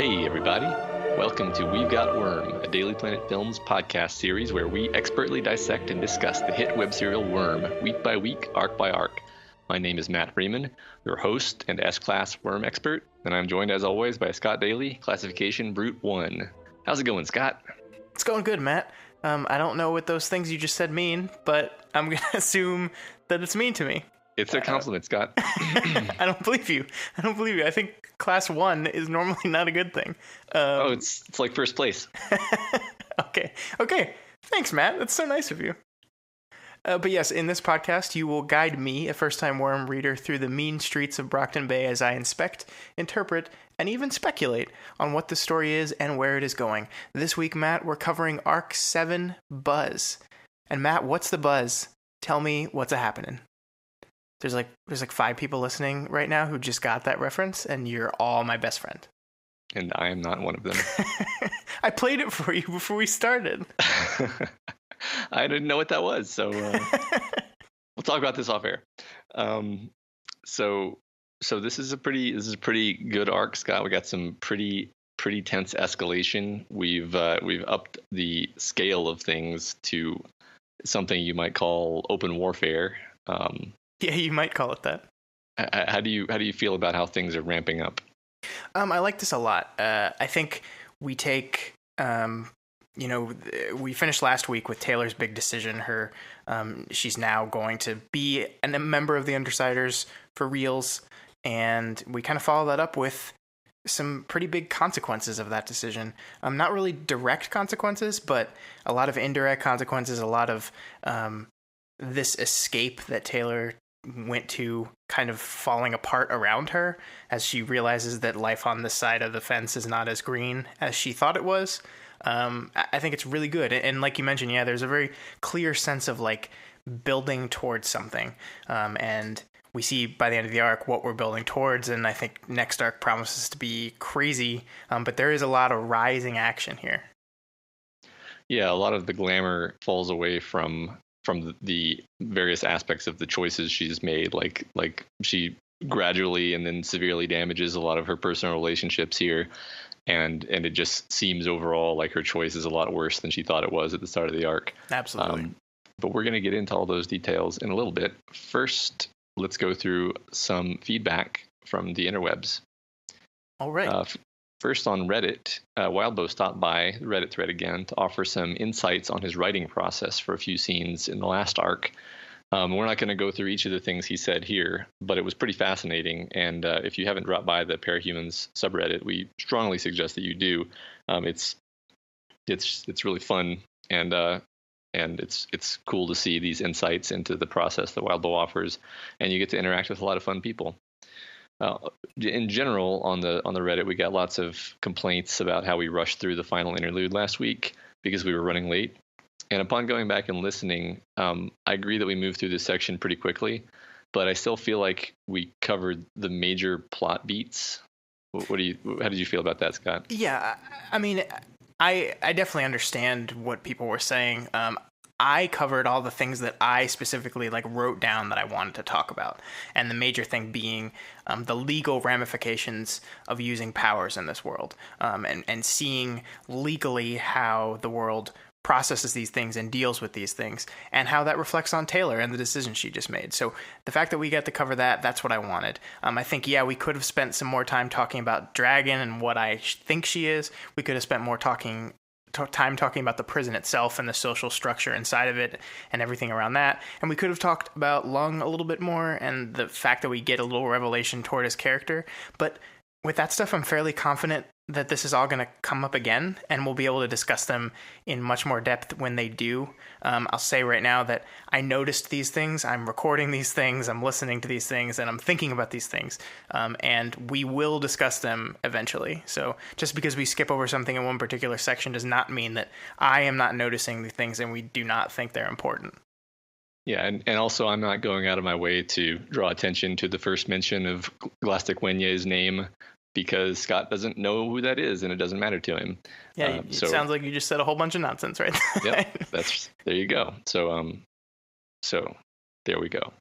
Hey everybody, welcome to We've Got Worm, a Daly Planet Films podcast series where we expertly dissect and discuss the hit web serial Worm, week by week, arc by arc. My name is Matt Freeman, your host and S-Class Worm expert, and I'm joined as always by Scott Daly, classification Brute 1. How's it going, Scott? It's going good, Matt. I don't know what those things you just said mean, but I'm going to assume that it's mean to me. It's a compliment, Scott. I don't believe you. I think class 1 is normally not a good thing. It's like first place. Okay. Thanks, Matt. That's so nice of you. But yes, in this podcast, you will guide me, a first-time Worm reader, through the mean streets of Brockton Bay as I inspect, interpret, and even speculate on what the story is and where it is going. This week, Matt, we're covering Arc 7, Buzz. And Matt, what's the buzz? Tell me what's a-happening. There's like 5 people listening right now who just got that reference, and you're all my best friend. And I am not one of them. I played it for you before we started. I didn't know what that was, so we'll talk about this off air. So this is a pretty good arc, Scott. We got some pretty tense escalation. We've upped the scale of things to something you might call open warfare. Yeah, you might call it that. How do you feel about how things are ramping up? I like this a lot. I think we take, we finished last week with Taylor's big decision. She's now going to be a member of the Undersiders for reals, and we kind of follow that up with some pretty big consequences of that decision. Not really direct consequences, but a lot of indirect consequences, a lot of this escape that Taylor went to kind of falling apart around her as she realizes that life on this side of the fence is not as green as she thought it was. I think it's really good. And like you mentioned, yeah, there's a very clear sense of like building towards something. And we see by the end of the arc what we're building towards. And I think next arc promises to be crazy. But there is a lot of rising action here. Yeah, a lot of the glamour falls away from the various aspects of the choices she's made. Like she gradually and then severely damages a lot of her personal relationships here. And it just seems overall like her choice is a lot worse than she thought it was at the start of the arc. Absolutely. But we're going to get into all those details in a little bit. First, let's go through some feedback from the interwebs. All right. First on Reddit, Wildbow stopped by the Reddit thread again to offer some insights on his writing process for a few scenes in the last arc. We're not going to go through each of the things he said here, but it was pretty fascinating. And if you haven't dropped by the Parahumans subreddit, we strongly suggest that you do. It's really fun, and it's cool to see these insights into the process that Wildbow offers, and you get to interact with a lot of fun people. In general, on the Reddit, we got lots of complaints about how we rushed through the final interlude last week because we were running late. And upon going back and listening, I agree that we moved through this section pretty quickly, but I still feel like we covered the major plot beats. How did you feel about that, Scott? Yeah, I mean, I definitely understand what people were saying. I covered all the things that I specifically wrote down that I wanted to talk about. And the major thing being the legal ramifications of using powers in this world, and seeing legally how the world processes these things and deals with these things, and how that reflects on Taylor and the decision she just made. So the fact that we get to cover that's what I wanted. I think, yeah, we could have spent some more time talking about Dragon and what I think she is. We could have spent more time talking about the prison itself and the social structure inside of it and everything around that. And we could have talked about Lung a little bit more and the fact that we get a little revelation toward his character. But with that stuff, I'm fairly confident that this is all going to come up again, and we'll be able to discuss them in much more depth when they do. I'll say right now that I noticed these things, I'm recording these things, I'm listening to these things, and I'm thinking about these things, and we will discuss them eventually. So just because we skip over something in one particular section does not mean that I am not noticing the things and we do not think they're important. Yeah, and also I'm not going out of my way to draw attention to the first mention of Glastic-Wenye's name, because Scott doesn't know who that is, and it doesn't matter to him. Yeah, it sounds like you just said a whole bunch of nonsense, right? Yeah, there you go. So there we go.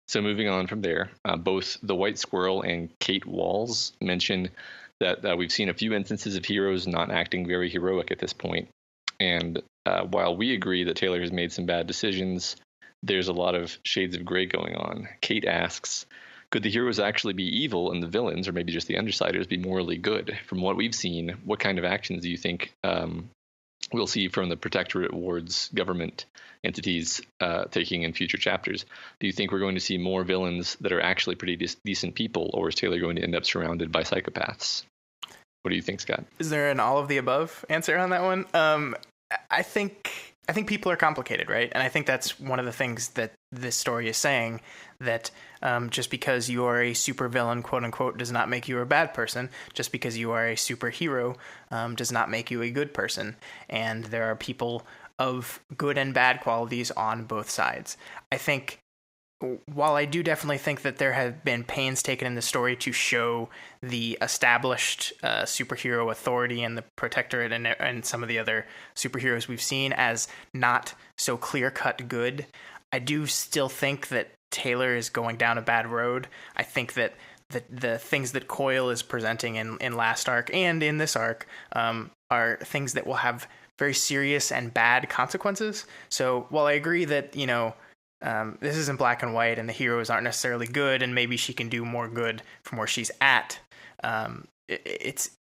So moving on from there, both the White Squirrel and Kate Walls mentioned that we've seen a few instances of heroes not acting very heroic at this point. And while we agree that Taylor has made some bad decisions, there's a lot of shades of gray going on. Kate asks, could the heroes actually be evil and the villains, or maybe just the Undersiders, be morally good? From what we've seen, what kind of actions do you think we'll see from the Protectorate wards government entities taking in future chapters? Do you think we're going to see more villains that are actually pretty decent people, or is Taylor going to end up surrounded by psychopaths? What do you think, Scott? Is there an all of the above answer on that one? I think people are complicated, right? And I think that's one of the things that this story is saying, that just because you are a supervillain, quote unquote, does not make you a bad person. Just because you are a superhero does not make you a good person. And there are people of good and bad qualities on both sides. I think, while I do definitely think that there have been pains taken in the story to show the established superhero authority and the Protectorate and some of the other superheroes we've seen as not so clear-cut good, I do still think that Taylor is going down a bad road. I think that the things that Coyle is presenting in last arc and in this arc are things that will have very serious and bad consequences. So while I agree that, this isn't black and white and the heroes aren't necessarily good and maybe she can do more good from where she's at, it's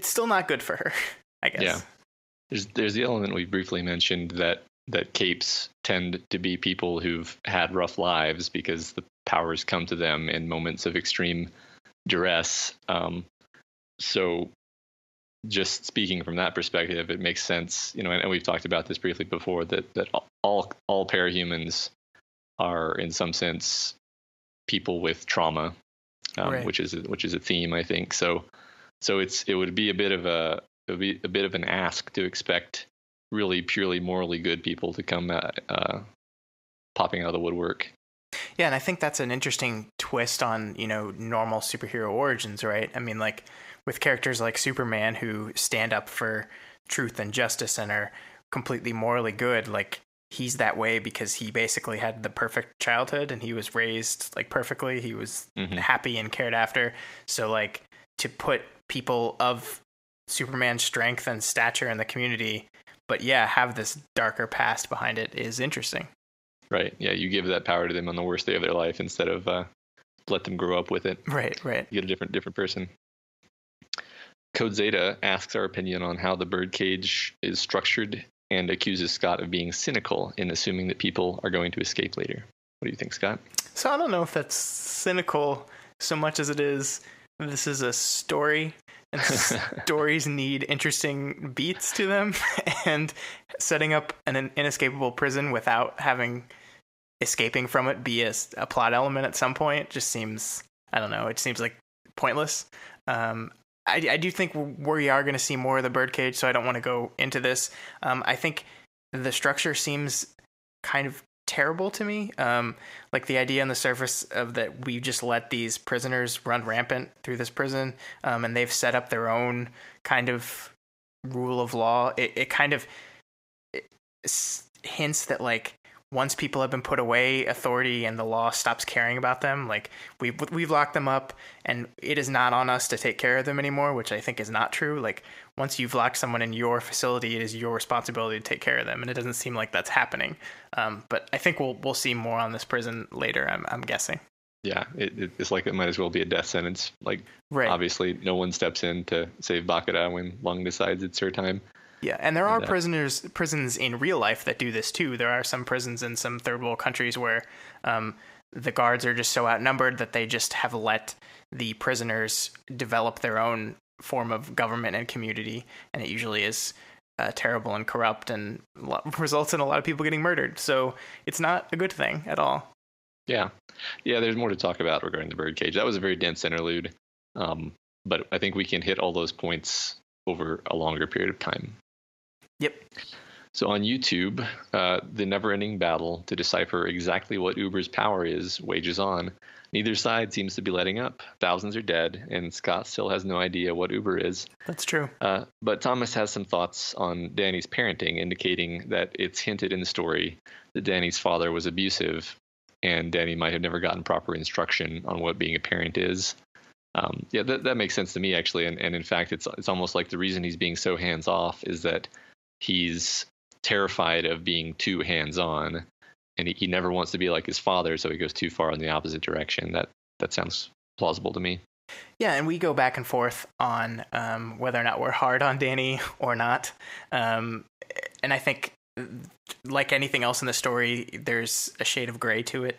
still not good for her, I guess. Yeah. There's the element we briefly mentioned that capes tend to be people who've had rough lives because the powers come to them in moments of extreme duress. So just speaking from that perspective, it makes sense, and we've talked about this briefly before, that all parahumans are in some sense people with trauma, right, which is a theme, I think. So it would be a bit of an ask to expect really purely morally good people to come popping out of the woodwork. Yeah, and I think that's an interesting twist on, normal superhero origins, right? I mean, like, with characters like Superman who stand up for truth and justice and are completely morally good, like, he's that way because he basically had the perfect childhood and he was raised, like, perfectly. He was happy and cared after. So, like, to put people of Superman's strength and stature in the community, but have this darker past behind it, is interesting. Right. Yeah, you give that power to them on the worst day of their life instead of let them grow up with it. Right. You get a different person. Code Zeta asks our opinion on how the Birdcage is structured and accuses Scott of being cynical in assuming that people are going to escape later. What do you think, Scott? So I don't know if that's cynical so much as it is, this is a story, and stories need interesting beats to them, and setting up an inescapable prison without having escaping from it be a plot element at some point just seems, I don't know, it seems like pointless. I do think we are going to see more of the Birdcage, so I don't want to go into this. I think the structure seems kind of terrible to me. Like the idea on the surface of that we just let these prisoners run rampant through this prison, and they've set up their own kind of rule of law. It kind of hints that, like, once people have been put away, authority and the law stops caring about them. Like, we've locked them up, and it is not on us to take care of them anymore, which I think is not true. Like, once you've locked someone in your facility, it is your responsibility to take care of them, and it doesn't seem like that's happening. But I think we'll see more on this prison later, I'm guessing. Yeah, it's like it might as well be a death sentence. Like, right. Obviously, no one steps in to save Bakura when Lung decides it's her time. Yeah, and there are prisons in real life that do this too. There are some prisons in some third world countries where the guards are just so outnumbered that they just have let the prisoners develop their own form of government and community, and it usually is terrible and corrupt and results in a lot of people getting murdered. So it's not a good thing at all. Yeah, there's more to talk about regarding the Birdcage. That was a very dense interlude, but I think we can hit all those points over a longer period of time. Yep. So on YouTube, the never-ending battle to decipher exactly what Uber's power is wages on. Neither side seems to be letting up. Thousands are dead, and Scott still has no idea what Uber is. That's true. But Thomas has some thoughts on Danny's parenting, indicating that it's hinted in the story that Danny's father was abusive, and Danny might have never gotten proper instruction on what being a parent is. Yeah, that makes sense to me actually, and in fact, it's almost like the reason he's being so hands off is that he's terrified of being too hands on, and he never wants to be like his father, so he goes too far in the opposite direction. That sounds plausible to me. Yeah, and we go back and forth on whether or not we're hard on Danny or not. And I think, like anything else in the story, there's a shade of gray to it.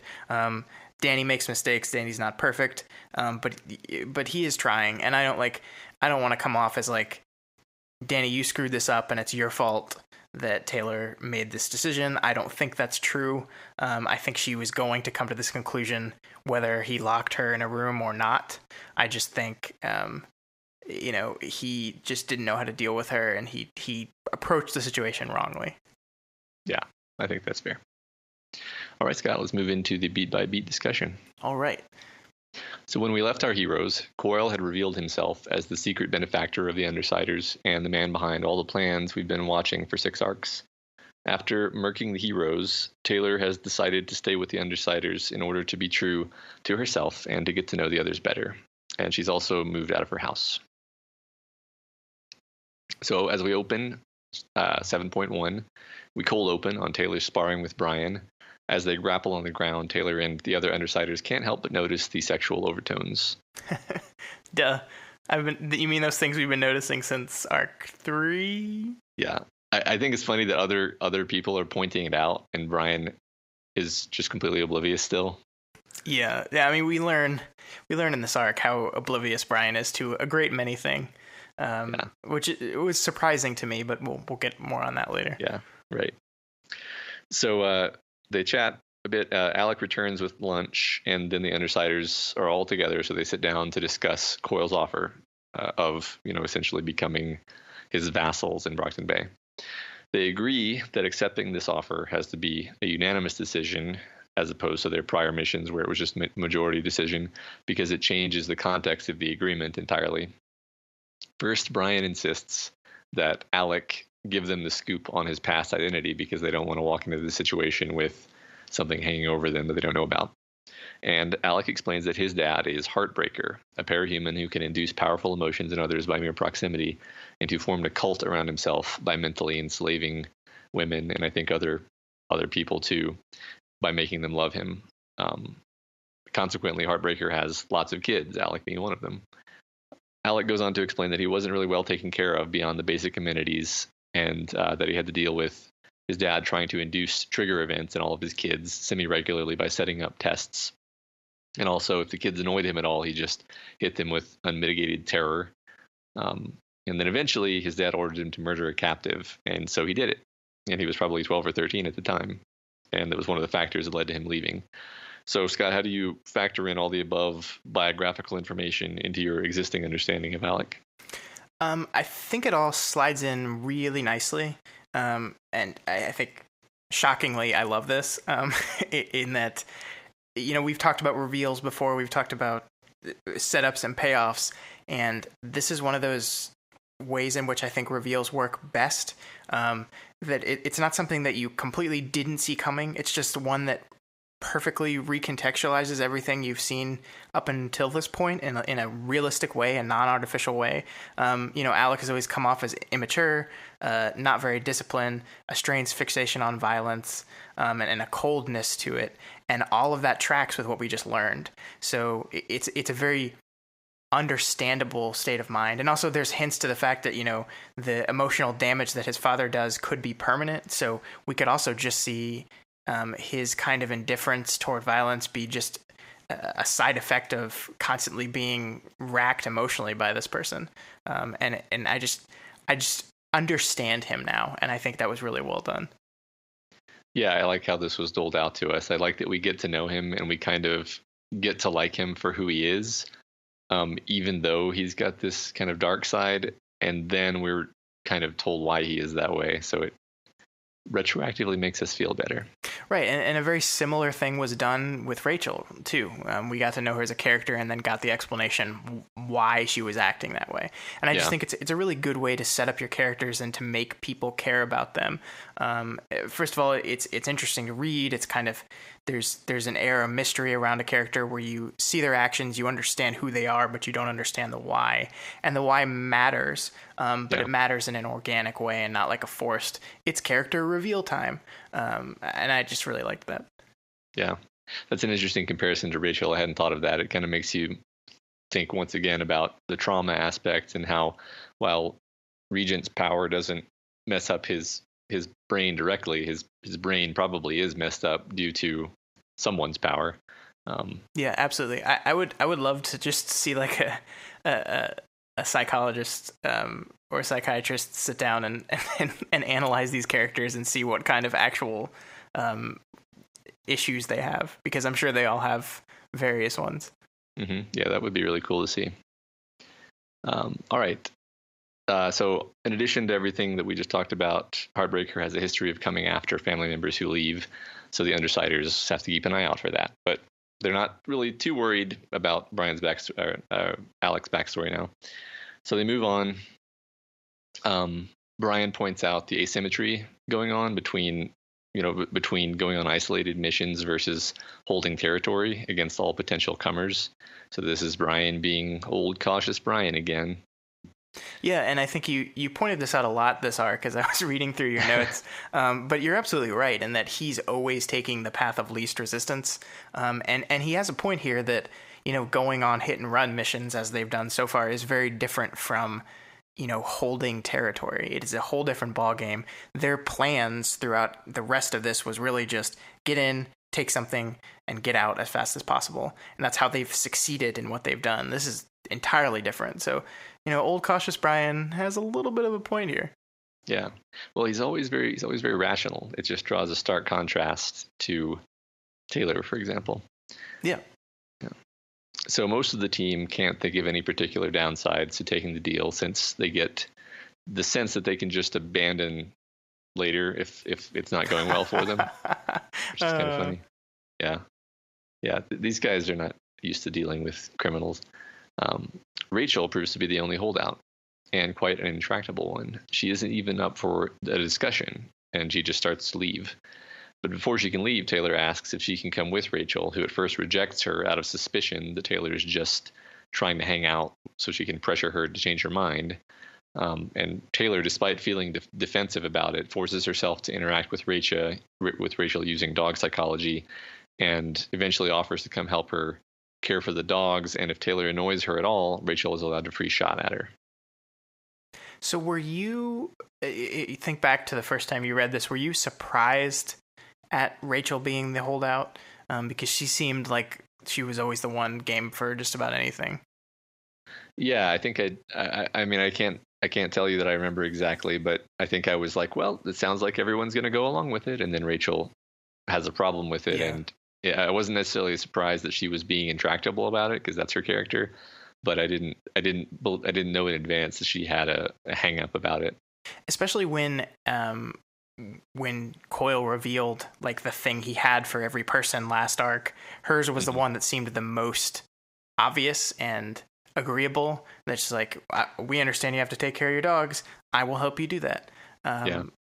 Danny makes mistakes. Danny's not perfect, but he is trying. And I don't want to come off as like, Danny, you screwed this up, and it's your fault that Taylor made this decision. I don't think that's true. I think she was going to come to this conclusion whether he locked her in a room or not. I just think, he just didn't know how to deal with her, and he approached the situation wrongly. Yeah, I think that's fair. All right, Scott, let's move into the beat-by-beat discussion. All right. So when we left our heroes, Coyle had revealed himself as the secret benefactor of the Undersiders and the man behind all the plans we've been watching for 6 arcs. After murking the heroes, Taylor has decided to stay with the Undersiders in order to be true to herself and to get to know the others better. And she's also moved out of her house. So as we open 7.1, we cold open on Taylor sparring with Brian. As they grapple on the ground, Taylor and the other Undersiders can't help but notice the sexual overtones. Duh. You mean those things we've been noticing since arc 3? Yeah. I think it's funny that other people are pointing it out, and Brian is just completely oblivious still. Yeah. I mean, we learn in this arc how oblivious Brian is to a great many things, which it was surprising to me, but we'll get more on that later. Yeah, right. So they chat a bit. Alec returns with lunch, and then the Undersiders are all together, so they sit down to discuss Coyle's offer of, essentially becoming his vassals in Brockton Bay. They agree that accepting this offer has to be a unanimous decision as opposed to their prior missions where it was just majority decision, because it changes the context of the agreement entirely. First, Brian insists that Alec give them the scoop on his past identity because they don't want to walk into the situation with something hanging over them that they don't know about. And Alec explains that his dad is Heartbreaker, a parahuman who can induce powerful emotions in others by mere proximity, and who formed a cult around himself by mentally enslaving women, and I think other people too, by making them love him. Consequently, Heartbreaker has lots of kids, Alec being one of them. Alec goes on to explain that he wasn't really well taken care of beyond the basic amenities, and that he had to deal with his dad trying to induce trigger events in all of his kids semi-regularly by setting up tests. And also, if the kids annoyed him at all, he just hit them with unmitigated terror. And then eventually, his dad ordered him to murder a captive, and so he did it. And he was probably 12 or 13 at the time, and that was one of the factors that led to him leaving. So, Scott, how do you factor in all the above biographical information into your existing understanding of Alec? I think it all slides in really nicely, and I think, shockingly, I love this, in that, we've talked about reveals before, we've talked about setups and payoffs, and this is one of those ways in which I think reveals work best, that it's not something that you completely didn't see coming, it's just one that perfectly recontextualizes everything you've seen up until this point in a realistic way, a non-artificial way. Alec has always come off as immature, not very disciplined, a strange fixation on violence, and a coldness to it. And all of that tracks with what we just learned. So it's a very understandable state of mind. And also there's hints to the fact that, the emotional damage that his father does could be permanent. So we could also just see his kind of indifference toward violence be just a side effect of constantly being racked emotionally by this person. And I just understand him now. And I think that was really well done. Yeah, I like how this was doled out to us. I like that we get to know him and we kind of get to like him for who he is, even though he's got this kind of dark side. And then we're kind of told why he is that way. So retroactively makes us feel better. Right, and a very similar thing was done with Rachel, too. We got to know her as a character and then got the explanation why she was acting that way. And I just think it's a really good way to set up your characters and to make people care about them. First of all, it's interesting to read. It's kind of, there's an air of mystery around a character where you see their actions, you understand who they are, but you don't understand the why. And the why matters, but it matters in an organic way and not like a forced, it's character reveal time. And I just really liked that. Yeah, that's an interesting comparison to Rachel. I hadn't thought of that. It kind of makes you think once again about the trauma aspect and how, while Regent's power doesn't mess up his brain directly, his brain probably is messed up due to someone's power. Yeah, absolutely. I would love to just see like a psychologist or a psychiatrist sit down and analyze these characters and see what kind of actual issues they have, because I'm sure they all have various ones. Mm-hmm. Yeah, that would be really cool to see. All right. So in addition to everything that we just talked about, Heartbreaker has a history of coming after family members who leave. So the Undersiders have to keep an eye out for that. But they're not really too worried about Alec's backstory now. So they move on. Brian points out the asymmetry going on between going on isolated missions versus holding territory against all potential comers. So this is Brian being old, cautious Brian again. Yeah, and I think you pointed this out a lot this arc as I was reading through your notes. But you're absolutely right in that he's always taking the path of least resistance. And he has a point here that, going on hit and run missions as they've done so far is very different from, holding territory. It is a whole different ballgame. Their plans throughout the rest of this was really just get in, take something, and get out as fast as possible. And that's how they've succeeded in what they've done. This is entirely different. So, old cautious Brian has a little bit of a point here. Yeah. Well, he's always very rational. It just draws a stark contrast to Taylor, for example. Yeah. So most of the team can't think of any particular downsides to taking the deal, since they get the sense that they can just abandon later if it's not going well for them, which is kind of funny. Yeah. These guys are not used to dealing with criminals. Rachel proves to be the only holdout, and quite an intractable one. She isn't even up for a discussion, and she just starts to leave. But before she can leave, Taylor asks if she can come with Rachel, who at first rejects her out of suspicion that Taylor is just trying to hang out so she can pressure her to change her mind. And Taylor, despite feeling defensive about it, forces herself to interact with Rachel using dog psychology, and eventually offers to come help her care for the dogs. And if Taylor annoys her at all, Rachel is allowed a free shot at her. So were you think back to the first time you read this, were you surprised at Rachel being the holdout? Because she seemed like she was always the one game for just about anything. Yeah, I think I mean, I can't tell you that I remember exactly, but I think I was like, well, it sounds like everyone's going to go along with it. And then Rachel has a problem with it. Yeah. And I wasn't necessarily surprised that she was being intractable about it, because that's her character. But I didn't know in advance that she had a hang up about it. Especially when Coyle revealed like the thing he had for every person last arc, hers was the one that seemed the most obvious and agreeable. That's just like, we understand you have to take care of your dogs. I will help you do that.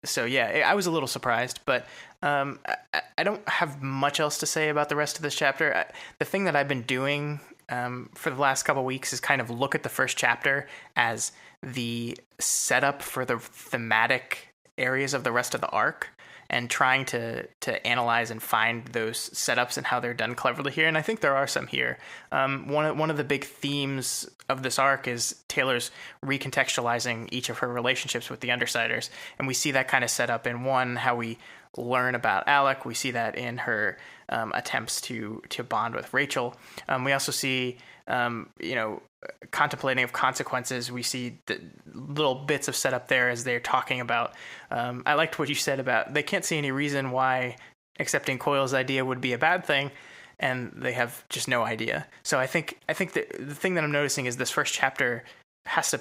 So yeah, I was a little surprised, but I don't have much else to say about the rest of this chapter. The thing that I've been doing for the last couple of weeks is kind of look at the first chapter as the setup for the thematic areas of the rest of the arc, and trying to analyze and find those setups and how they're done cleverly here. And I think there are some here. One of the big themes of this arc is Taylor's recontextualizing each of her relationships with the Undersiders. And we see that kind of set up in how we learn about Alec. We see that in her attempts to bond with Rachel. We also see, contemplating of consequences. We see the little bits of setup there as they're talking about. I liked what you said about they can't see any reason why accepting Coyle's idea would be a bad thing, and they have just no idea. So I think that the thing that I'm noticing is this first chapter has to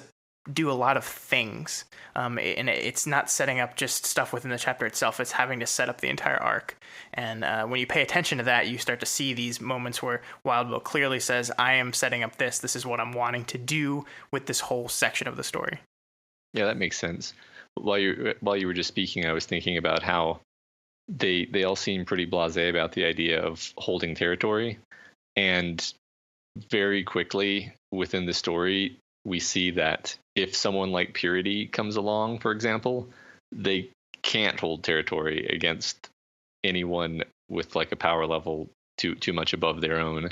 do a lot of things, and it's not setting up just stuff within the chapter itself. It's having to set up the entire arc. And when you pay attention to that, you start to see these moments where Wild Bill clearly says, I am setting up this. This is what I'm wanting to do with this whole section of the story. Yeah, that makes sense. While you were just speaking, I was thinking about how they all seem pretty blasé about the idea of holding territory, and very quickly within the story, we see that if someone like Purity comes along, for example, they can't hold territory against anyone with like a power level too much above their own.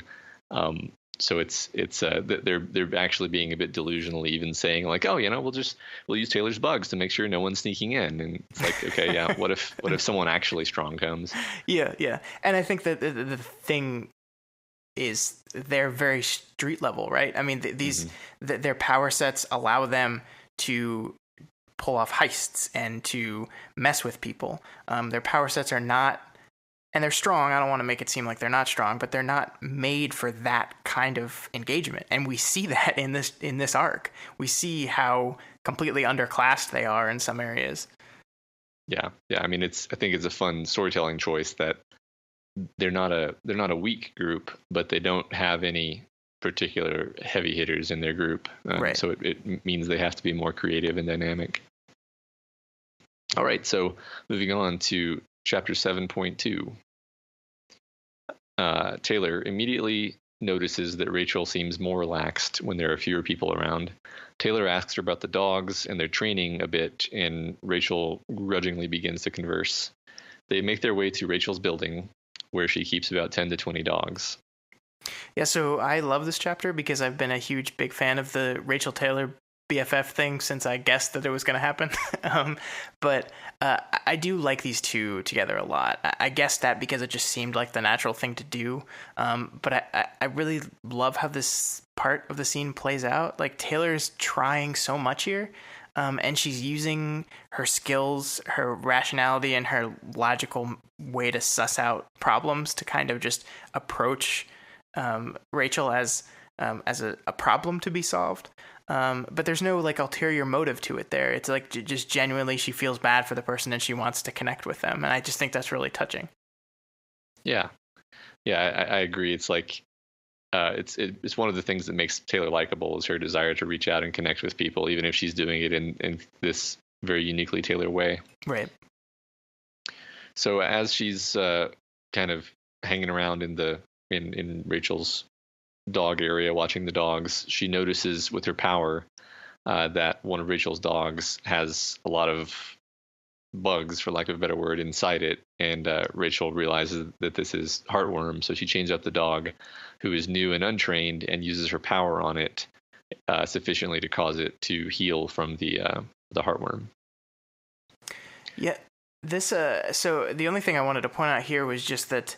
So they're actually being a bit delusional, even saying like, oh, we'll use Taylor's bugs to make sure no one's sneaking in. And it's like, okay, yeah, what if someone actually strong comes? Yeah. And I think that the thing is they're very street level, right? I mean, their power sets allow them to pull off heists and to mess with people. Their power sets are not, and they're strong. I don't want to make it seem like they're not strong, but they're not made for that kind of engagement. And we see that in this arc. We see how completely underclassed they are in some areas. Yeah. I mean, I think it's a fun storytelling choice that they're not a weak group, but they don't have any particular heavy hitters in their group. Right. So it means they have to be more creative and dynamic. All right. So moving on to chapter 7.2. Taylor immediately notices that Rachel seems more relaxed when there are fewer people around. Taylor asks her about the dogs and their training a bit, and Rachel grudgingly begins to converse. They make their way to Rachel's building, where she keeps about 10 to 20 dogs. Yeah, so I love this chapter because I've been a big fan of the Rachel Taylor BFF thing since I guessed that it was going to happen. But I do like these two together a lot. I guessed that because it just seemed like the natural thing to do. But I really love how this part of the scene plays out. Like, Taylor's trying so much here. And she's using her skills, her rationality, and her logical way to suss out problems to kind of just approach Rachel as a problem to be solved. But there's no like ulterior motive to it there. It's like just genuinely she feels bad for the person and she wants to connect with them. And I just think that's really touching. Yeah, I agree. It's like it's one of the things that makes Taylor likable is her desire to reach out and connect with people, even if she's doing it in this very uniquely Taylor way. Right. So as she's kind of hanging around in Rachel's dog area, watching the dogs, she notices with her power that one of Rachel's dogs has a lot of bugs, for lack of a better word, inside it, and Rachel realizes that this is Heartworm, so she chains up the dog, who is new and untrained, and uses her power on it sufficiently to cause it to heal from the Heartworm. Yeah, this so the only thing I wanted to point out here was just that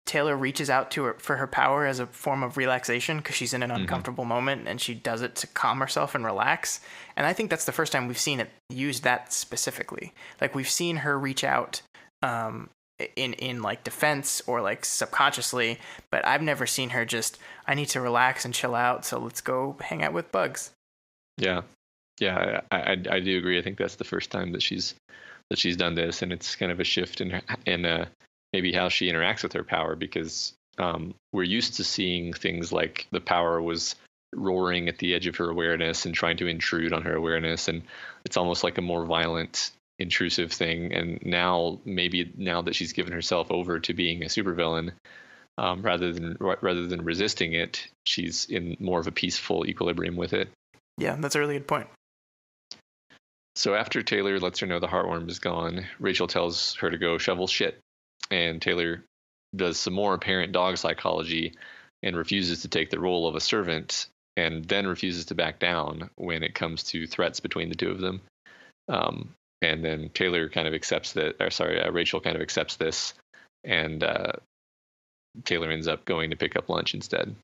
Taylor reaches out to her for her power as a form of relaxation because she's in an uncomfortable moment, and she does it to calm herself and relax. And I think that's the first time we've seen it used that specifically. Like, we've seen her reach out in like defense or like subconsciously, but I've never seen her just, I need to relax and chill out, so let's go hang out with bugs. Yeah, I do agree. I think that's the first time that she's done this, and it's kind of a shift in maybe how she interacts with her power, because we're used to seeing things like the power was roaring at the edge of her awareness and trying to intrude on her awareness, and it's almost like a more violent, intrusive thing. And now that she's given herself over to being a supervillain, rather than resisting it, she's in more of a peaceful equilibrium with it. Yeah, that's a really good point. So after Taylor lets her know the Heartworm is gone, Rachel tells her to go shovel shit. And Taylor does some more apparent dog psychology and refuses to take the role of a servant, and then refuses to back down when it comes to threats between the two of them. And then Rachel kind of accepts this, and Taylor ends up going to pick up lunch instead.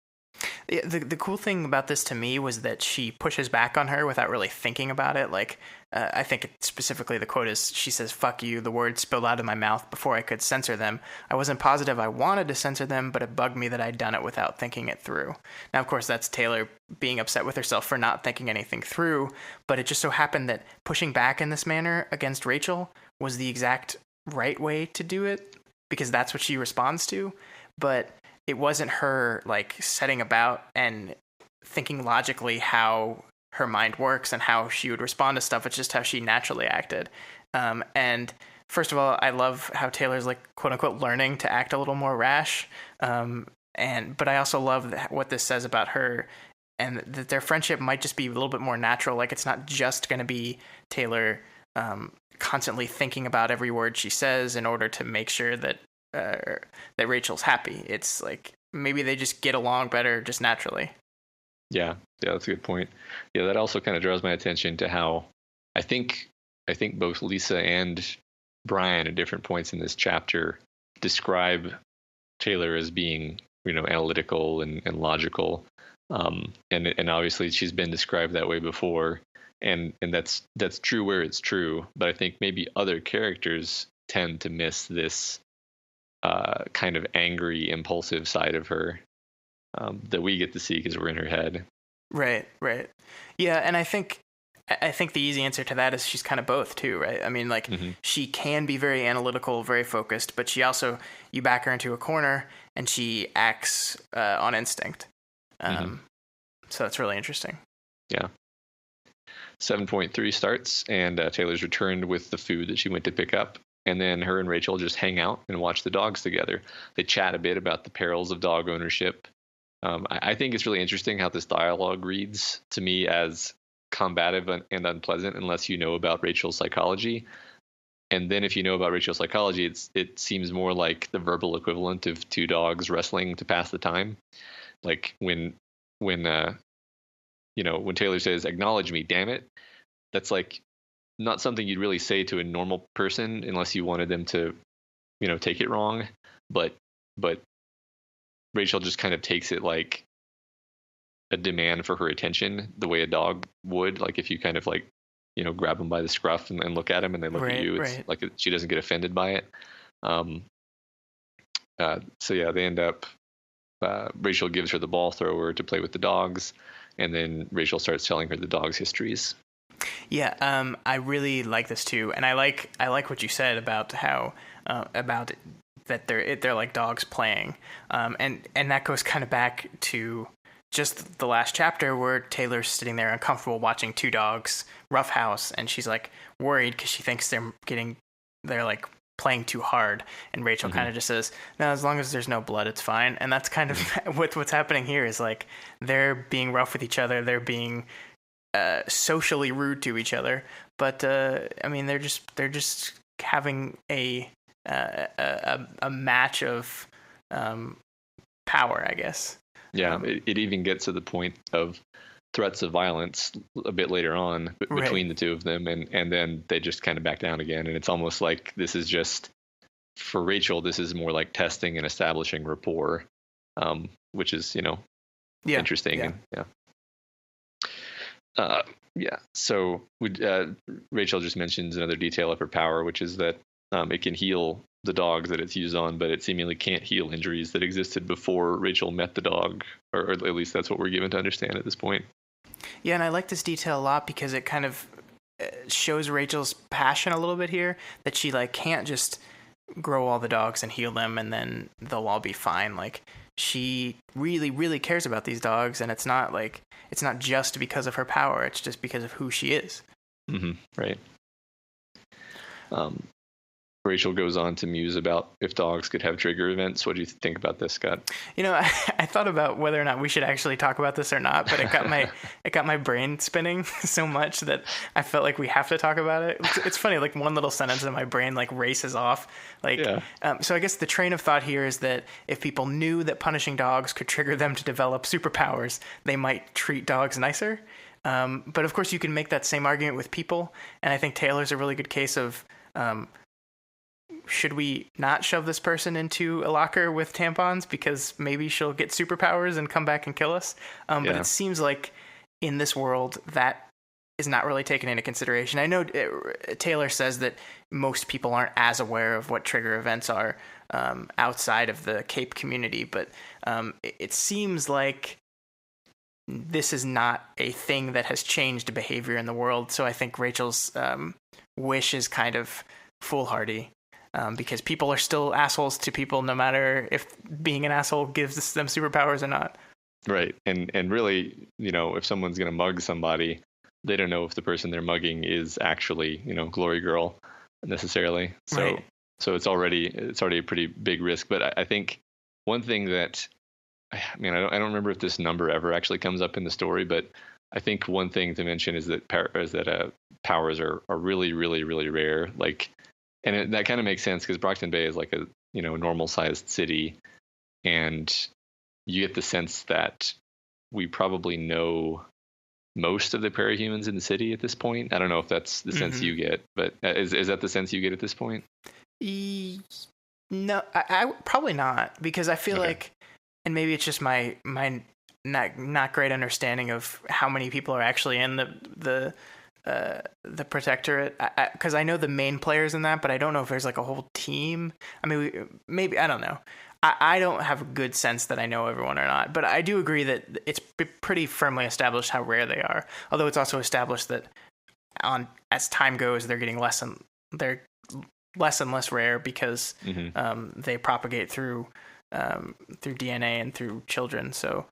The cool thing about this to me was that she pushes back on her without really thinking about it. Like, I think specifically the quote is, she says, "Fuck you," the words spilled out of my mouth before I could censor them. I wasn't positive I wanted to censor them, but it bugged me that I'd done it without thinking it through. Now, of course, that's Taylor being upset with herself for not thinking anything through, but it just so happened that pushing back in this manner against Rachel was the exact right way to do it, because that's what she responds to. But it wasn't her like setting about and thinking logically how her mind works and how she would respond to stuff. It's just how she naturally acted. And first of all, I love how Taylor's like quote unquote learning to act a little more rash. But I also love what this says about her, and that their friendship might just be a little bit more natural. Like, it's not just going to be Taylor constantly thinking about every word she says in order to make sure that Rachel's happy. It's like maybe they just get along better just naturally. Yeah, that's a good point. Yeah, that also kind of draws my attention to how I think both Lisa and Brian at different points in this chapter describe Taylor as being, analytical and logical. And obviously she's been described that way before, and that's true where it's true. But I think maybe other characters tend to miss this kind of angry, impulsive side of her that we get to see because we're in her head. Right. Yeah, and I think the easy answer to that is she's kind of both too, right? I mean, like, she can be very analytical, very focused, but she also, you back her into a corner and she acts on instinct. So that's really interesting. Yeah. 7.3 starts, and Taylor's returned with the food that she went to pick up. And then her and Rachel just hang out and watch the dogs together. They chat a bit about the perils of dog ownership. I think it's really interesting how this dialogue reads to me as combative and unpleasant unless you know about Rachel's psychology. And then if you know about Rachel's psychology, it seems more like the verbal equivalent of two dogs wrestling to pass the time. Like when Taylor says, "Acknowledge me, damn it," that's like not something you'd really say to a normal person unless you wanted them to, take it wrong. But Rachel just kind of takes it like a demand for her attention, the way a dog would. Like if you kind of like, grab them by the scruff and look at them and they look at you, it's like she doesn't get offended by it. So yeah, they end up, Rachel gives her the ball thrower to play with the dogs, and then Rachel starts telling her the dogs' histories. Yeah, I really like this too, and I like what you said about how about that they're like dogs playing, and that goes kind of back to just the last chapter where Taylor's sitting there uncomfortable watching two dogs roughhouse, and she's like worried because she thinks they're like playing too hard, and Rachel kind of just says, "No, as long as there's no blood, it's fine." And that's kind of what's happening here is like they're being rough with each other, they're being socially rude to each other, but I mean they're just having a match of power, I guess. Yeah, it even gets to the point of threats of violence a bit later on between the two of them, and then they just kind of back down again, and it's almost like this is just, for Rachel, this is more like testing and establishing rapport, which is interesting. Yeah. So Rachel just mentions another detail of her power, which is that it can heal the dogs that it's used on, but it seemingly can't heal injuries that existed before Rachel met the dog, or at least that's what we're given to understand at this point. Yeah, and I like this detail a lot because it kind of shows Rachel's passion a little bit here, that she like can't just grow all the dogs and heal them and then they'll all be fine. Like, she really, really cares about these dogs, and it's not just because of her power, it's just because of who she is. Right. Rachel goes on to muse about if dogs could have trigger events. What do you think about this, Scott? I thought about whether or not we should actually talk about this or not, but it got my brain spinning so much that I felt like we have to talk about it. It's funny, like one little sentence in my brain like races off. So I guess the train of thought here is that if people knew that punishing dogs could trigger them to develop superpowers, they might treat dogs nicer. But of course, you can make that same argument with people, and I think Taylor's a really good case of should we not shove this person into a locker with tampons because maybe she'll get superpowers and come back and kill us? But it seems like in this world that is not really taken into consideration. I know Taylor says that most people aren't as aware of what trigger events are outside of the Cape community, but it seems like this is not a thing that has changed behavior in the world. So I think Rachel's wish is kind of foolhardy because people are still assholes to people no matter if being an asshole gives them superpowers or not. Right. And really, if someone's going to mug somebody, they don't know if the person they're mugging is actually, Glory Girl necessarily. So right. So it's already a pretty big risk. But I think one thing that, I don't remember if this number ever actually comes up in the story, but I think one thing to mention is that powers are really, really, really rare. That kind of makes sense because Brockton Bay is like a normal sized city, and you get the sense that we probably know most of the Parahumans in the city at this point. I don't know if that's the sense you get, but is that the sense you get at this point? No, I probably not, because I feel like, and maybe it's just my not great understanding of how many people are actually in the Protectorate, because I know the main players in that, but I don't know if there's like a whole team. I mean, maybe, I don't know. I don't have a good sense that I know everyone or not, but I do agree that it's pretty firmly established how rare they are. Although it's also established that as time goes, they're getting less and less rare because they propagate through DNA and through children. So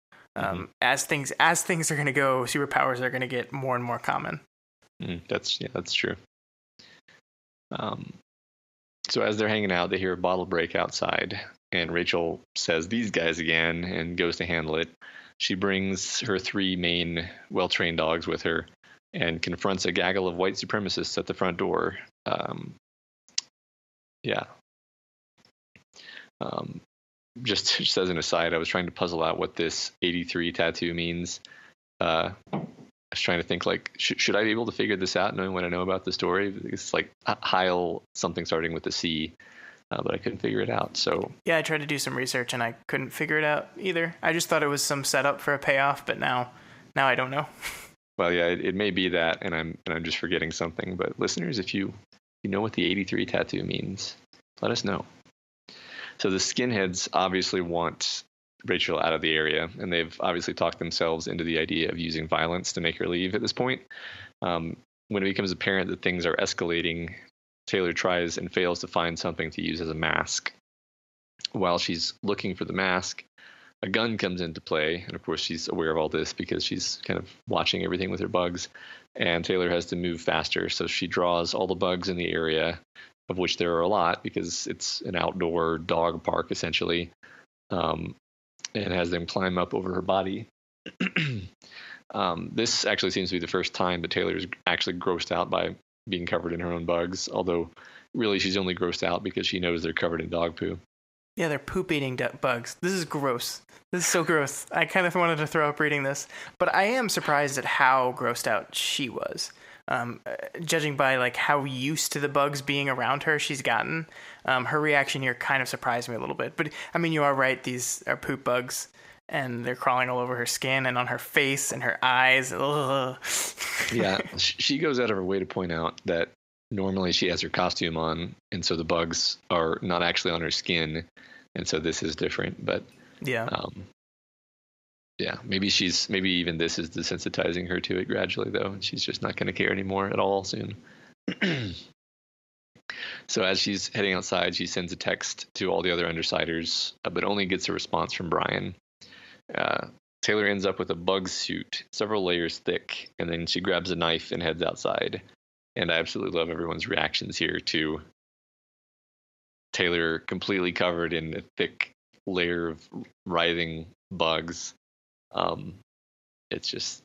as things are going to go, superpowers are going to get more and more common. That's true. So as they're hanging out, they hear a bottle break outside, and Rachel says, "These guys again," and goes to handle it. She brings her 3 main well-trained dogs with her and confronts a gaggle of white supremacists at the front door. Just as an aside, I was trying to puzzle out what this 83 tattoo means. I was trying to think, should I be able to figure this out knowing what I know about the story? It's like Heil, something starting with a C, but I couldn't figure it out. So yeah, I tried to do some research and I couldn't figure it out either. I just thought it was some setup for a payoff, but now I don't know. Well, yeah, it may be that, and I'm just forgetting something. But listeners, if you know what the 83 tattoo means, let us know. So the skinheads obviously want Rachel out of the area, and they've obviously talked themselves into the idea of using violence to make her leave at this point. When it becomes apparent that things are escalating, Taylor tries and fails to find something to use as a mask. While she's looking for the mask, a gun comes into play, and of course she's aware of all this because she's kind of watching everything with her bugs, and Taylor has to move faster, so she draws all the bugs in the area, of which there are a lot because it's an outdoor dog park essentially, and has them climb up over her body. This actually seems to be the first time that Taylor is actually grossed out by being covered in her own bugs, although really she's only grossed out because she knows they're covered in dog poo. Yeah, they're poop-eating bugs. This is gross. This is so gross. I kind of wanted to throw up reading this, but I am surprised at how grossed out she was. Judging by how used to the bugs being around her she's gotten, her reaction here kind of surprised me a little bit. But I mean, you are right, these are poop bugs and they're crawling all over her skin and on her face and her eyes. Ugh. Yeah, she goes out of her way to point out that normally she has her costume on, and so the bugs are not actually on her skin, and so this is different. But maybe even this is desensitizing her to it gradually, though, and she's just not going to care anymore at all soon. So as she's heading outside, she sends a text to all the other Undersiders, but only gets a response from Brian. Taylor ends up with a bug suit, several layers thick, and then she grabs a knife and heads outside. And I absolutely love everyone's reactions here to Taylor completely covered in a thick layer of writhing bugs. It's just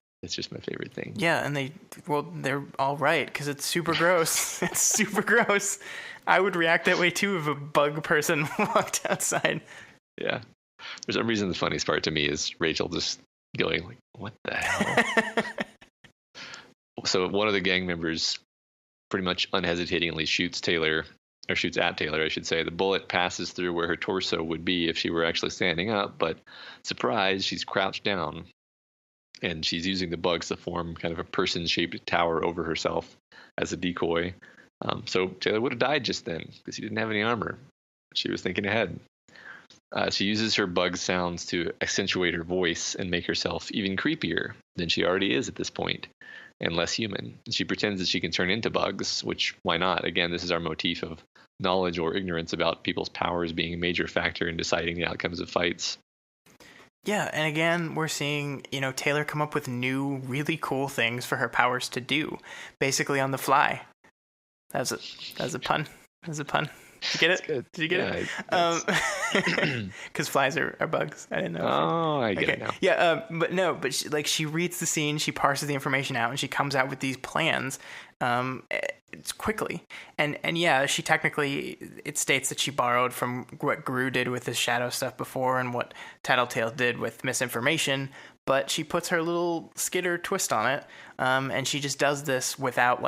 my favorite thing. Yeah, and they're all right because it's super gross. It's super gross. I would react that way too if a bug person walked outside. Yeah. For some reason, the funniest part to me is Rachel just going "What the hell?" So one of the gang members pretty much unhesitatingly shoots Taylor or shoots at Taylor, I should say. The bullet passes through where her torso would be if she were actually standing up, but surprise, she's crouched down, and she's using the bugs to form kind of a person-shaped tower over herself as a decoy. So Taylor would have died just then because he didn't have any armor. She was thinking ahead. She uses her bug sounds to accentuate her voice and make herself even creepier than she already is at this point, and less human. She pretends that she can turn into bugs, which, why not? Again, this is our motif of knowledge or ignorance about people's powers being a major factor in deciding the outcomes of fights. Yeah, and again, we're seeing, Taylor come up with new, really cool things for her powers to do, basically on the fly. That was a pun. Did you get it? Did you get it? Because flies are bugs. I didn't know. Oh, I get it now. Yeah, but she reads the scene, she parses the information out, and she comes out with these plans it's quickly. And yeah, she technically, it states that she borrowed from what Gru did with his shadow stuff before and what Tattletale did with misinformation, but she puts her little skitter twist on it, and she just does this without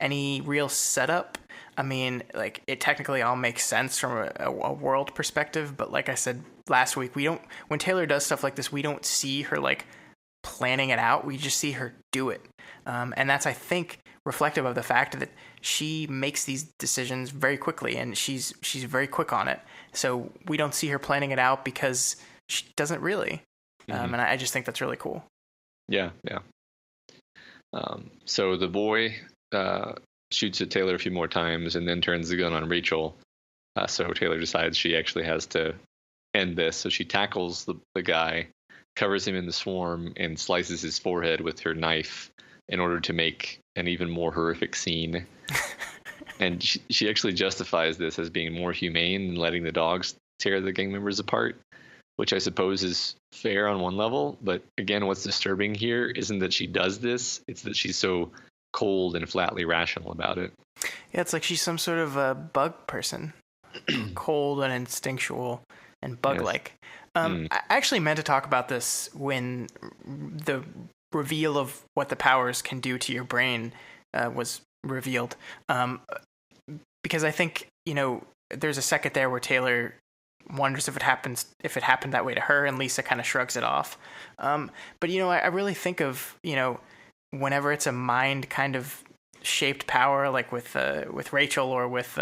any real setup. I mean, it technically all makes sense from a world perspective, but like I said last week, when Taylor does stuff like this, we don't see her planning it out. We just see her do it. And that's, I think, reflective of the fact that she makes these decisions very quickly, and she's very quick on it. So we don't see her planning it out because she doesn't really. And I just think that's really cool. Yeah. So the boy shoots at Taylor a few more times and then turns the gun on Rachel. So Taylor decides she actually has to end this. So she tackles the guy, covers him in the swarm, and slices his forehead with her knife in order to make an even more horrific scene. And she actually justifies this as being more humane than letting the dogs tear the gang members apart, which I suppose is fair on one level. But again, what's disturbing here isn't that she does this, it's that she's so cold and flatly rational about it. Yeah, it's like she's some sort of a bug person. Cold and instinctual and bug-like. Yes. I actually meant to talk about this when the reveal of what the powers can do to your brain was revealed. Because I think, there's a second there where Taylor wonders if it happened that way to her, and Lisa kind of shrugs it off. But, I really think of, whenever it's a mind kind of shaped power, like with Rachel or with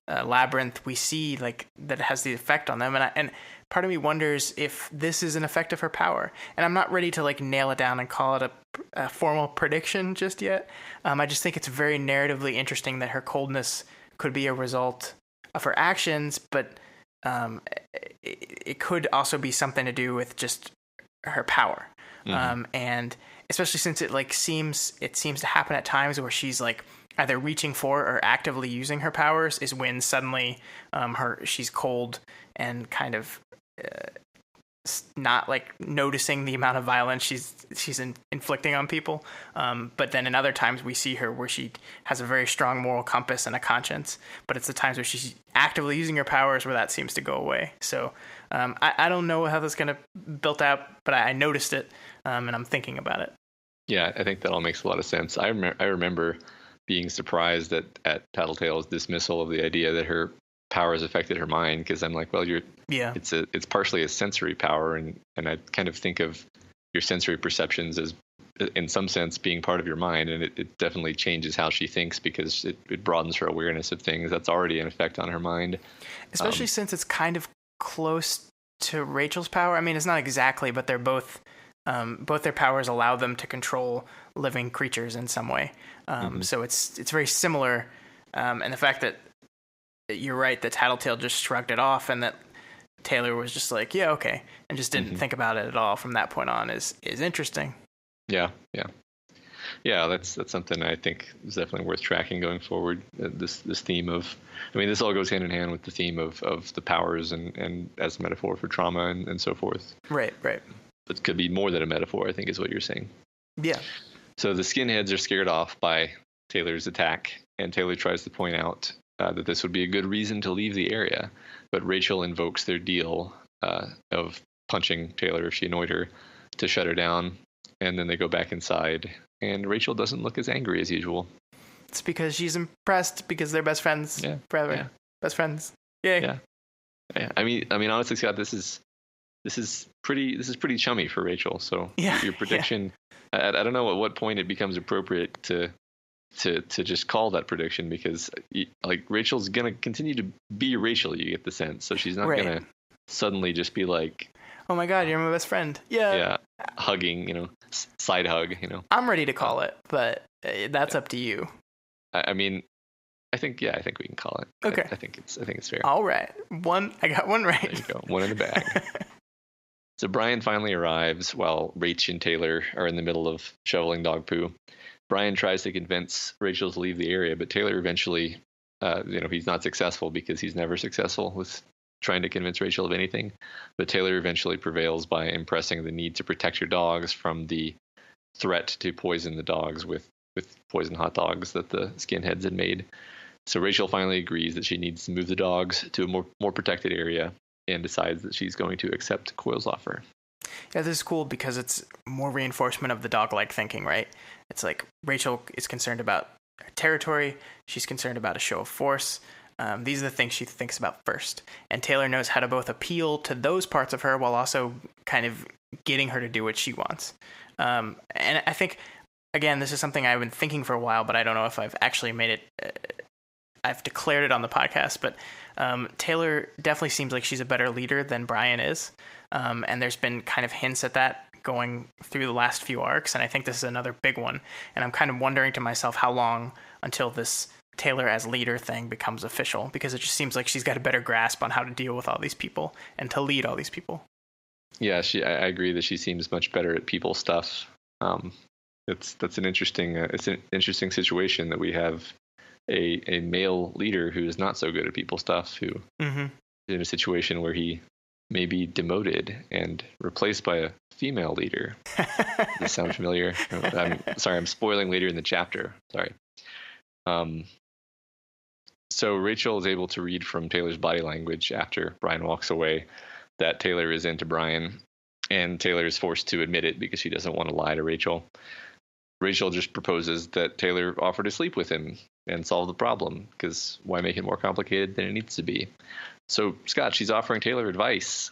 Labyrinth, we see that it has the effect on them, and part of me wonders if this is an effect of her power. And I'm not ready to nail it down and call it a formal prediction just yet. I just think it's very narratively interesting that her coldness could be a result of her actions, but it could also be something to do with just her power. And especially since it seems to happen at times where she's either reaching for or actively using her powers is when suddenly she's cold and kind of not noticing the amount of violence she's inflicting on people. But then in other times we see her where she has a very strong moral compass and a conscience, but it's the times where she's actively using her powers where that seems to go away. So I don't know how that's going to built out, but I noticed it, and I'm thinking about it. Yeah, I think that all makes a lot of sense. I remember being surprised at Tattletale's dismissal of the idea that her powers affected her mind, because I'm like, well, it's partially a sensory power, and I kind of think of your sensory perceptions as, in some sense, being part of your mind, and it definitely changes how she thinks because it broadens her awareness of things. That's already an effect on her mind. Especially since it's kind of close to Rachel's power. I mean, it's not exactly, but they're both their powers allow them to control living creatures in some way. So it's very similar. And the fact that you're right, that Tattletale just shrugged it off and that Taylor was just like, yeah, okay, and just didn't think about it at all from that point on is interesting. Yeah. That's something I think is definitely worth tracking going forward. This theme of, this all goes hand in hand with the theme of the powers and as a metaphor for trauma and so forth. Right. But it could be more than a metaphor, I think, is what you're saying. Yeah. So the skinheads are scared off by Taylor's attack, and Taylor tries to point out that this would be a good reason to leave the area. But Rachel invokes their deal of punching Taylor if she annoyed her to shut her down, and then they go back inside, and Rachel doesn't look as angry as usual. It's because she's impressed because they're best friends forever. Yeah. Best friends. Yay. Yeah. I mean, honestly, Scott, this is pretty chummy for Rachel. So your prediction, I don't know at what point it becomes appropriate to just call that prediction, because like Rachel's gonna continue to be Rachel. You get the sense, so she's not gonna suddenly just be like, oh my God, you're my best friend. Yeah. Hugging, side hug. I'm ready to call it, but that's up to you. I mean, I think we can call it. Okay. I think it's fair. All right. I got one right. There you go. One in the bag. So Brian finally arrives while Rach and Taylor are in the middle of shoveling dog poo. Brian tries to convince Rachel to leave the area, but Taylor eventually, he's not successful because he's never successful with trying to convince Rachel of anything. But Taylor eventually prevails by impressing the need to protect her dogs from the threat to poison the dogs with poison hot dogs that the skinheads had made. So Rachel finally agrees that she needs to move the dogs to a more protected area, and decides that she's going to accept Coyle's offer. Yeah, this is cool because it's more reinforcement of the dog-like thinking, right? It's like Rachel is concerned about her territory. She's concerned about a show of force. These are the things she thinks about first. And Taylor knows how to both appeal to those parts of her while also kind of getting her to do what she wants. And I think, again, this is something I've been thinking for a while, but I don't know if I've actually made it... I've declared it on the podcast, but Taylor definitely seems like she's a better leader than Brian is. And there's been kind of hints at that going through the last few arcs, and I think this is another big one. And I'm kind of wondering to myself how long until this Taylor as leader thing becomes official, because it just seems like she's got a better grasp on how to deal with all these people and to lead all these people. Yeah, I agree that she seems much better at people stuff. That's an interesting situation that we have a male leader who is not so good at people stuff, who is in a situation where he may be demoted and replaced by a female leader. Does this sound familiar? I'm sorry, I'm spoiling later in the chapter. Sorry. So Rachel is able to read from Taylor's body language after Brian walks away that Taylor is into Brian, and Taylor is forced to admit it because she doesn't want to lie to Rachel. Rachel just proposes that Taylor offer to sleep with him and solve the problem, because why make it more complicated than it needs to be? So, Scott, she's offering Taylor advice.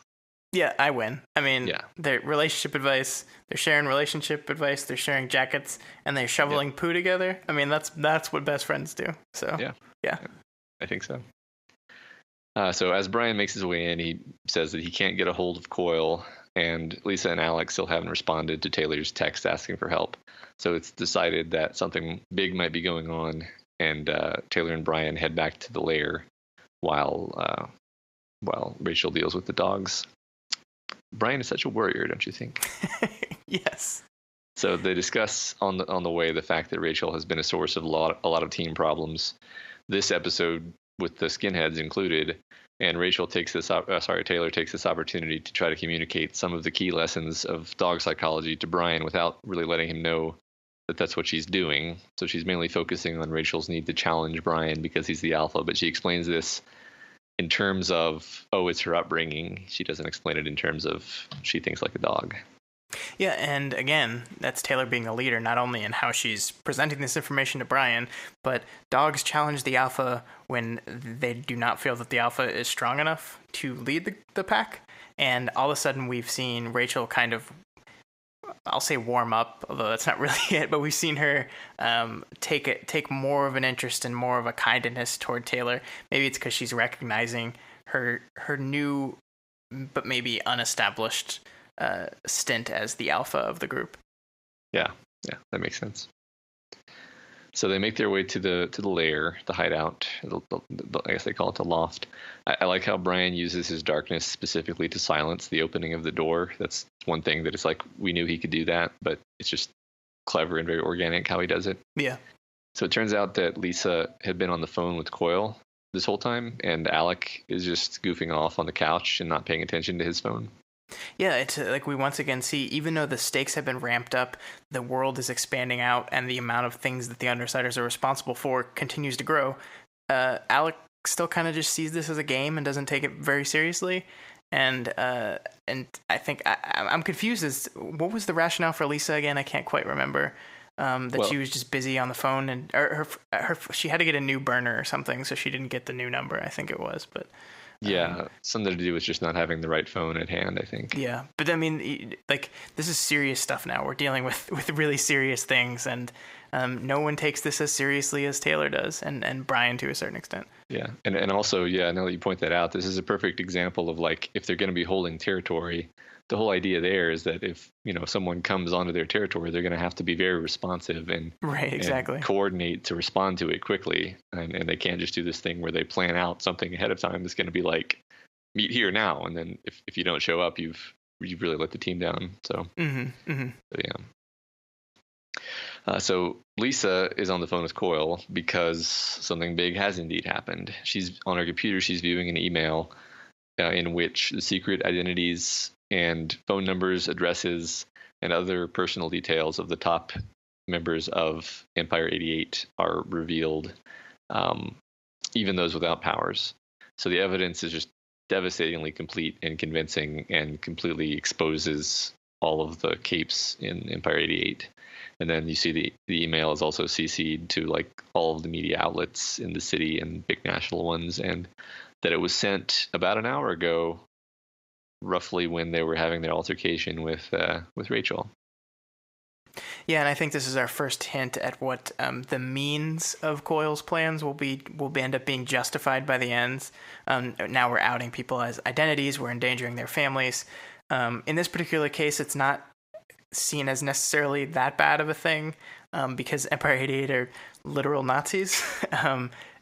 Yeah, I win. I mean, they're relationship advice, they're sharing relationship advice, they're sharing jackets, and they're shoveling poo together. I mean, that's what best friends do. So, yeah. I think so. So as Brian makes his way in, he says that he can't get a hold of Coyle, and Lisa and Alex still haven't responded to Taylor's text asking for help. So it's decided that something big might be going on, and Taylor and Brian head back to the lair while Rachel deals with the dogs. Brian is such a warrior, don't you think? Yes. So they discuss on the way the fact that Rachel has been a source of a lot of team problems. This episode with the skinheads included, and Taylor takes this opportunity to try to communicate some of the key lessons of dog psychology to Brian without really letting him know that that's what she's doing. So she's mainly focusing on Rachel's need to challenge Brian because he's the alpha, but she explains this in terms of, it's her upbringing. She doesn't explain it in terms of she thinks like a dog. Yeah, and again, that's Taylor being a leader, not only in how she's presenting this information to Brian, but dogs challenge the alpha when they do not feel that the alpha is strong enough to lead the pack. And all of a sudden, we've seen Rachel kind of, I'll say warm up, although that's not really it, but we've seen her take more of an interest and more of a kindness toward Taylor. Maybe it's because she's recognizing her new, but maybe unestablished stint as the alpha of the group. Yeah, that makes sense. So they make their way to the lair, the hideout. I guess they call it the loft. I like how Brian uses his darkness specifically to silence the opening of the door. That's one thing that it's like we knew he could do that, but it's just clever and very organic how he does it. Yeah. So it turns out that Lisa had been on the phone with Coyle this whole time, and Alec is just goofing off on the couch and not paying attention to his phone. Yeah, it's like we once again see, even though the stakes have been ramped up, the world is expanding out, and the amount of things that the Undersiders are responsible for continues to grow. Alec still kind of just sees this as a game and doesn't take it very seriously. And I think I'm confused as what was the rationale for Lisa again? I can't quite remember. that she was just busy on the phone, and she had to get a new burner or something, so she didn't get the new number, I think it was. But yeah, something to do with just not having the right phone at hand, I think. Yeah, but I mean, like, this is serious stuff now. We're dealing with really serious things, and no one takes this as seriously as Taylor does, and Brian to a certain extent. Yeah, and also, yeah, now that you point that out, this is a perfect example of, like, if they're going to be holding territory, the whole idea there is that if, someone comes onto their territory, they're going to have to be very responsive and coordinate to respond to it quickly. And they can't just do this thing where they plan out something ahead of time that's going to be like, meet here now. And then if you don't show up, you've really let the team down. So, so Lisa is on the phone with Coyle because something big has indeed happened. She's on her computer. She's viewing an email in which the secret identities and phone numbers, addresses, and other personal details of the top members of Empire 88 are revealed, even those without powers. So the evidence is just devastatingly complete and convincing, and completely exposes all of the capes in Empire 88. And then you see the email is also CC'd to, like, all of the media outlets in the city and big national ones, and that it was sent about an hour ago, roughly when they were having their altercation with Rachel. Yeah, and I think this is our first hint at what the means of Coyle's plans will end up being justified by the ends. Now we're outing people as identities. We're endangering their families. In this particular case, it's not seen as necessarily that bad of a thing, because Empire 88 are literal Nazis,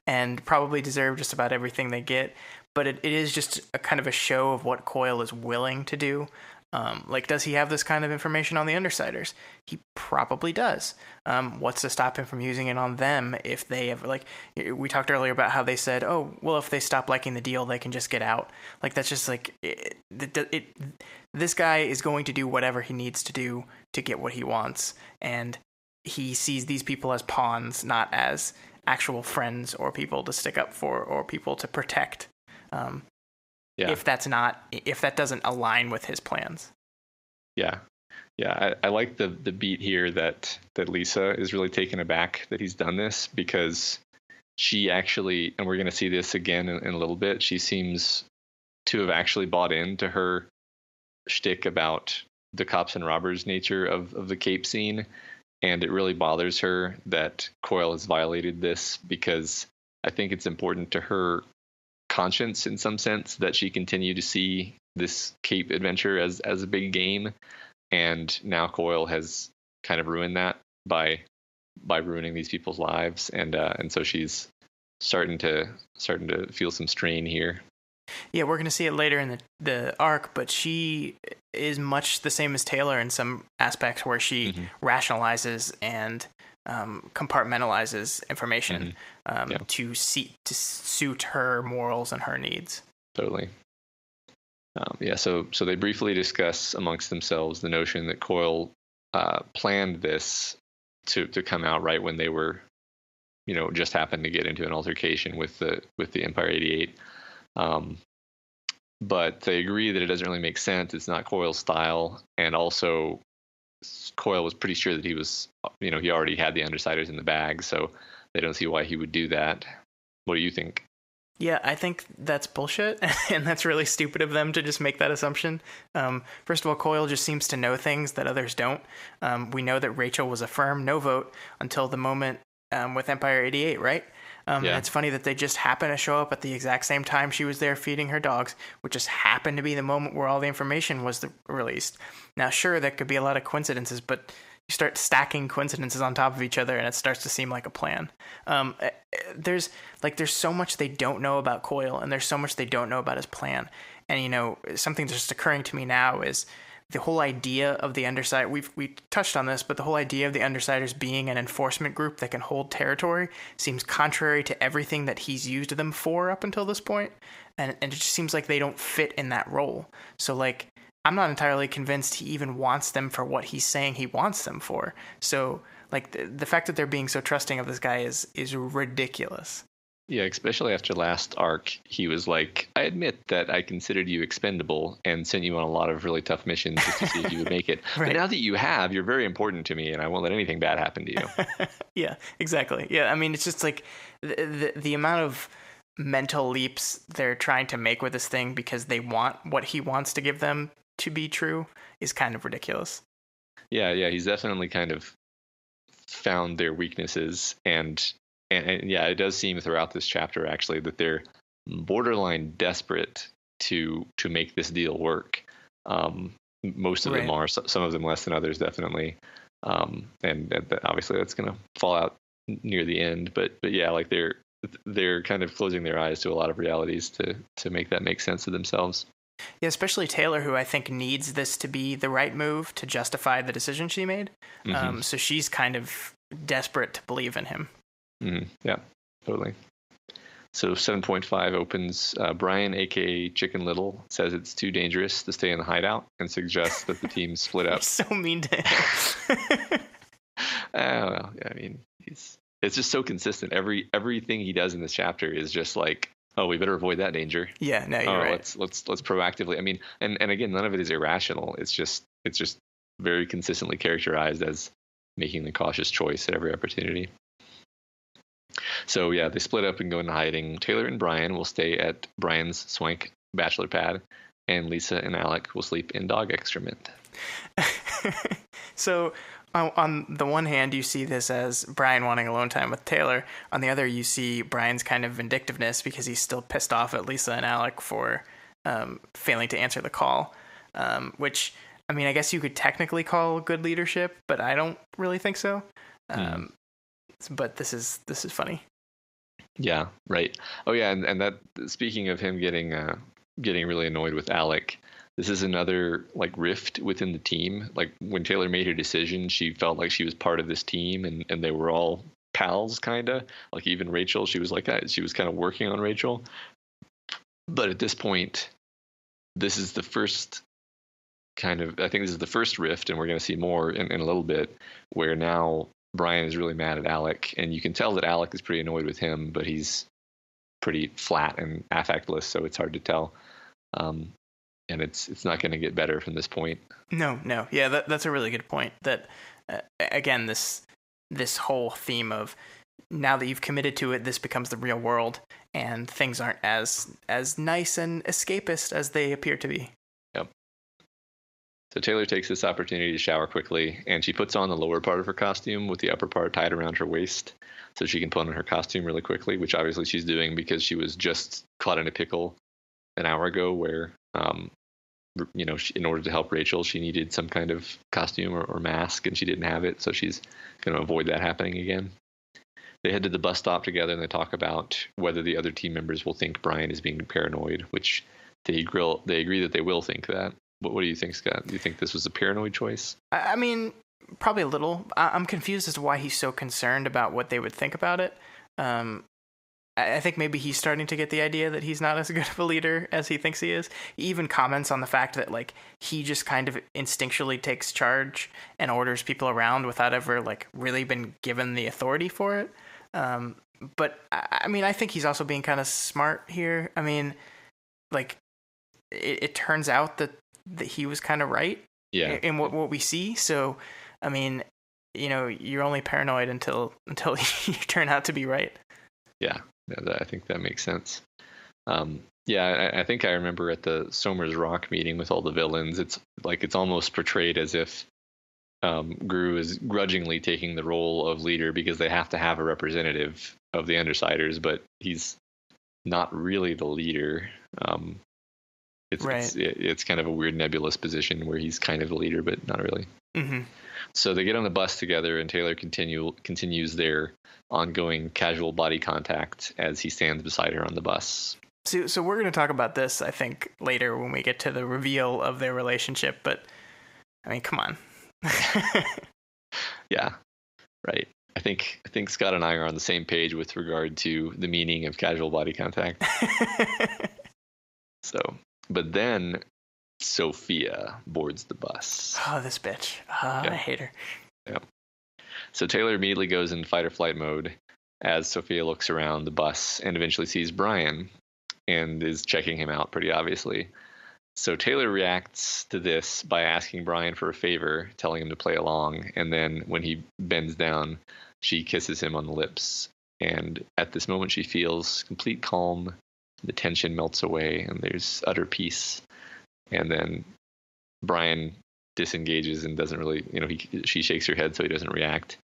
and probably deserve just about everything they get. But it is just a kind of a show of what Coyle is willing to do. Like, does he have this kind of information on the Undersiders? He probably does. What's to stop him from using it on them if they ever, like, we talked earlier about how they said, oh, well, if they stop liking the deal, they can just get out. Like, that's just like, this guy is going to do whatever he needs to do to get what he wants. And he sees these people as pawns, not as actual friends or people to stick up for or people to protect. If that doesn't align with his plans. Yeah. I like the beat here that Lisa is really taken aback that he's done this, because she actually, and we're going to see this again in a little bit, she seems to have actually bought into her shtick about the cops and robbers nature of the Cape scene. And it really bothers her that Coyle has violated this, because I think it's important to her conscience in some sense that she continue to see this Cape adventure as a big game, and now Coyle has kind of ruined that by ruining these people's lives, and so she's starting to feel some strain here. Yeah, we're going to see it later in the arc, but she is much the same as Taylor in some aspects, where she rationalizes and compartmentalizes information to suit her morals and her needs. Totally. So they briefly discuss amongst themselves the notion that Coyle planned this to come out right when they were, just happened to get into an altercation with the Empire 88. But they agree that it doesn't really make sense. It's not Coyle's style, and also Coyle was pretty sure that he was, he already had the Undersiders in the bag, so they don't see why he would do that. What do you think? Yeah, I think that's bullshit, and that's really stupid of them to just make that assumption. First of all, Coyle just seems to know things that others don't. We know that Rachel was a firm no vote until the moment with Empire 88, right? It's funny that they just happen to show up at the exact same time she was there feeding her dogs, which just happened to be the moment where all the information was released. Now, sure, that could be a lot of coincidences, but you start stacking coincidences on top of each other, and it starts to seem like a plan. There's so much they don't know about Coyle, and there's so much they don't know about his plan. And, something that's just occurring to me now is the whole idea of the Undersiders. We touched on this, but the whole idea of the Undersiders being an enforcement group that can hold territory seems contrary to everything that he's used them for up until this point. And it just seems like they don't fit in that role. So, like, I'm not entirely convinced he even wants them for what he's saying he wants them for. So, like, the fact that they're being so trusting of this guy is ridiculous. Yeah, especially after last arc, he was like, I admit that I considered you expendable and sent you on a lot of really tough missions just to see if you would make it. Right. But now that you have, you're very important to me, and I won't let anything bad happen to you. Yeah, exactly. Yeah, I mean, it's just like the amount of mental leaps they're trying to make with this thing because they want what he wants to give them to be true is kind of ridiculous. Yeah, he's definitely kind of found their weaknesses, and yeah, it does seem throughout this chapter actually that they're borderline desperate to make this deal work. Most of them are, some of them less than others, definitely. And obviously that's going to fall out near the end. But yeah, like they're kind of closing their eyes to a lot of realities to make that make sense to themselves. Yeah, especially Taylor, who I think needs this to be the right move to justify the decision she made. Mm-hmm. So she's kind of desperate to believe in him. Mm-hmm. Yeah, totally. So 7.5 opens. Brian, a.k.a. Chicken Little, says it's too dangerous to stay in the hideout and suggests that the team split up. You're so mean to him. Well, I mean, it's just so consistent. Everything he does in this chapter is just like, oh, we better avoid that danger. Yeah, no, you're right. Let's proactively. I mean, and again, none of it is irrational. It's just very consistently characterized as making the cautious choice at every opportunity. So yeah, they split up and go into hiding. Taylor and Brian will stay at Brian's swank bachelor pad, and Lisa and Alec will sleep in dog excrement. So on the one hand, you see this as Brian wanting alone time with Taylor. On the other, you see Brian's kind of vindictiveness because he's still pissed off at Lisa and Alec for failing to answer the call, which, I mean, I guess you could technically call good leadership, but I don't really think so. But this is funny. Yeah, right. Oh yeah, and that, speaking of him getting really annoyed with Alec, this is another like rift within the team. Like when Taylor made her decision, she felt like she was part of this team, and they were all pals, kind of. Like even Rachel, she was kind of working on Rachel. But at this point, this is the first I think this is the first rift, and we're going to see more in a little bit, where now Brian is really mad at Alec, and you can tell that Alec is pretty annoyed with him, but he's pretty flat and affectless, so it's hard to tell. And it's not going to get better from this point. No. Yeah, that's a really good point. That, again, this whole theme of now that you've committed to it, this becomes the real world, and things aren't as nice and escapist as they appear to be. Yep. So Taylor takes this opportunity to shower quickly, and she puts on the lower part of her costume with the upper part tied around her waist so she can put on her costume really quickly, which obviously she's doing because she was just caught in a pickle an hour ago where, in order to help Rachel, she needed some kind of costume or mask, and she didn't have it, so she's going to avoid that happening again. They head to the bus stop together, and they talk about whether the other team members will think Brian is being paranoid, which they agree that they will think that. But what do you think, Scott? Do you think this was a paranoid choice? I mean, probably a little. I'm confused as to why he's so concerned about what they would think about it. I think maybe he's starting to get the idea that he's not as good of a leader as he thinks he is. He even comments on the fact that, like, he just kind of instinctually takes charge and orders people around without ever, like, really been given the authority for it. But, I mean, I think he's also being kind of smart here. I mean, like, it turns out that he was kind of right in what we see. So, I mean, you're only paranoid until you turn out to be right. Yeah, I think that makes sense. I think I remember at the Somers Rock meeting with all the villains, it's almost portrayed as if Gru is grudgingly taking the role of leader because they have to have a representative of the Undersiders, but he's not really the leader. It's kind of a weird nebulous position where he's kind of the leader, but not really. Mm-hmm. So they get on the bus together, and Taylor continues their ongoing casual body contact as he stands beside her on the bus. So we're going to talk about this, I think, later when we get to the reveal of their relationship. But I mean, come on. Yeah, right. I think Scott and I are on the same page with regard to the meaning of casual body contact. But then Sophia boards the bus. Oh, this bitch. I hate her. Yeah. So Taylor immediately goes in fight or flight mode. as Sophia looks around the bus and eventually sees Brian and is checking him out pretty obviously. So Taylor reacts to this by asking Brian for a favor, telling him to play along, and then when he bends down, she kisses him on the lips. And at this moment, she feels complete calm. The tension melts away, and there's utter peace. And then Brian disengages and doesn't really, she shakes her head so he doesn't react.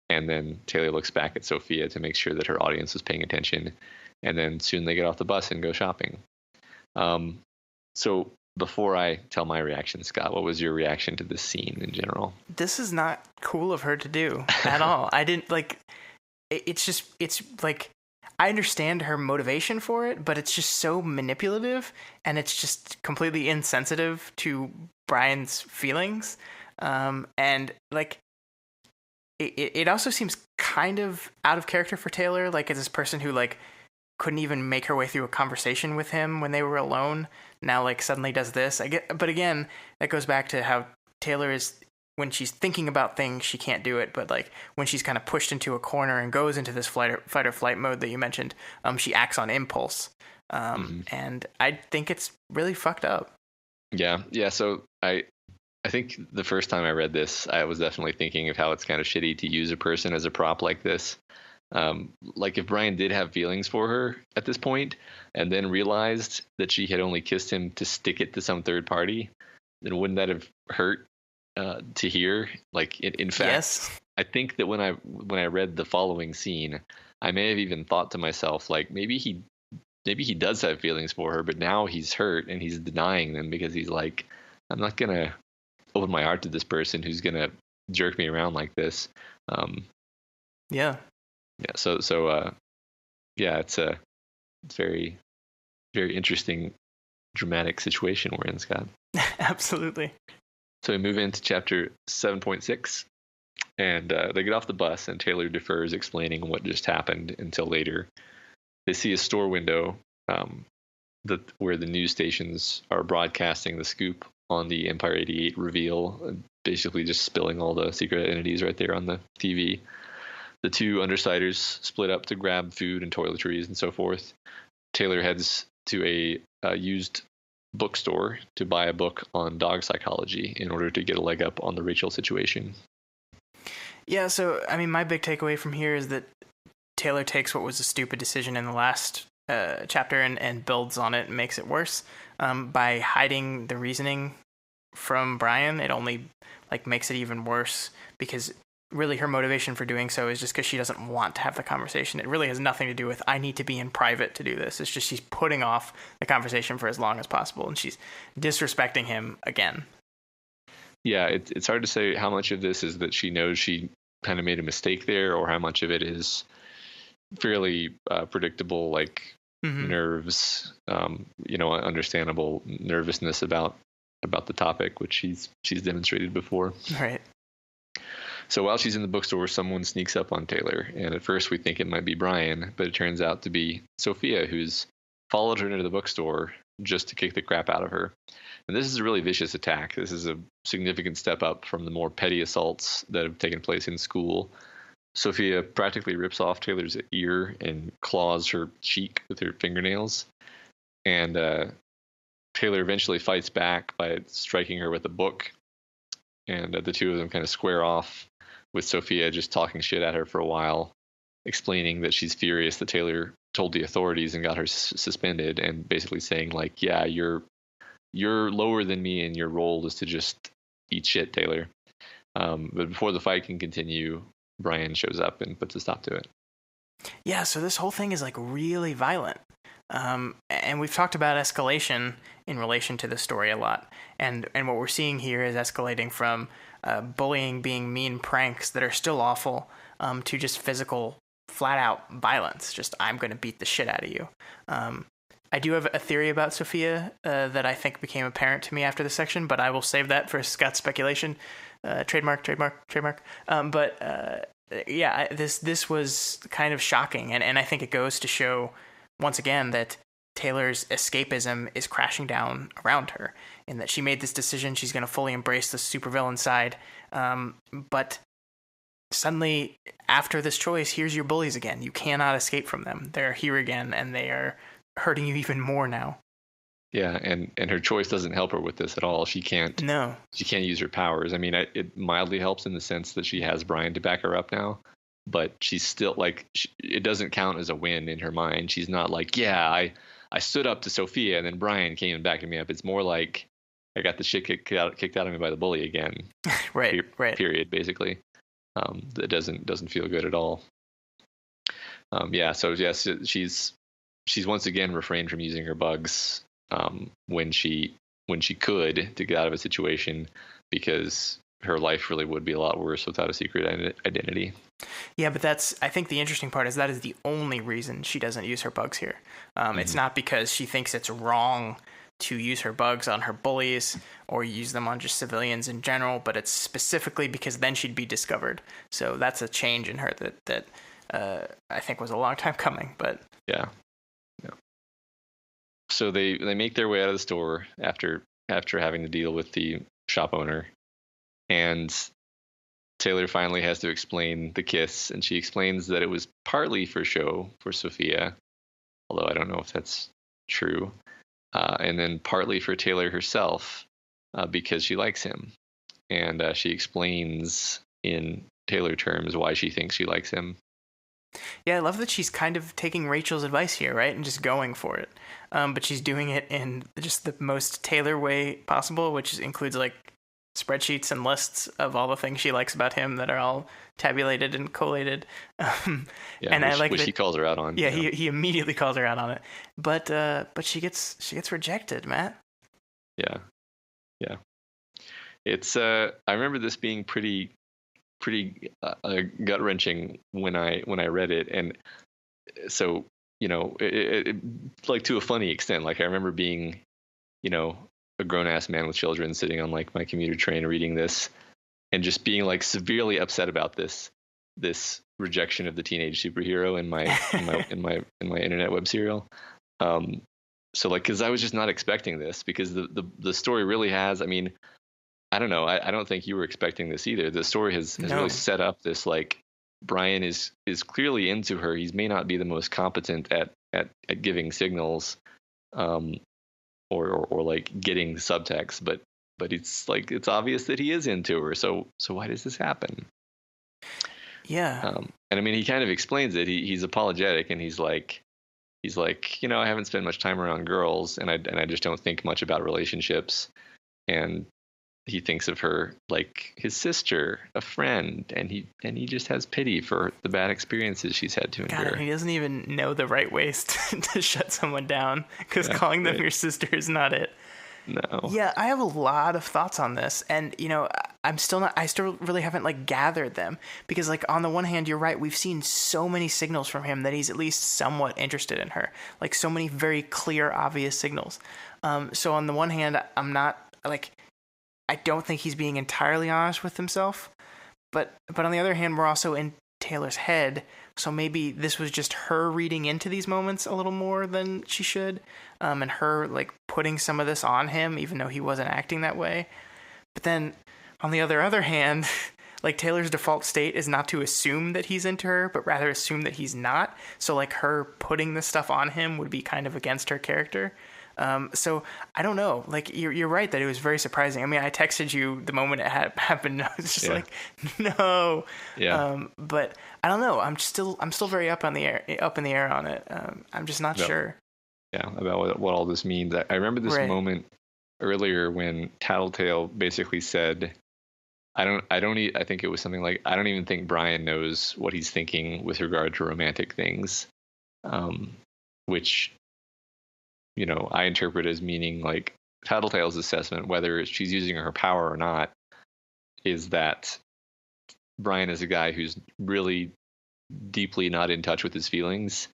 And then Taylor looks back at Sophia to make sure that her audience is paying attention. And then soon they get off the bus and go shopping. So before I tell my reaction, Scott, what was your reaction to this scene in general? This is not cool of her to do at all. I didn't it's like, I understand her motivation for it, but it's just so manipulative and it's just completely insensitive to Brian's feelings. And like, it also seems kind of out of character for Taylor. Like, as this person who like couldn't even make her way through a conversation with him when they were alone, now like suddenly does this. But again, that goes back to how Taylor is, when she's thinking about things, she can't do it. But like when she's kind of pushed into a corner and goes into this fight or flight mode that you mentioned, she acts on impulse. And I think it's really fucked up. Yeah. So I think the first time I read this, I was definitely thinking of how it's kind of shitty to use a person as a prop like this. Like if Brian did have feelings for her at this point and then realized that she had only kissed him to stick it to some third party, then wouldn't that have hurt to hear? Like in fact, yes. I think that when I read the following scene, I may have even thought to myself, like maybe he does have feelings for her, but now he's hurt and he's denying them because he's like, I'm not gonna open my heart to this person who's gonna jerk me around like this. Yeah. So it's a very, very interesting, dramatic situation we're in, Scott. Absolutely. So we move into chapter 7.6, and they get off the bus, and Taylor defers explaining what just happened until later. They see a store window where the news stations are broadcasting the scoop on the Empire 88 reveal, basically just spilling all the secret identities right there on the TV. The two Undersiders split up to grab food and toiletries and so forth. Taylor heads to a used bookstore to buy a book on dog psychology in order to get a leg up on the Rachel situation. Yeah, so, I mean, my big takeaway from here is that Taylor takes what was a stupid decision in the last chapter and builds on it and makes it worse. By hiding the reasoning from Brian, it only makes it even worse, because really her motivation for doing so is just because she doesn't want to have the conversation. It really has nothing to do with, I need to be in private to do this. It's just she's putting off the conversation for as long as possible, and she's disrespecting him again. Yeah, it's hard to say how much of this is that she knows she kind of made a mistake there, or how much of it is fairly predictable, nerves, understandable nervousness about the topic, which she's demonstrated before. Right. So while she's in the bookstore, someone sneaks up on Taylor, and at first we think it might be Brian, but it turns out to be Sophia, who's followed her into the bookstore just to kick the crap out of her. And this is a really vicious attack. This is a significant step up from the more petty assaults that have taken place in school. Sophia practically rips off Taylor's ear and claws her cheek with her fingernails. And Taylor eventually fights back by striking her with a book. And the two of them kind of square off, with Sophia just talking shit at her for a while, explaining that she's furious that Taylor told the authorities and got her suspended, and basically saying, like, yeah, you're lower than me and your role is to just eat shit, Taylor. But before the fight can continue, Brian shows up and puts a stop to it. Yeah, so this whole thing is really violent. And we've talked about escalation in relation to the story a lot. And what we're seeing here is escalating from bullying being mean pranks that are still awful, to just physical, flat-out violence. Just, I'm going to beat the shit out of you. I do have a theory about Sophia that I think became apparent to me after this section, but I will save that for Scott's speculation. Trademark. Yeah, this was kind of shocking, and I think it goes to show, once again, that Taylor's escapism is crashing down around her, and that she made this decision. She's going to fully embrace the supervillain side, but suddenly, after this choice, here's your bullies again. You cannot escape from them. They're here again, and they are hurting you even more now. Yeah, and her choice doesn't help her with this at all. She can't use her powers. I mean, it mildly helps in the sense that she has Brian to back her up now, but she's still like, it doesn't count as a win in her mind. She's not like, yeah, I stood up to Sophia and then Brian came and backed me up. It's more like I got the shit kicked out of me by the bully again. Right. Period, basically. That doesn't feel good at all. So yes, she's once again refrained from using her bugs when she could, to get out of a situation, because her life really would be a lot worse without a secret identity. Yeah, but I think the interesting part is that is the only reason she doesn't use her bugs here. It's not because she thinks it's wrong to use her bugs on her bullies or use them on just civilians in general, but it's specifically because then she'd be discovered. So that's a change in her that I think was a long time coming. But yeah. So they make their way out of the store after having to deal with the shop owner, and Taylor finally has to explain the kiss, and she explains that it was partly for show for Sophia, although I don't know if that's true, and then partly for Taylor herself, because she likes him, and she explains in Taylor terms why she thinks she likes him. Yeah, I love that she's kind of taking Rachel's advice here, right? And just going for it. But she's doing it in just the most Taylor way possible, which includes like spreadsheets and lists of all the things she likes about him that are all tabulated and collated. And I like which that he calls her out on. Yeah, he immediately calls her out on it. But she gets rejected, Matt. Yeah. It's I remember this being pretty gut wrenching when I read it, and so it like to a funny extent. Like I remember being a grown ass man with children sitting on like my commuter train reading this, and just being like severely upset about this rejection of the teenage superhero in my internet web serial. So like, because I was just not expecting this, because the story really has. I mean, I don't know. I don't think you were expecting this either. The story has really set up this, like, Brian is clearly into her. He may not be the most competent at giving signals, or like getting subtext, but it's like, it's obvious that he is into her. So why does this happen? Yeah. And I mean, he kind of explains it. He's apologetic, and he's like, I haven't spent much time around girls, and I just don't think much about relationships, and he thinks of her like his sister, a friend, and he just has pity for the bad experiences she's had to endure. God, he doesn't even know the right ways to shut someone down, because calling them your sister is not it. No. Yeah, I have a lot of thoughts on this, and I still really haven't like gathered them, because like on the one hand, you're right, we've seen so many signals from him that he's at least somewhat interested in her, like so many very clear, obvious signals. So on the one hand, I'm not like, I don't think he's being entirely honest with himself, but on the other hand, we're also in Taylor's head, so maybe this was just her reading into these moments a little more than she should, and her like putting some of this on him, even though he wasn't acting that way. But then, on the other hand, like Taylor's default state is not to assume that he's into her, but rather assume that he's not. So like her putting this stuff on him would be kind of against her character. So I don't know. Like you're right that it was very surprising. I mean, I texted you the moment it happened. I was just like, no. Yeah. But I don't know. I'm still very up in the air on it. I'm just not sure. Yeah, about what all this means. I remember this moment earlier when Tattletale basically said, I think it was something like, I don't even think Brian knows what he's thinking with regard to romantic things, which, I interpret as meaning like Tattletale's assessment, whether she's using her power or not, is that Brian is a guy who's really deeply not in touch with his feelings.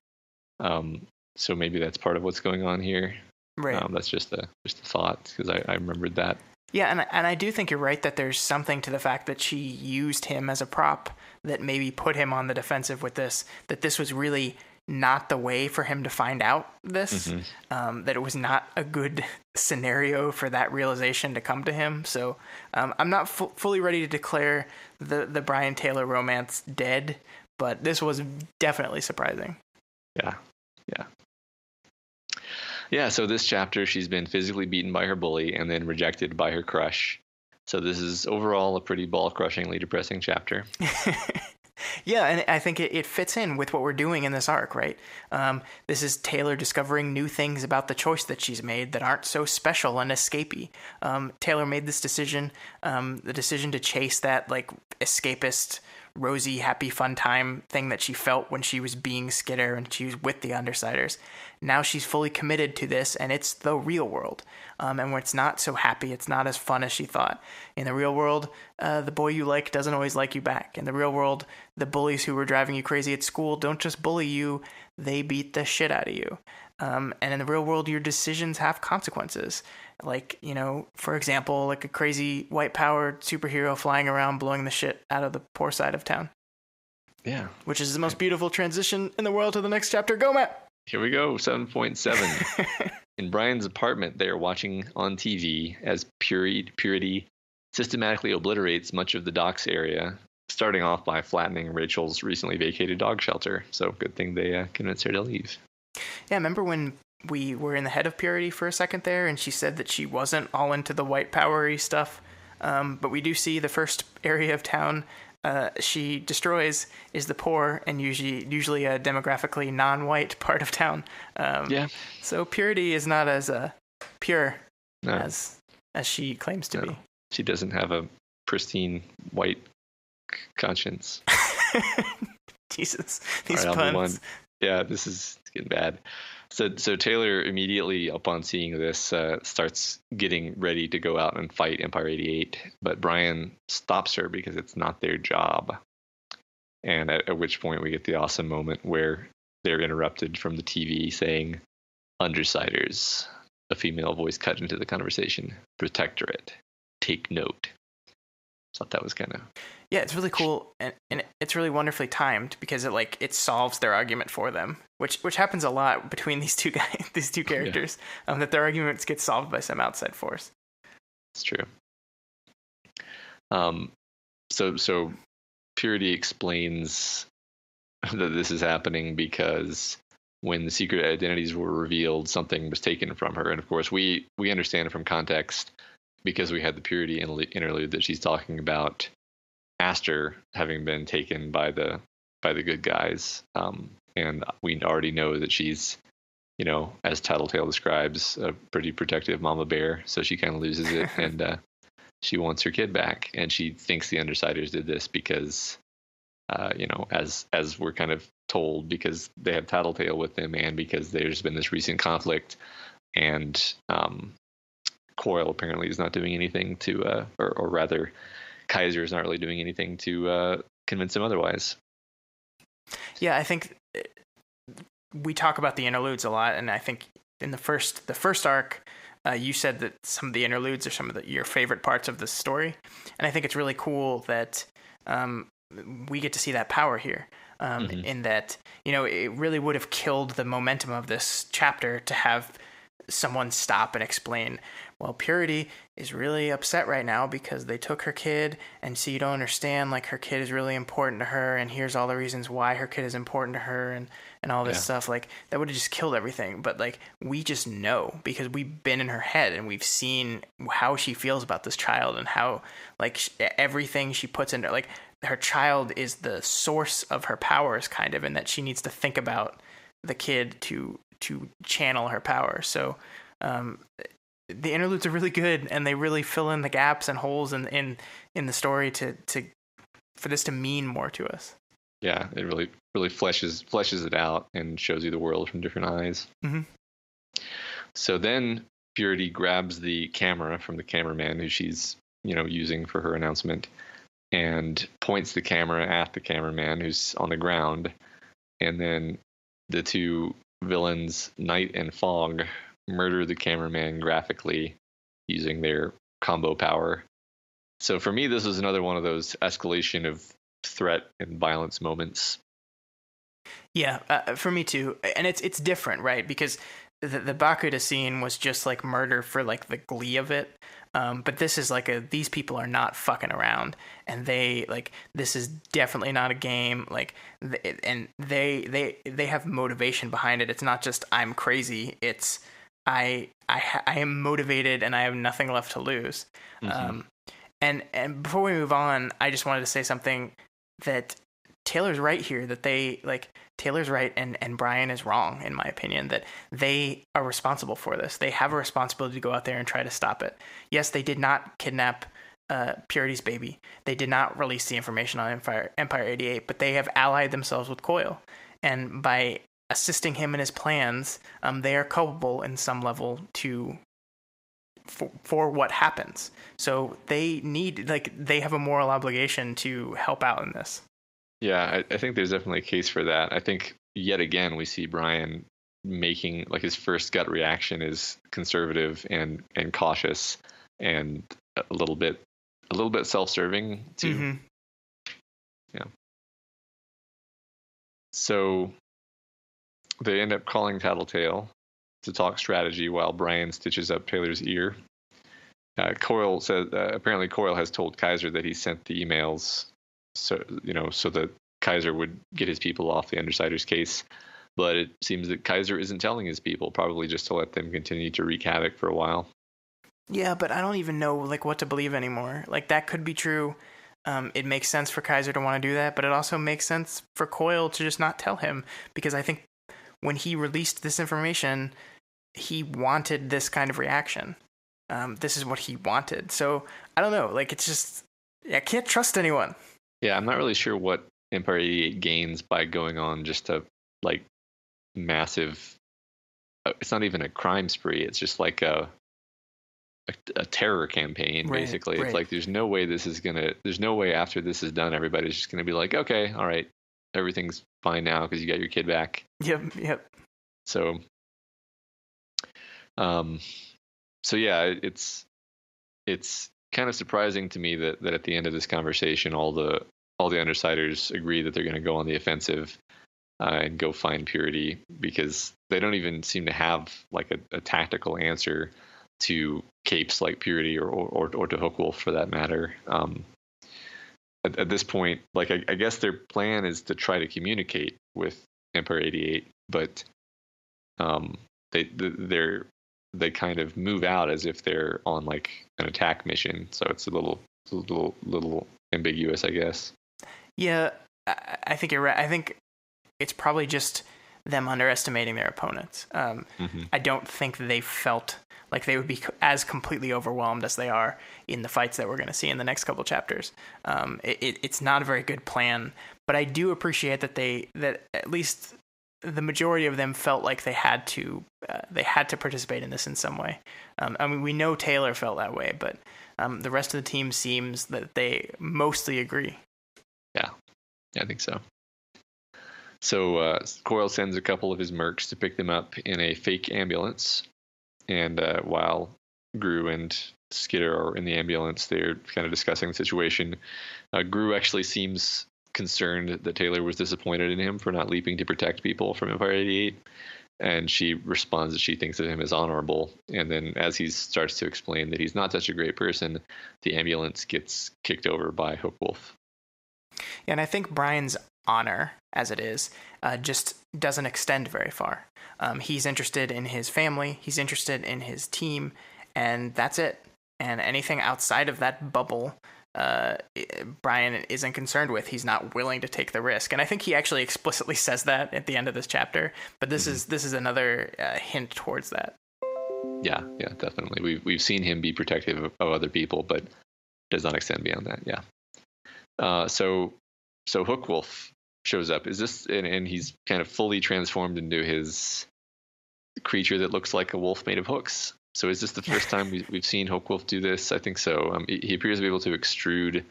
So maybe that's part of what's going on here. Right. That's just a thought, because I remembered that. Yeah, and I do think you're right that there's something to the fact that she used him as a prop that maybe put him on the defensive with this, that this was really not the way for him to find out this, that it was not a good scenario for that realization to come to him. So I'm not fully ready to declare the Brian Taylor romance dead, but this was definitely surprising. Yeah, so this chapter, she's been physically beaten by her bully and then rejected by her crush. So this is overall a pretty ball-crushingly depressing chapter. Yeah, and I think it fits in with what we're doing in this arc, right? This is Taylor discovering new things about the choice that she's made that aren't so special and escapey. Taylor made this decision, the decision to chase that like escapist, rosy, happy, fun time thing that she felt when she was being Skidder and she was with the Undersiders. Now she's fully committed to this, and it's the real world. And when it's not so happy, it's not as fun as she thought. In the real world, the boy you like doesn't always like you back. In the real world, the bullies who were driving you crazy at school don't just bully you, they beat the shit out of you. And in the real world, your decisions have consequences. Like, for example, like a crazy white-powered superhero flying around blowing the shit out of the poor side of town. Yeah. Which is the most beautiful transition in the world to the next chapter. Go, Matt! Here we go, 7.7. In Brian's apartment, they are watching on TV as Purity systematically obliterates much of the docks area, starting off by flattening Rachel's recently vacated dog shelter. So good thing they convinced her to leave. Yeah, remember when we were in the head of Purity for a second there, and she said that she wasn't all into the white powery stuff, but we do see the first area of town she destroys is the poor and usually a demographically non-white part of town. So Purity is not as pure as she claims to be. She doesn't have a pristine white conscience. Jesus, these right, puns. Yeah, this is getting bad. So Taylor immediately, upon seeing this, starts getting ready to go out and fight Empire 88. But Brian stops her because it's not their job. And at which point we get the awesome moment where they're interrupted from the TV saying, "Undersiders," a female voice cut into the conversation. "Protectorate, take note." Thought that was kind of... Yeah, it's really cool, and it's really wonderfully timed because it solves their argument for them, which happens a lot between these two characters, that their arguments get solved by some outside force. It's true. So Purity explains that this is happening because when the secret identities were revealed, something was taken from her, and of course we understand it from context because we had the Purity interlude that she's talking about. Aster having been taken by the good guys, and we already know that she's, as Tattletale describes, a pretty protective mama bear. So she kind of loses it, and she wants her kid back, and she thinks the Undersiders did this because, as we're kind of told, because they have Tattletale with them, and because there's been this recent conflict, and Coyle apparently is not doing anything to, or rather, Kaiser is not really doing anything to convince him otherwise. Yeah, I think we talk about the interludes a lot, and I think in the first arc, you said that some of the interludes are some of your favorite parts of the story, and I think it's really cool that we get to see that power here. In that, it really would have killed the momentum of this chapter to have someone stop and explain, well, Purity is really upset right now because they took her kid, and so you don't understand, her kid is really important to her, and here's all the reasons why her kid is important to her, and all this stuff. That would have just killed everything. But we just know because we've been in her head and we've seen how she feels about this child and how everything she puts into her child is the source of her powers, kind of, and that she needs to think about the kid to channel her power. So the interludes are really good, and they really fill in the gaps and holes in the story for this to mean more to us. Yeah, it really fleshes it out and shows you the world from different eyes. Mm-hmm. So then Purity grabs the camera from the cameraman who she's using for her announcement, and points the camera at the cameraman who's on the ground, and then the two villains, Night and Fog, murder the cameraman graphically using their combo power. So for me, this was another one of those escalation of threat and violence moments. Yeah, for me too. And it's different, right? Because the Bakuda scene was just like murder for like the glee of it. But this is like these people are not fucking around, and this is definitely not a game. Like, and they have motivation behind it. It's not just I'm crazy. It's I am motivated and I have nothing left to lose. Mm-hmm. And before we move on, I just wanted to say something that Taylor's right here, that Taylor's right and Brian is wrong, in my opinion, that they are responsible for this. They have a responsibility to go out there and try to stop it. Yes, they did not kidnap Purity's baby. They did not release the information on Empire 88, but they have allied themselves with Coyle. And by assisting him in his plans, they are culpable in some level for what happens. So they have a moral obligation to help out in this. Yeah, I think there's definitely a case for that. I think yet again we see Brian making like his first gut reaction is conservative and cautious and a little bit self-serving too. Mm-hmm. Yeah. So they end up calling Tattletale to talk strategy while Brian stitches up Taylor's ear. Coyle says apparently Coyle has told Kaiser that he sent the emails so that Kaiser would get his people off the Undersiders case, but it seems that Kaiser isn't telling his people, probably just to let them continue to wreak havoc for a while. Yeah, but I don't even know like what to believe anymore. Like, that could be true. It makes sense for Kaiser to want to do that, but it also makes sense for Coyle to just not tell him, because I think when he released this information, he wanted this kind of reaction. This is what he wanted. So I don't know. Like, it's just, I can't trust anyone. Yeah, I'm not really sure what Empire 88 gains by going on just a like massive. It's not even a crime spree. It's just like a terror campaign, basically. Right. It's like there's no way after this is done, everybody's just gonna be like, okay, all right, everything's fine now because you got your kid back. Yep. So, so yeah, it's kind of surprising to me that at the end of this conversation, all the Undersiders agree that they're going to go on the offensive and go find Purity, because they don't even seem to have like a tactical answer to capes like Purity or to Hookwolf for that matter. At this point, like I guess their plan is to try to communicate with Empire 88, but they kind of move out as if they're on like an attack mission, so it's a little ambiguous, I guess. Yeah, I think you're right. I think it's probably just them underestimating their opponents. I don't think they felt like they would be as completely overwhelmed as they are in the fights that we're going to see in the next couple chapters. It's not a very good plan, but I do appreciate that at least the majority of them felt like they had to participate in this in some way. I mean, we know Taylor felt that way, but the rest of the team seems that they mostly agree. Yeah, I think so. So Coyle sends a couple of his mercs to pick them up in a fake ambulance, and while Gru and Skidder are in the ambulance, they're kind of discussing the situation. Gru actually seems concerned that Taylor was disappointed in him for not leaping to protect people from Empire 88, and she responds that she thinks of him as honorable. And then as he starts to explain that he's not such a great person, the ambulance gets kicked over by Hookwolf. Yeah, and I think Brian's honor, as it is, just doesn't extend very far. He's interested in his family, he's interested in his team, and that's it. And anything outside of that bubble, Brian isn't concerned with. He's not willing to take the risk. And I think he actually explicitly says that at the end of this chapter. But this is another hint towards that. Yeah, definitely. We've seen him be protective of other people, but does not extend beyond that. Yeah. So Hookwolf shows up. Is this and he's kind of fully transformed into his creature that looks like a wolf made of hooks. So is this the first time we've seen Hookwolf do this? I think so. He appears to be able to extrude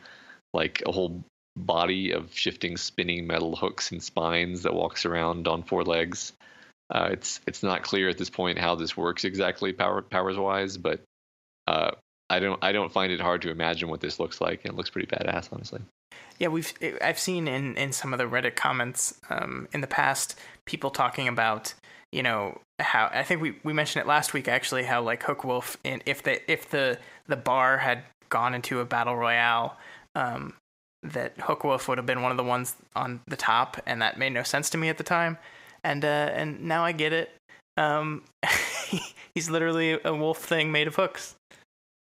like a whole body of shifting, spinning metal hooks and spines that walks around on four legs. It's not clear at this point how this works exactly powers wise, but I don't find it hard to imagine what this looks like, and it looks pretty badass, honestly. Yeah, I've seen in some of the Reddit comments in the past people talking about, you know, how I think we mentioned it last week actually, how like Hookwolf, and if the bar had gone into a battle royale, that Hookwolf would have been one of the ones on the top, and that made no sense to me at the time, and now I get it. He's literally a wolf thing made of hooks.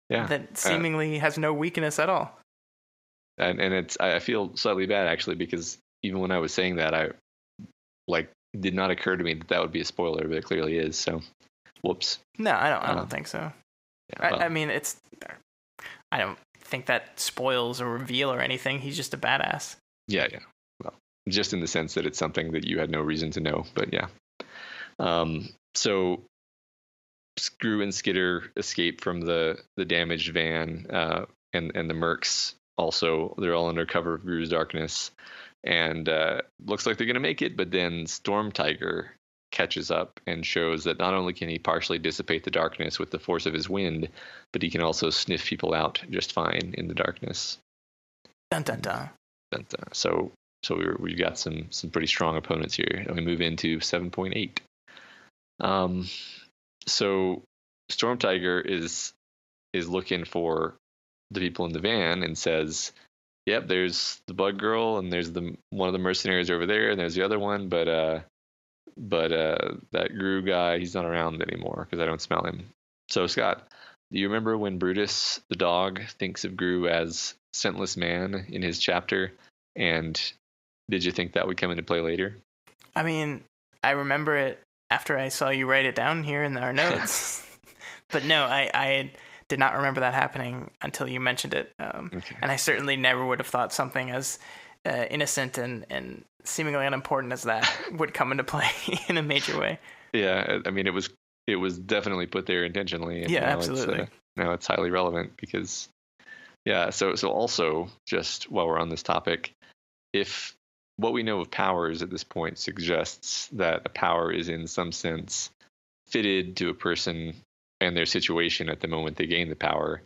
Yeah, that seemingly has no weakness at all. And I feel slightly bad actually, because even when I was saying that, I did not occur to me that would be a spoiler, but it clearly is. So, whoops. No, I don't think so. Yeah, well, I mean, I don't think that spoils a reveal or anything. He's just a badass. Yeah. Well, just in the sense that it's something that you had no reason to know, but yeah. So Screw and Skitter escape from the damaged van, and the mercs also, they're all under cover of Gru's darkness, and looks like they're going to make it, but then Storm Tiger catches up and shows that not only can he partially dissipate the darkness with the force of his wind, but he can also sniff people out just fine in the darkness. Dun dun dun. Dun, dun. So we got some pretty strong opponents here, and we move into 7.8. So Storm Tiger is looking for the people in the van and says, "Yep, there's the Bug Girl, and there's one of the mercenaries over there, and there's the other one, but that Gru guy, he's not around anymore because I don't smell him." So Scott, do you remember when Brutus the dog thinks of Gru as scentless man in his chapter, and did you think that would come into play later? I mean, I remember it after I saw you write it down here in our notes. But no, I did not remember that happening until you mentioned it. Okay. And I certainly never would have thought something as innocent and seemingly unimportant as that would come into play in a major way. Yeah, I mean, it was definitely put there intentionally. And yeah, absolutely. Now it's highly relevant because, yeah, so also, just while we're on this topic, if what we know of powers at this point suggests that a power is in some sense fitted to a person and their situation at the moment they gain the power,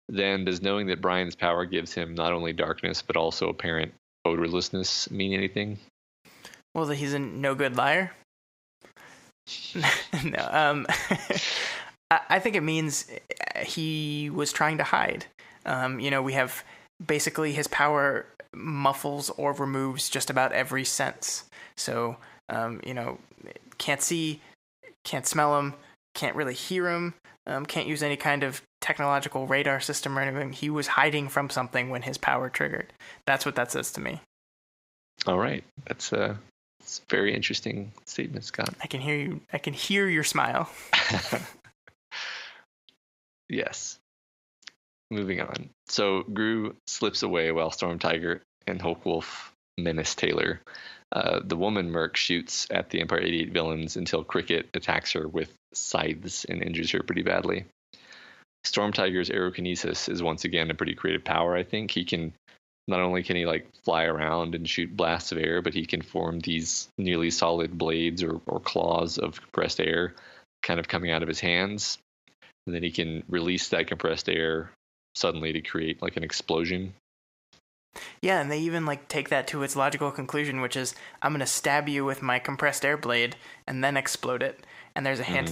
then does knowing that Brian's power gives him not only darkness but also apparent odorlessness mean anything? Well, that he's a no good liar? No. I think it means he was trying to hide. We have basically his power muffles or removes just about every sense. So, can't see, can't smell him, can't really hear him, can't use any kind of technological radar system or anything. He was hiding from something when his power triggered. That's what that says to me. All right. That's a very interesting statement, Scott. I can hear you. I can hear your smile. Yes. Moving on. So Gru slips away while Storm Tiger and Hookwolf menace Taylor. The woman merc shoots at the Empire 88 villains until Cricket attacks her with scythes and injures her pretty badly. Storm Tiger's aerokinesis is once again a pretty creative power, I think. He can not only fly around and shoot blasts of air, but he can form these nearly solid blades or claws of compressed air kind of coming out of his hands. And then he can release that compressed air suddenly to create like an explosion. Yeah, and they even take that to its logical conclusion, which is I'm going to stab you with my compressed air blade and then explode it. And there's a hint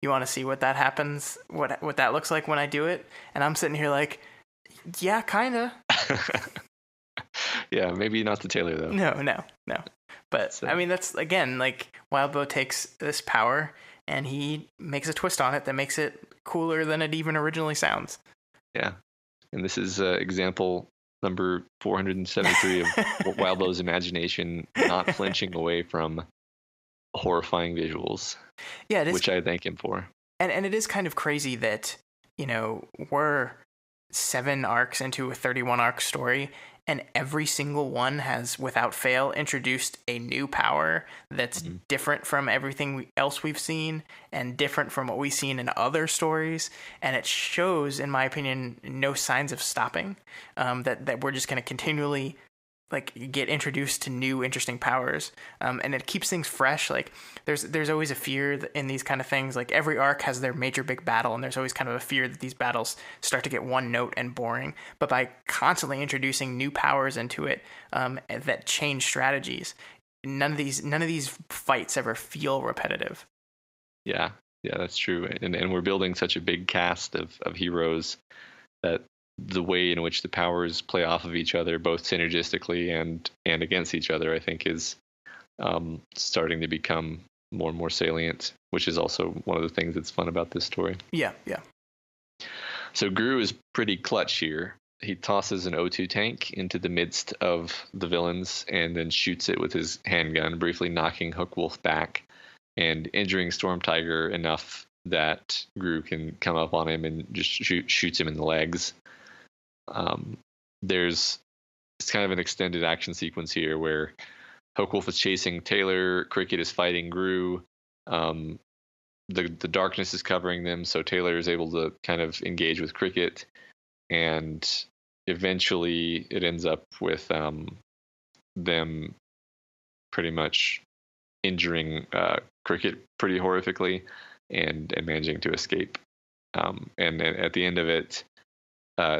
you want to see what that happens, what that looks like when I do it. And I'm sitting here yeah, kind of. Yeah, maybe not the Taylor though. No. But so. I mean, that's again, Wildbow takes this power and he makes a twist on it that makes it cooler than it even originally sounds. Yeah. And this is example number 473 of Wildbow's imagination not flinching away from horrifying visuals. Yeah, it is, which I thank him for. And it is kind of crazy that, we're 7 arcs into a 31 arc story, and every single one has, without fail, introduced a new power that's different from everything else we've seen and different from what we've seen in other stories. And it shows, in my opinion, no signs of stopping, that we're just going to continually like get introduced to new interesting powers, and it keeps things fresh. Like there's always a fear in these kind of things. Like every arc has their major big battle, and there's always kind of a fear that these battles start to get one note and boring. But by constantly introducing new powers into it that change strategies, none of these fights ever feel repetitive. Yeah, that's true. And we're building such a big cast of heroes that the way in which the powers play off of each other, both synergistically and against each other, I think is starting to become more and more salient, which is also one of the things that's fun about this story. Yeah. So Gru is pretty clutch here. He tosses an O2 tank into the midst of the villains and then shoots it with his handgun, briefly knocking Hookwolf back and injuring Storm Tiger enough that Gru can come up on him and just shoots him in the legs. It's kind of an extended action sequence here where Hookwolf is chasing Taylor, Cricket is fighting Gru. The darkness is covering them, so Taylor is able to kind of engage with Cricket, and eventually it ends up with them pretty much injuring Cricket pretty horrifically and managing to escape. And at the end of it,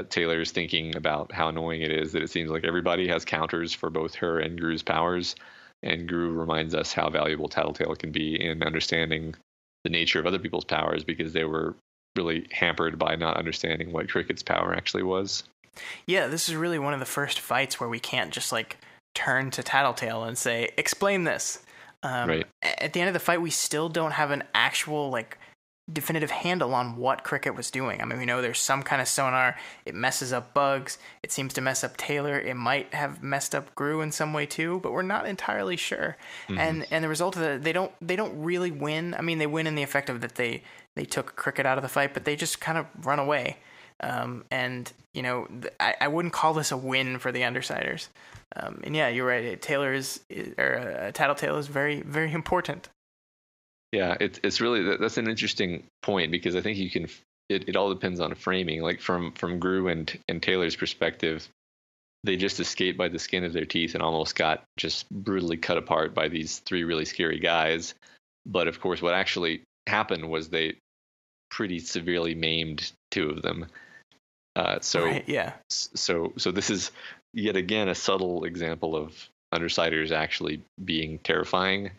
Taylor's thinking about how annoying it is that it seems like everybody has counters for both her and Gru's powers, and Gru reminds us how valuable Tattletale can be in understanding the nature of other people's powers, because they were really hampered by not understanding what Cricket's power actually was. Yeah, this is really one of the first fights where we can't just like turn to Tattletale and say, explain this. Right. At the end of the fight, we still don't have an actual like definitive handle on what Cricket was doing. I mean, we know there's some kind of sonar. It messes up bugs. It seems to mess up Taylor. It might have messed up Gru in some way too, but we're not entirely sure. Mm-hmm. And the result of that, they don't really win. I mean, they win in the effect of that they took Cricket out of the fight, but they just kind of run away. And you know, I wouldn't call this a win for the Undersiders. And yeah, you're right. Tattletale is very, very important. Yeah, it's really, that's an interesting point, because I think you can, it all depends on framing. Like from Gru and Taylor's perspective, they just escaped by the skin of their teeth and almost got just brutally cut apart by these three really scary guys. But of course, what actually happened was they pretty severely maimed two of them. Right, yeah. So this is yet again a subtle example of Undersiders actually being terrifying.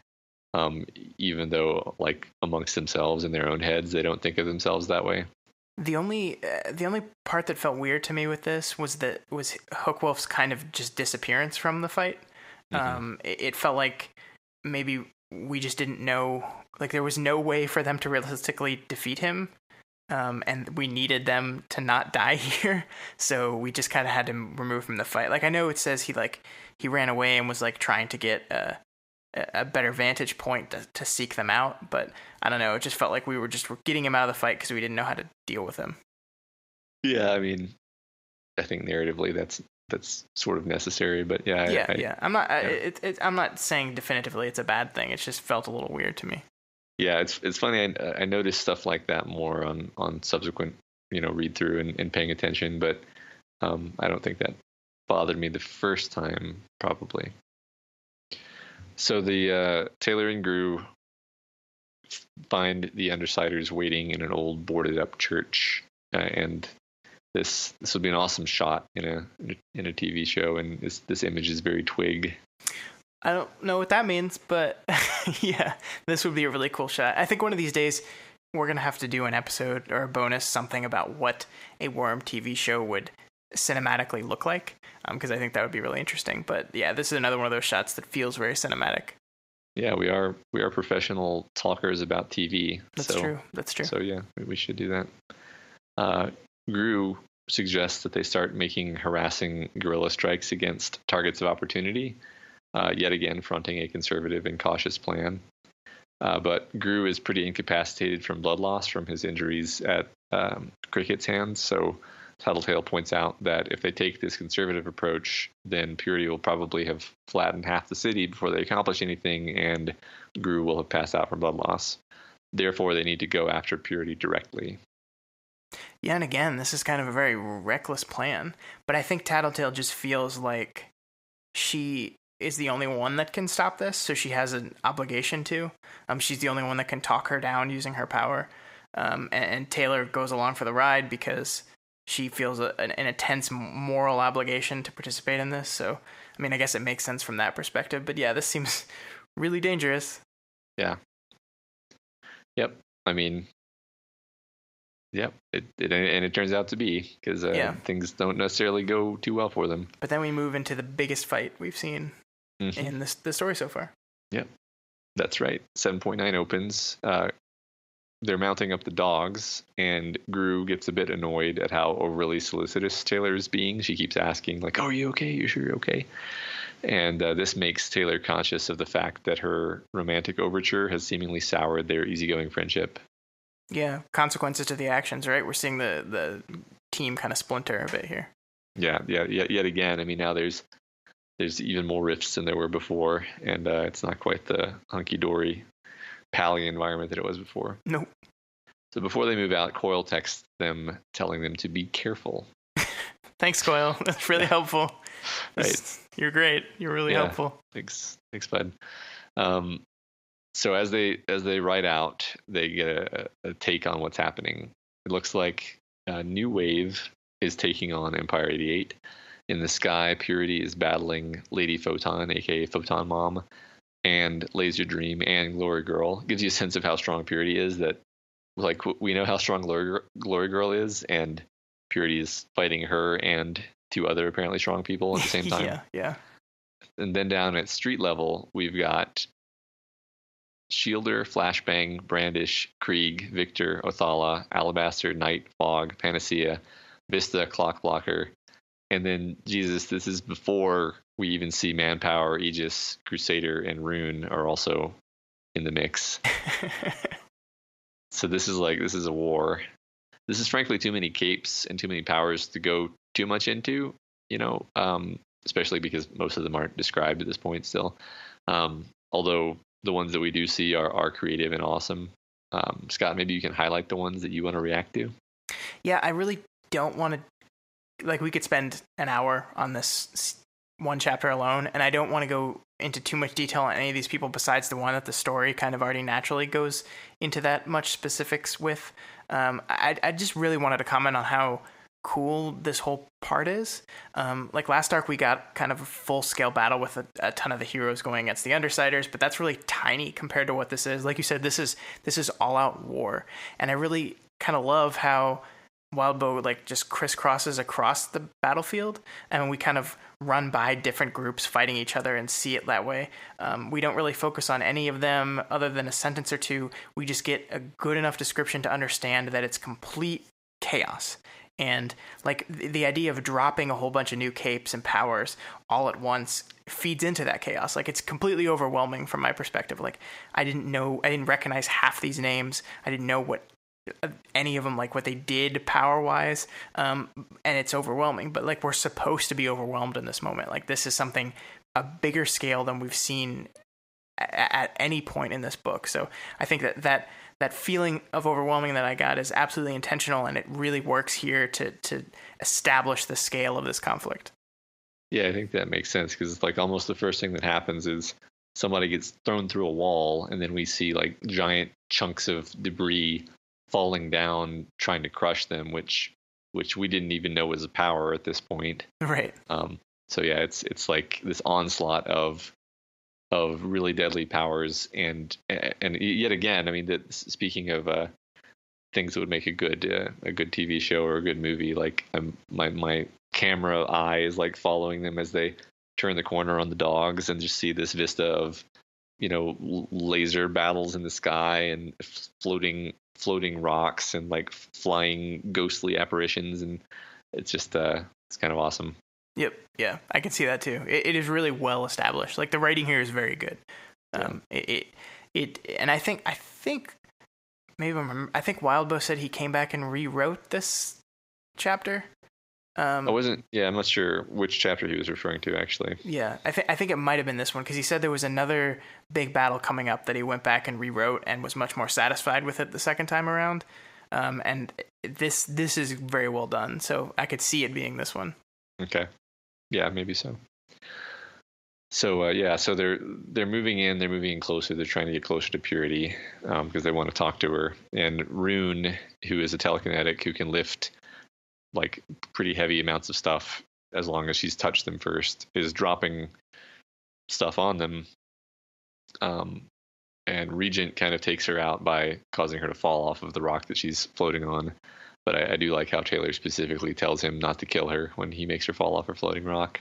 Even though, like, amongst themselves in their own heads, they don't think of themselves that way. The only part that felt weird to me with this was Hookwolf's kind of just disappearance from the fight. Mm-hmm. It felt like maybe we just didn't know, like there was no way for them to realistically defeat him, and we needed them to not die here, so we just kind of had to remove from the fight. Like I know it says he ran away and was like trying to get a better vantage point to seek them out, but I don't know, it just felt like we were getting him out of the fight because we didn't know how to deal with him. Yeah, I mean, I think narratively that's sort of necessary, but yeah. I'm not saying definitively it's a bad thing. It just felt a little weird to me. Yeah, it's funny. I noticed stuff like that more on subsequent read through and paying attention, but I don't think that bothered me the first time, probably. So the Taylor and Gru find the Undersiders waiting in an old boarded up church, and this would be an awesome shot in a TV show, and this image is very Twig. I don't know what that means, but yeah, this would be a really cool shot. I think one of these days we're gonna have to do an episode or a bonus something about what a Worm TV show would cinematically look like, because I think that would be really interesting. But yeah, this is another one of those shots that feels very cinematic. Yeah, we are professional talkers about TV. That's true. So yeah, we should do that. Gru suggests that they start making harassing guerrilla strikes against targets of opportunity, yet again fronting a conservative and cautious plan. But Gru is pretty incapacitated from blood loss from his injuries at Cricket's hands, so Tattletale points out that if they take this conservative approach, then Purity will probably have flattened half the city before they accomplish anything, and Gru will have passed out from blood loss. Therefore, they need to go after Purity directly. Yeah, and again, this is kind of a very reckless plan, but I think Tattletale just feels like she is the only one that can stop this, so she has an obligation to. She's the only one that can talk her down using her power. And Taylor goes along for the ride because she feels an intense moral obligation to participate in this. So, I mean, I guess it makes sense from that perspective. But yeah, this seems really dangerous. Yeah. Yep. I mean, yep. It turns out to be, because things don't necessarily go too well for them. But then we move into the biggest fight we've seen in the story so far. Yep. That's right. 7.9 opens. They're mounting up the dogs, and Gru gets a bit annoyed at how overly solicitous Taylor is being. She keeps asking, like, "Oh, are you okay? You sure you're okay?" And this makes Taylor conscious of the fact that her romantic overture has seemingly soured their easygoing friendship. Yeah, consequences to the actions, right? We're seeing the team kind of splinter a bit here. Yeah. Yet again, I mean, now there's even more rifts than there were before, and it's not quite the hunky-dory pally environment that it was before. Nope. So before they move out, Coyle texts them telling them to be careful. Thanks, Coyle. That's really helpful. Right. You're great. You're really helpful. Thanks, bud. So as they ride out, they get a take on what's happening. It looks like a new wave is taking on Empire 88. In the sky, Purity is battling Lady Photon, aka Photon Mom, and Laser Dream and Glory Girl. Gives you a sense of how strong Purity is. That, like, we know how strong Glory Girl is, and Purity is fighting her and two other apparently strong people at the same time. Yeah. And then down at street level, we've got Shielder, Flashbang, Brandish, Krieg, Victor, Othala, Alabaster, Knight, Fog, Panacea, Vista, Clockblocker. And then, Jesus, this is before we even see Manpower, Aegis, Crusader, and Rune are also in the mix. So this is a war. This is frankly too many capes and too many powers to go too much into, especially because most of them aren't described at this point still. Although the ones that we do see are creative and awesome. Scott, maybe you can highlight the ones that you want to react to. Yeah, I really don't want to. Like, we could spend an hour on this one chapter alone, and I don't want to go into too much detail on any of these people besides the one that the story kind of already naturally goes into that much specifics with. I just really wanted to comment on how cool this whole part is. Like last arc, we got kind of a full-scale battle with a ton of the heroes going against the Undersiders, but that's really tiny compared to what this is. Like you said, this is all-out war, and I really kind of love how Wildbow like just crisscrosses across the battlefield, and we kind of run by different groups fighting each other and see it that way. We don't really focus on any of them other than a sentence or two. We just get a good enough description to understand that it's complete chaos. And like the idea of dropping a whole bunch of new capes and powers all at once feeds into that chaos. Like, it's completely overwhelming from my perspective. Like, I didn't recognize half these names. I didn't know what any of them, like what they did power wise, and it's overwhelming, but like, we're supposed to be overwhelmed in this moment. Like, this is something a bigger scale than we've seen at any point in this book. So I think that feeling of overwhelming that I got is absolutely intentional, and it really works here to establish the scale of this conflict. Yeah, I think that makes sense, because it's like almost the first thing that happens is somebody gets thrown through a wall, and then we see like giant chunks of debris falling down, trying to crush them, which we didn't even know was a power at this point. Right. So yeah, it's like this onslaught of really deadly powers, and yet again, I mean, speaking of things that would make a good TV show or a good movie, like my camera eye is like following them as they turn the corner on the dogs, and just see this vista of laser battles in the sky and floating rocks and like flying ghostly apparitions, and it's just it's kind of awesome. Yep. Yeah, I can see that too. It is really well established. Like, the writing here is very good. And I think Wildbow said he came back and rewrote this chapter. I'm not sure which chapter he was referring to, actually. Yeah, I think it might have been this one, because he said there was another big battle coming up that he went back and rewrote and was much more satisfied with it the second time around. And this is very well done, so I could see it being this one. Okay. Yeah, maybe so. So they're moving in. They're moving in closer. They're trying to get closer to Purity because they want to talk to her. And Rune, who is a telekinetic who can lift like pretty heavy amounts of stuff as long as she's touched them first, is dropping stuff on them. And Regent kind of takes her out by causing her to fall off of the rock that she's floating on. But I do like how Taylor specifically tells him not to kill her when he makes her fall off her floating rock.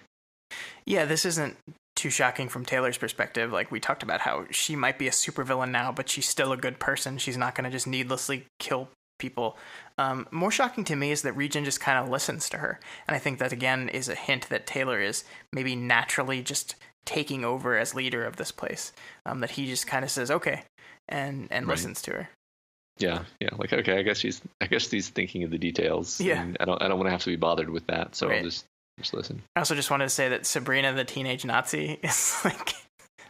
Yeah, this isn't too shocking from Taylor's perspective. Like, we talked about how she might be a supervillain now, but she's still a good person. She's not going to just needlessly kill people. More shocking to me is that Regent just kind of listens to her. And I think that, again, is a hint that Taylor is maybe naturally just taking over as leader of this place. That he just kind of says, okay, and right. Listens to her. Yeah. Like, okay, I guess she's thinking of the details. Yeah. And I don't want to have to be bothered with that. So right. I'll just listen. I also just wanted to say that Sabrina the teenage Nazi is like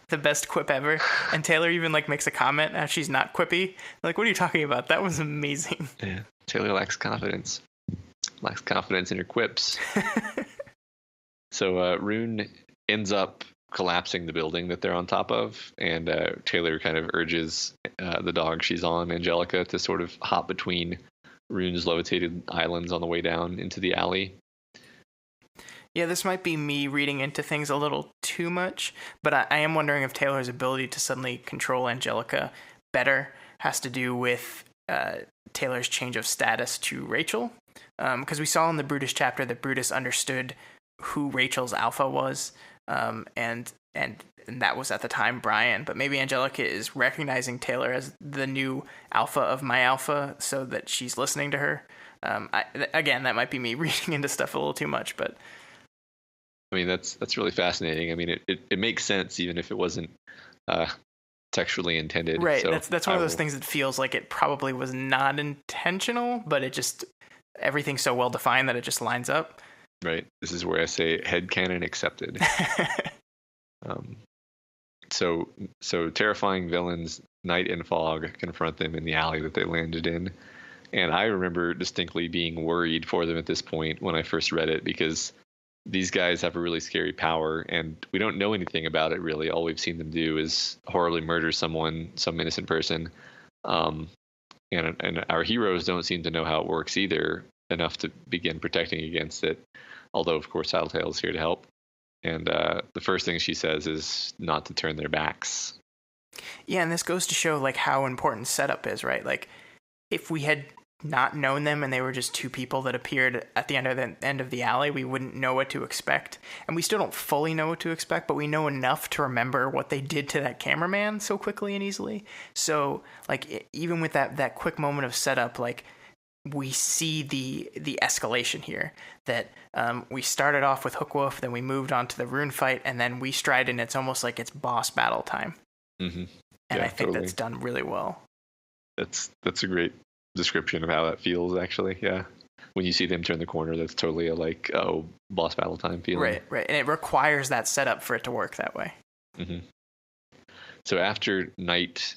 the best quip ever, and Taylor even like makes a comment as she's not quippy. Like, what are you talking about? That was amazing. Yeah, Taylor lacks confidence in her quips. So Rune ends up collapsing the building that they're on top of, and Taylor kind of urges the dog she's on, Angelica, to sort of hop between Rune's levitated islands on the way down into the alley. Yeah, this might be me reading into things a little too much, but I am wondering if Taylor's ability to suddenly control Angelica better has to do with Taylor's change of status to Rachel. Because we saw in the Brutus chapter that Brutus understood who Rachel's alpha was, and that was at the time Brian. But maybe Angelica is recognizing Taylor as the new alpha of my alpha, so that she's listening to her. Again, that might be me reading into stuff a little too much, but I mean, that's really fascinating. I mean, it makes sense even if it wasn't textually intended. Right. So that's one of those things that feels like it probably was not intentional, but it just, everything's so well defined that it just lines up. Right. This is where I say headcanon accepted. So terrifying villains, Night and Fog, confront them in the alley that they landed in. And I remember distinctly being worried for them at this point when I first read it, because these guys have a really scary power, and we don't know anything about it really. All we've seen them do is horribly murder someone, some innocent person. And our heroes don't seem to know how it works either, enough to begin protecting against it. Although, of course, Tattletale is here to help. And the first thing she says is not to turn their backs. Yeah, and this goes to show like how important setup is, right? Like, if we had not known them and they were just two people that appeared at the end of the alley, we wouldn't know what to expect. And we still don't fully know what to expect, but we know enough to remember what they did to that cameraman so quickly and easily. So like, even with that quick moment of setup, like, we see the escalation here, that we started off with Hookwolf, then we moved on to the Rune fight, and then we stride in. It's almost like it's boss battle time. Mm-hmm. And I think that's done really well. That's a great description of how that feels, actually. Yeah, when you see them turn the corner, that's totally a boss battle time feeling. Right, and it requires that setup for it to work that way. Mm-hmm. So after Night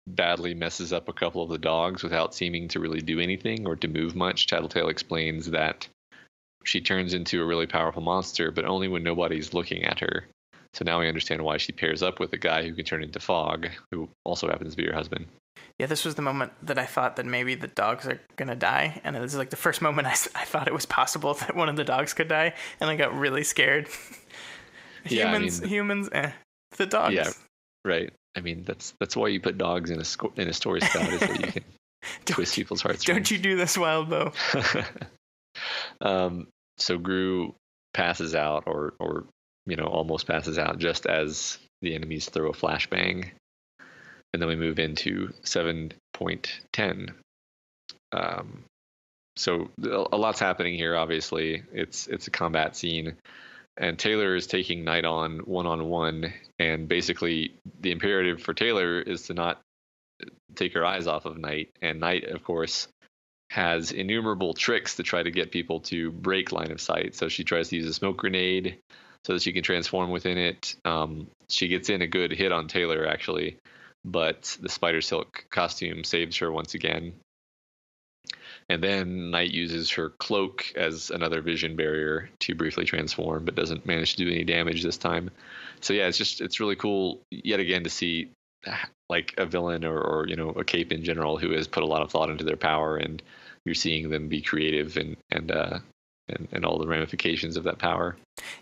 badly messes up a couple of the dogs without seeming to really do anything or to move much, Tattletale explains that she turns into a really powerful monster, but only when nobody's looking at her. So now we understand why she pairs up with a guy who can turn into Fog, who also happens to be her husband. Yeah, this was the moment that I thought that maybe the dogs are going to die. And it was like the first moment I thought it was possible that one of the dogs could die. And I got really scared. Humans, the dogs. Yeah, right. I mean, that's why you put dogs in a story, Scott, is that you can twist people's hearts. Don't you do this, Wildbow. So Gru passes out, or almost passes out, just as the enemies throw a flashbang. And then we move into 7.10. So a lot's happening here, obviously. It's a combat scene. And Taylor is taking Night on one-on-one. And basically, the imperative for Taylor is to not take her eyes off of Night. And Night, of course, has innumerable tricks to try to get people to break line of sight. So she tries to use a smoke grenade so that she can transform within it. She gets in a good hit on Taylor, actually. But the spider silk costume saves her once again. And then Knight uses her cloak as another vision barrier to briefly transform, but doesn't manage to do any damage this time. So yeah, it's really cool yet again to see like a villain or a cape in general who has put a lot of thought into their power, and you're seeing them be creative and all the ramifications of that power.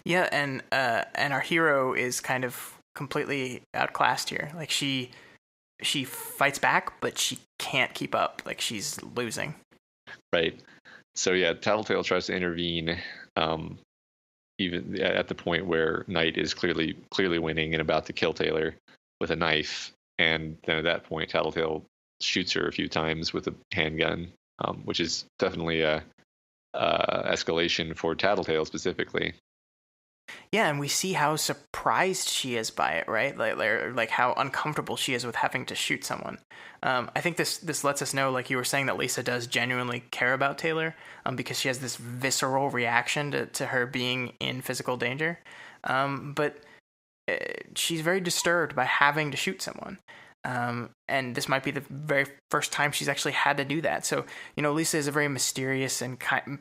Yeah, and our hero is kind of completely outclassed here. Like she fights back, but she can't keep up. Like she's losing. Right. So yeah, Tattletale tries to intervene, even at the point where Knight is clearly winning and about to kill Taylor with a knife, and then at that point, Tattletale shoots her a few times with a handgun, which is definitely a escalation for Tattletale specifically. Yeah, and we see how surprised she is by it, right? Like how uncomfortable she is with having to shoot someone. I think this lets us know, like you were saying, that Lisa does genuinely care about Taylor, because she has this visceral reaction to her being in physical danger. But she's very disturbed by having to shoot someone. And this might be the very first time she's actually had to do that. So, Lisa is a very mysterious and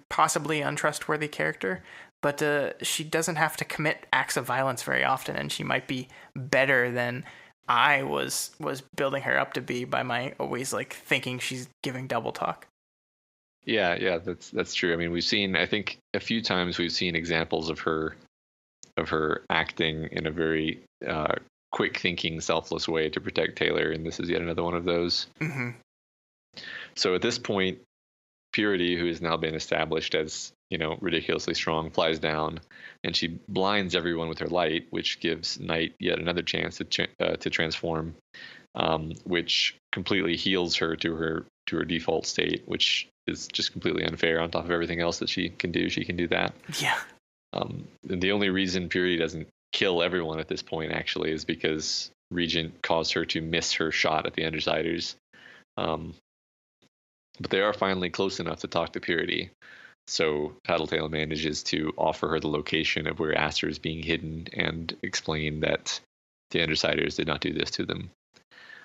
possibly untrustworthy character, but she doesn't have to commit acts of violence very often, and she might be better than I was building her up to be by my always like thinking she's giving double talk. Yeah, that's true. I mean, I think a few times we've seen examples of her acting in a very quick thinking, selfless way to protect Taylor, and this is yet another one of those. Mm-hmm. So at this point, Purity, who has now been established as ridiculously strong, flies down, and she blinds everyone with her light, which gives Knight yet another chance to transform, which completely heals her to her default state, which is just completely unfair. On top of everything else that she can do that. Yeah. And the only reason Purity doesn't kill everyone at this point actually is because Regent caused her to miss her shot at the Undersiders. But they are finally close enough to talk to Purity. So Tattletale manages to offer her the location of where Aster is being hidden and explain that the Undersiders did not do this to them.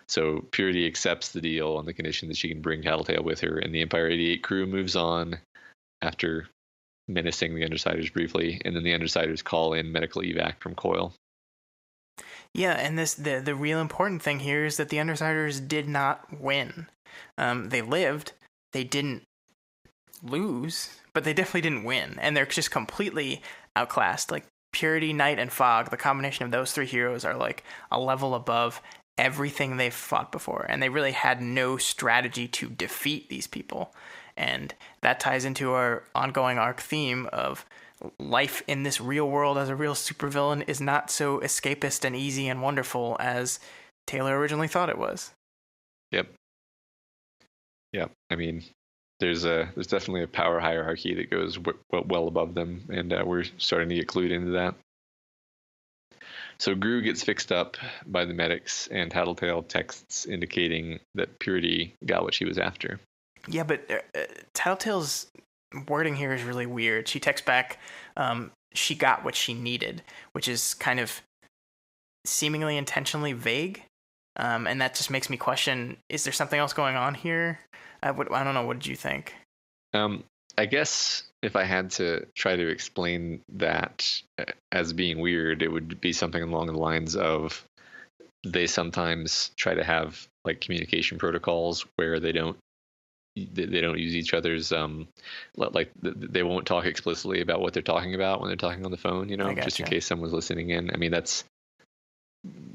So Purity accepts the deal on the condition that she can bring Tattletale with her, and the Empire 88 crew moves on after menacing the Undersiders briefly, and then the Undersiders call in medical evac from Coyle. Yeah, and the real important thing here is that the Undersiders did not win. They lived. They didn't lose, but they definitely didn't win, and they're just completely outclassed. Like Purity, Knight, and Fog, the combination of those three heroes are like a level above everything they've fought before, and they really had no strategy to defeat these people. And that ties into our ongoing arc theme of life in this real world as a real supervillain is not so escapist and easy and wonderful as Taylor originally thought it was. Yep. I mean, there's definitely a power hierarchy that goes well above them, and we're starting to get clued into that. So Gru gets fixed up by the medics, and Tattletale texts indicating that Purity got what she was after. Yeah, but Tattletale's wording here is really weird. She texts back, she got what she needed, which is kind of seemingly intentionally vague. And that just makes me question, is there something else going on here? I don't know. What did you think? I guess if I had to try to explain that as being weird, it would be something along the lines of they sometimes try to have like communication protocols where they don't use each other's like they won't talk explicitly about what they're talking about when they're talking on the phone, just in case someone's listening in. I mean,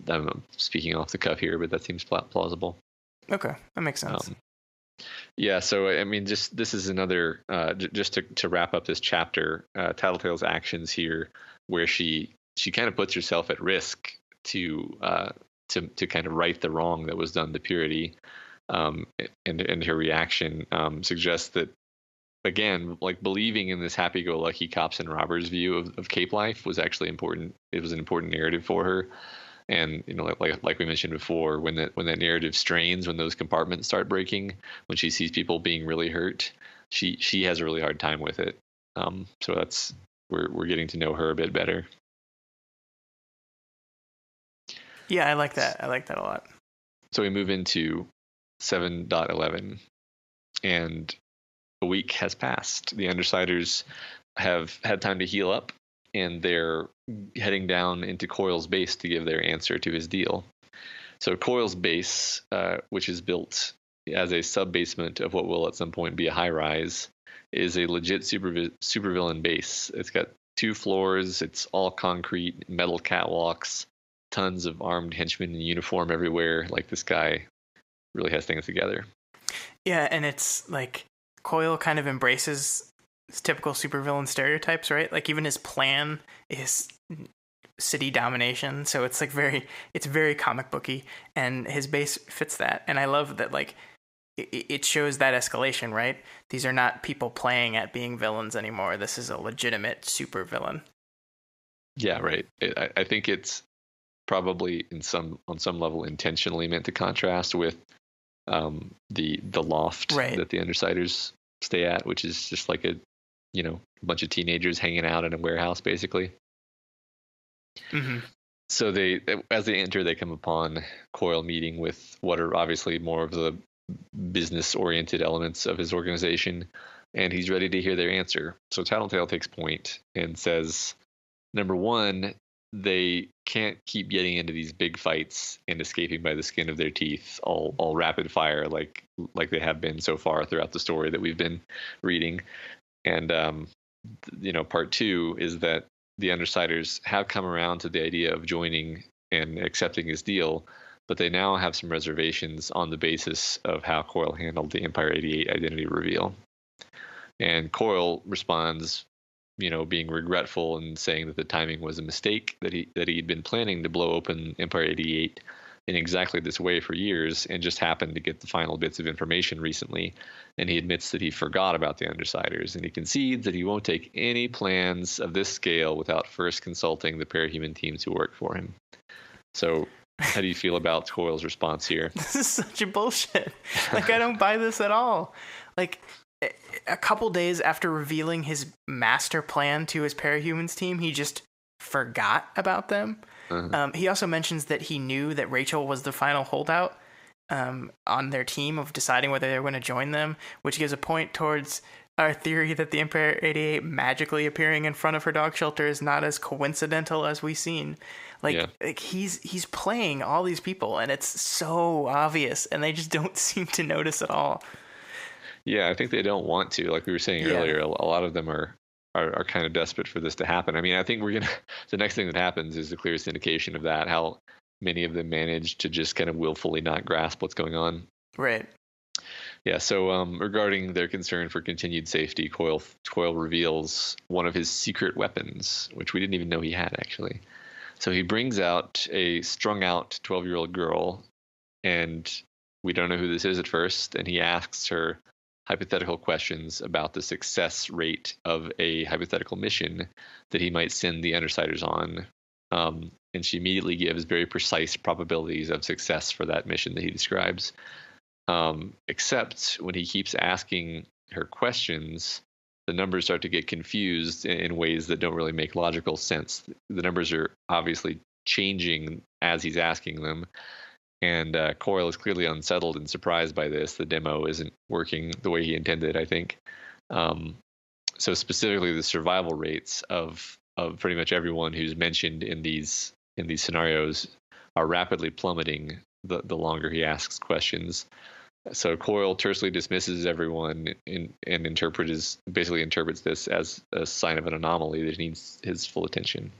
I'm speaking off the cuff here, but that seems plausible. Okay, that makes sense. Yeah, so I mean, this is another just to wrap up this chapter. Tattletale's actions here, where she kind of puts herself at risk to kind of right the wrong that was done to Purity, and her reaction suggests that, again, like believing in this happy-go-lucky cops and robbers view of Cape life was actually important. It was an important narrative for her. And like we mentioned before, when that narrative strains, when those compartments start breaking, when she sees people being really hurt, she has a really hard time with it. So that's we're getting to know her a bit better. Yeah, I like that. I like that a lot. So we move into 7.11, and a week has passed. The Undersiders have had time to heal up, and they're heading down into Coyle's base to give their answer to his deal. So Coyle's base, which is built as a sub-basement of what will at some point be a high-rise, is a legit supervillain base. It's got 2 floors. It's all concrete, metal catwalks, tons of armed henchmen in uniform everywhere. Like, this guy really has things together. Yeah, and it's like Coyle kind of embraces typical supervillain stereotypes, right? Like, even his plan is city domination, so it's like it's very comic booky, and his base fits that. And I love that, like, it shows that escalation, right? These are not people playing at being villains anymore. This is a legitimate supervillain. Yeah, right. I think it's probably on some level intentionally meant to contrast with the loft that the Undersiders stay at, which is just like a bunch of teenagers hanging out in a warehouse, basically. Mm-hmm. So as they enter, they come upon Coyle meeting with what are obviously more of the business-oriented elements of his organization, and he's ready to hear their answer. So Tattletale takes point and says, number one, they can't keep getting into these big fights and escaping by the skin of their teeth, all rapid fire like they have been so far throughout the story that we've been reading. And part 2 is that the Undersiders have come around to the idea of joining and accepting his deal, but they now have some reservations on the basis of how Coyle handled the Empire 88 identity reveal. And Coyle responds, being regretful and saying that the timing was a mistake, that he'd been planning to blow open Empire 88 in exactly this way for years and just happened to get the final bits of information recently. And he admits that he forgot about the Undersiders, and he concedes that he won't take any plans of this scale without first consulting the Parahuman teams who work for him. So how do you feel about Coyle's response here? This is such a bullshit. Like, I don't buy this at all. Like, a couple days after revealing his master plan to his Parahumans team, he just forgot about them. Uh-huh. He also mentions that he knew that Rachel was the final holdout on their team of deciding whether they were going to join them, which gives a point towards our theory that the Empire 88 magically appearing in front of her dog shelter is not as coincidental as we've seen. Like he's playing all these people, and it's so obvious, and they just don't seem to notice at all. Yeah, I think they don't want to. Like we were saying earlier, a lot of them are kind of desperate for this to happen. I mean, I think the next thing that happens is the clearest indication of that, how many of them manage to just kind of willfully not grasp what's going on. Right. Yeah, so regarding their concern for continued safety, Coyle reveals one of his secret weapons, which we didn't even know he had, actually. So he brings out a strung-out 12-year-old girl, and we don't know who this is at first, and he asks her hypothetical questions about the success rate of a hypothetical mission that he might send the Undersiders on. And she immediately gives very precise probabilities of success for that mission that he describes. Except when he keeps asking her questions, the numbers start to get confused in ways that don't really make logical sense. The numbers are obviously changing as he's asking them. And Coyle is clearly unsettled and surprised by this. The demo isn't working the way he intended, I think. So specifically, the survival rates of pretty much everyone who's mentioned in these scenarios are rapidly plummeting the longer he asks questions. So Coyle tersely dismisses everyone and basically interprets this as a sign of an anomaly that needs his full attention.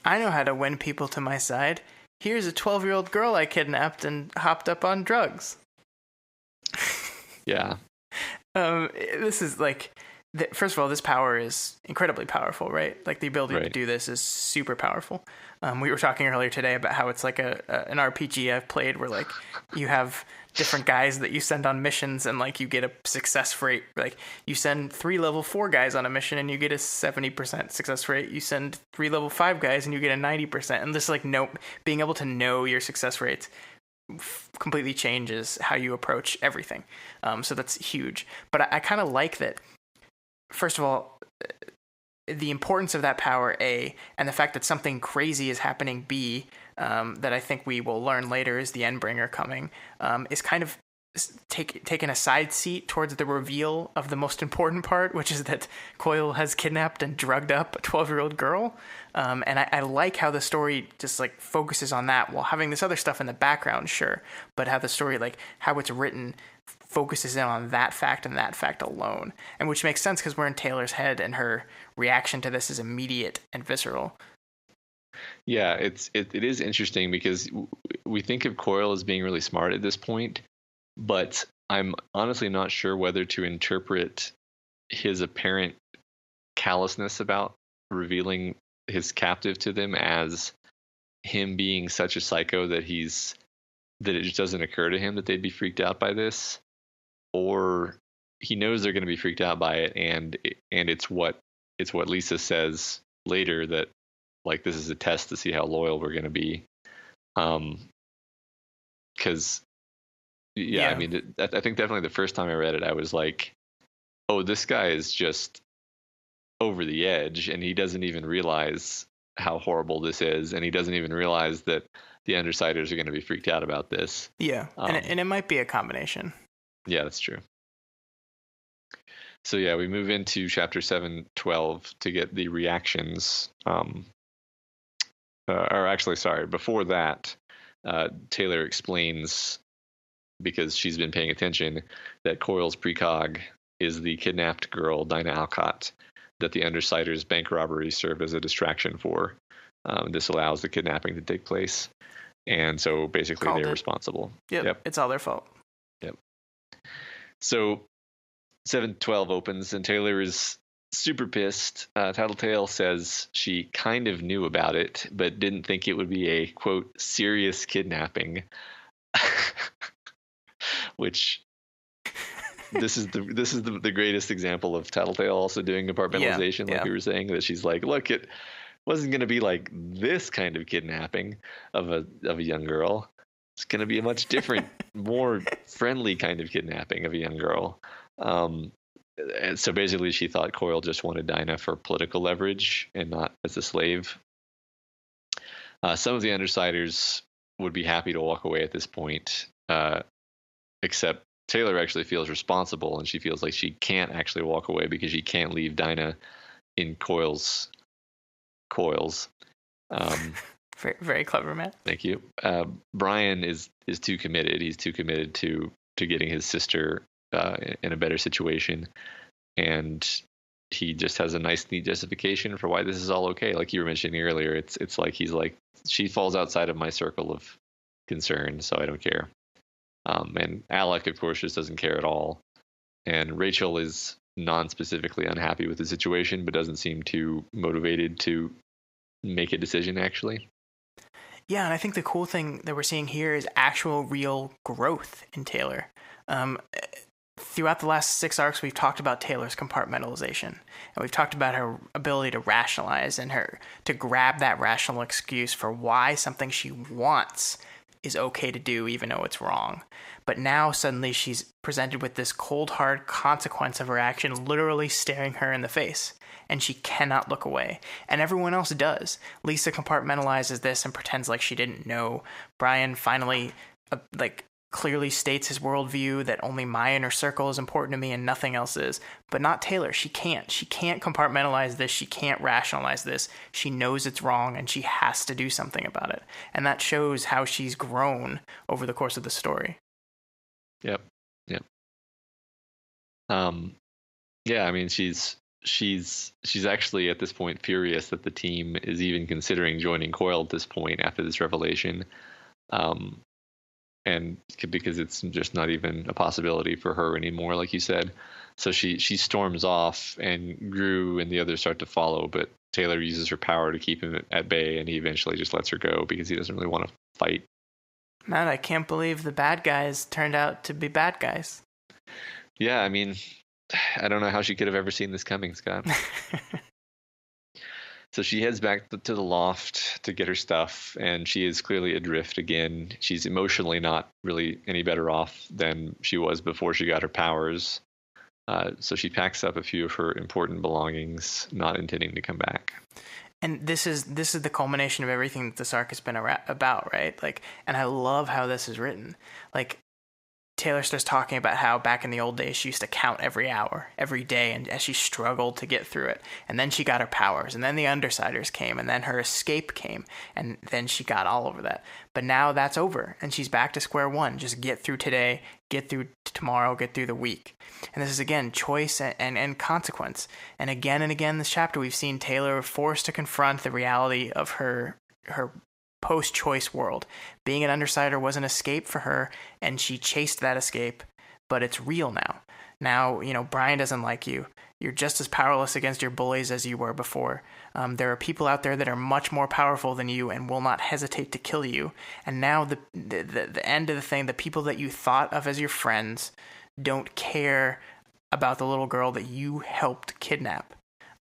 I know how to win people to my side. Here's a 12-year-old girl I kidnapped and hopped up on drugs. Yeah. This is like, first of all, this power is incredibly powerful, right? Like the ability to do this is super powerful. We were talking earlier today about how it's like an RPG I've played where like you have different guys that you send on missions and like you get a success rate. Like you send 3 level 4 guys on a mission and you get a 70% success rate. You send 3 level 5 guys and you get a 90%. And this like being able to know your success rates completely changes how you approach everything. So that's huge. But I kind of like that. First of all, the importance of that power, A, and the fact that something crazy is happening, B, that I think we will learn later is the Endbringer coming, is kind of taken a side seat towards the reveal of the most important part, which is that Coyle has kidnapped and drugged up a 12-year-old girl. And I like how the story just like focuses on that while having this other stuff in the background, sure. But how the story, like how it's written, focuses in on that fact and that fact alone. And which makes sense because we're in Taylor's head and her reaction to this is immediate and visceral. Yeah, it is interesting because we think of Coyle as being really smart at this point, but I'm honestly not sure whether to interpret his apparent callousness about revealing his captive to them as him being such a psycho that it just doesn't occur to him that they'd be freaked out by this, or he knows they're going to be freaked out by it, and it's what Lisa says later, that like this is a test to see how loyal we're going to be, because yeah, I mean, I think definitely the first time I read it, I was like, oh, this guy is just over the edge, and he doesn't even realize how horrible this is, and he doesn't even realize that the Undersiders are going to be freaked out about this. Yeah, and it might be a combination. Yeah, that's true. So yeah, we move into chapter 7:12 to get the reactions. Or actually, sorry, before that, Taylor explains, because she's been paying attention, that Coyle's precog is the kidnapped girl, Dina Alcott, that the Undersiders' bank robbery served as a distraction for. This allows the kidnapping to take place. And so basically they're responsible. Yep. It's all their fault. Yep. So 7:12 opens and Taylor is super pissed. Tattletale says she kind of knew about it, but didn't think it would be a, quote, serious kidnapping. Which this is the greatest example of Tattletale also doing compartmentalization, like we were saying, that she's like, look, it wasn't going to be like this kind of kidnapping of a young girl. It's going to be a much different, more friendly kind of kidnapping of a young girl. And so basically she thought Coyle just wanted Dina for political leverage and not as a slave. Some of the Undersiders would be happy to walk away at this point, except Taylor actually feels responsible, and she feels like she can't actually walk away because she can't leave Dina in Coyle's coils. Very, very clever, Matt. Thank you. Brian is too committed. He's too committed to getting his sister in a better situation, and he just has a nice, neat justification for why this is all okay. Like you were mentioning earlier, it's like he's like, she falls outside of my circle of concern, so I don't care. And Alec, of course, just doesn't care at all. And Rachel is non-specifically unhappy with the situation, but doesn't seem too motivated to make a decision, actually. Yeah, and I think the cool thing that we're seeing here is actual real growth in Taylor. Throughout the last 6 arcs, we've talked about Taylor's compartmentalization, and we've talked about her ability to rationalize and her to grab that rational excuse for why something she wants is okay to do even though it's wrong. But now suddenly she's presented with this cold hard consequence of her action literally staring her in the face, and she cannot look away. And everyone else does. Lisa compartmentalizes this and pretends like she didn't know. Brian finally clearly states his worldview that only my inner circle is important to me and nothing else is. But not Taylor. She can't compartmentalize this. She can't rationalize this. She knows it's wrong and she has to do something about it. And that shows how she's grown over the course of the story. Yep. Yeah, I mean, she's actually at this point furious that the team is even considering joining Coyle at this point after this revelation. And because it's just not even a possibility for her anymore, like you said. So she storms off, and Gru and the others start to follow, but Taylor uses her power to keep him at bay, and he eventually just lets her go because he doesn't really want to fight. Man, I can't believe the bad guys turned out to be bad guys. Yeah, I mean, I don't know how she could have ever seen this coming, Scott. So she heads back to the loft to get her stuff, and she is clearly adrift again. She's emotionally not really any better off than she was before she got her powers. So she packs up a few of her important belongings, not intending to come back. And this is the culmination of everything that this arc has been about, right? And I love how this is written. Taylor starts talking about how back in the old days she used to count every hour, every day, and as she struggled to get through it. And then she got her powers, and then the Undersiders came, and then her escape came, and then she got all over that. But now that's over, and she's back to square one. Just get through today, get through tomorrow, get through the week. And this is, again, choice and consequence. And again this chapter, we've seen Taylor forced to confront the reality of her post-choice world. Being an Undersider was an escape for her, and she chased that escape, but it's real now. Now, Brian doesn't like you. You're just as powerless against your bullies as you were before. There are people out there that are much more powerful than you and will not hesitate to kill you. And now the end of the thing, the people that you thought of as your friends don't care about the little girl that you helped kidnap.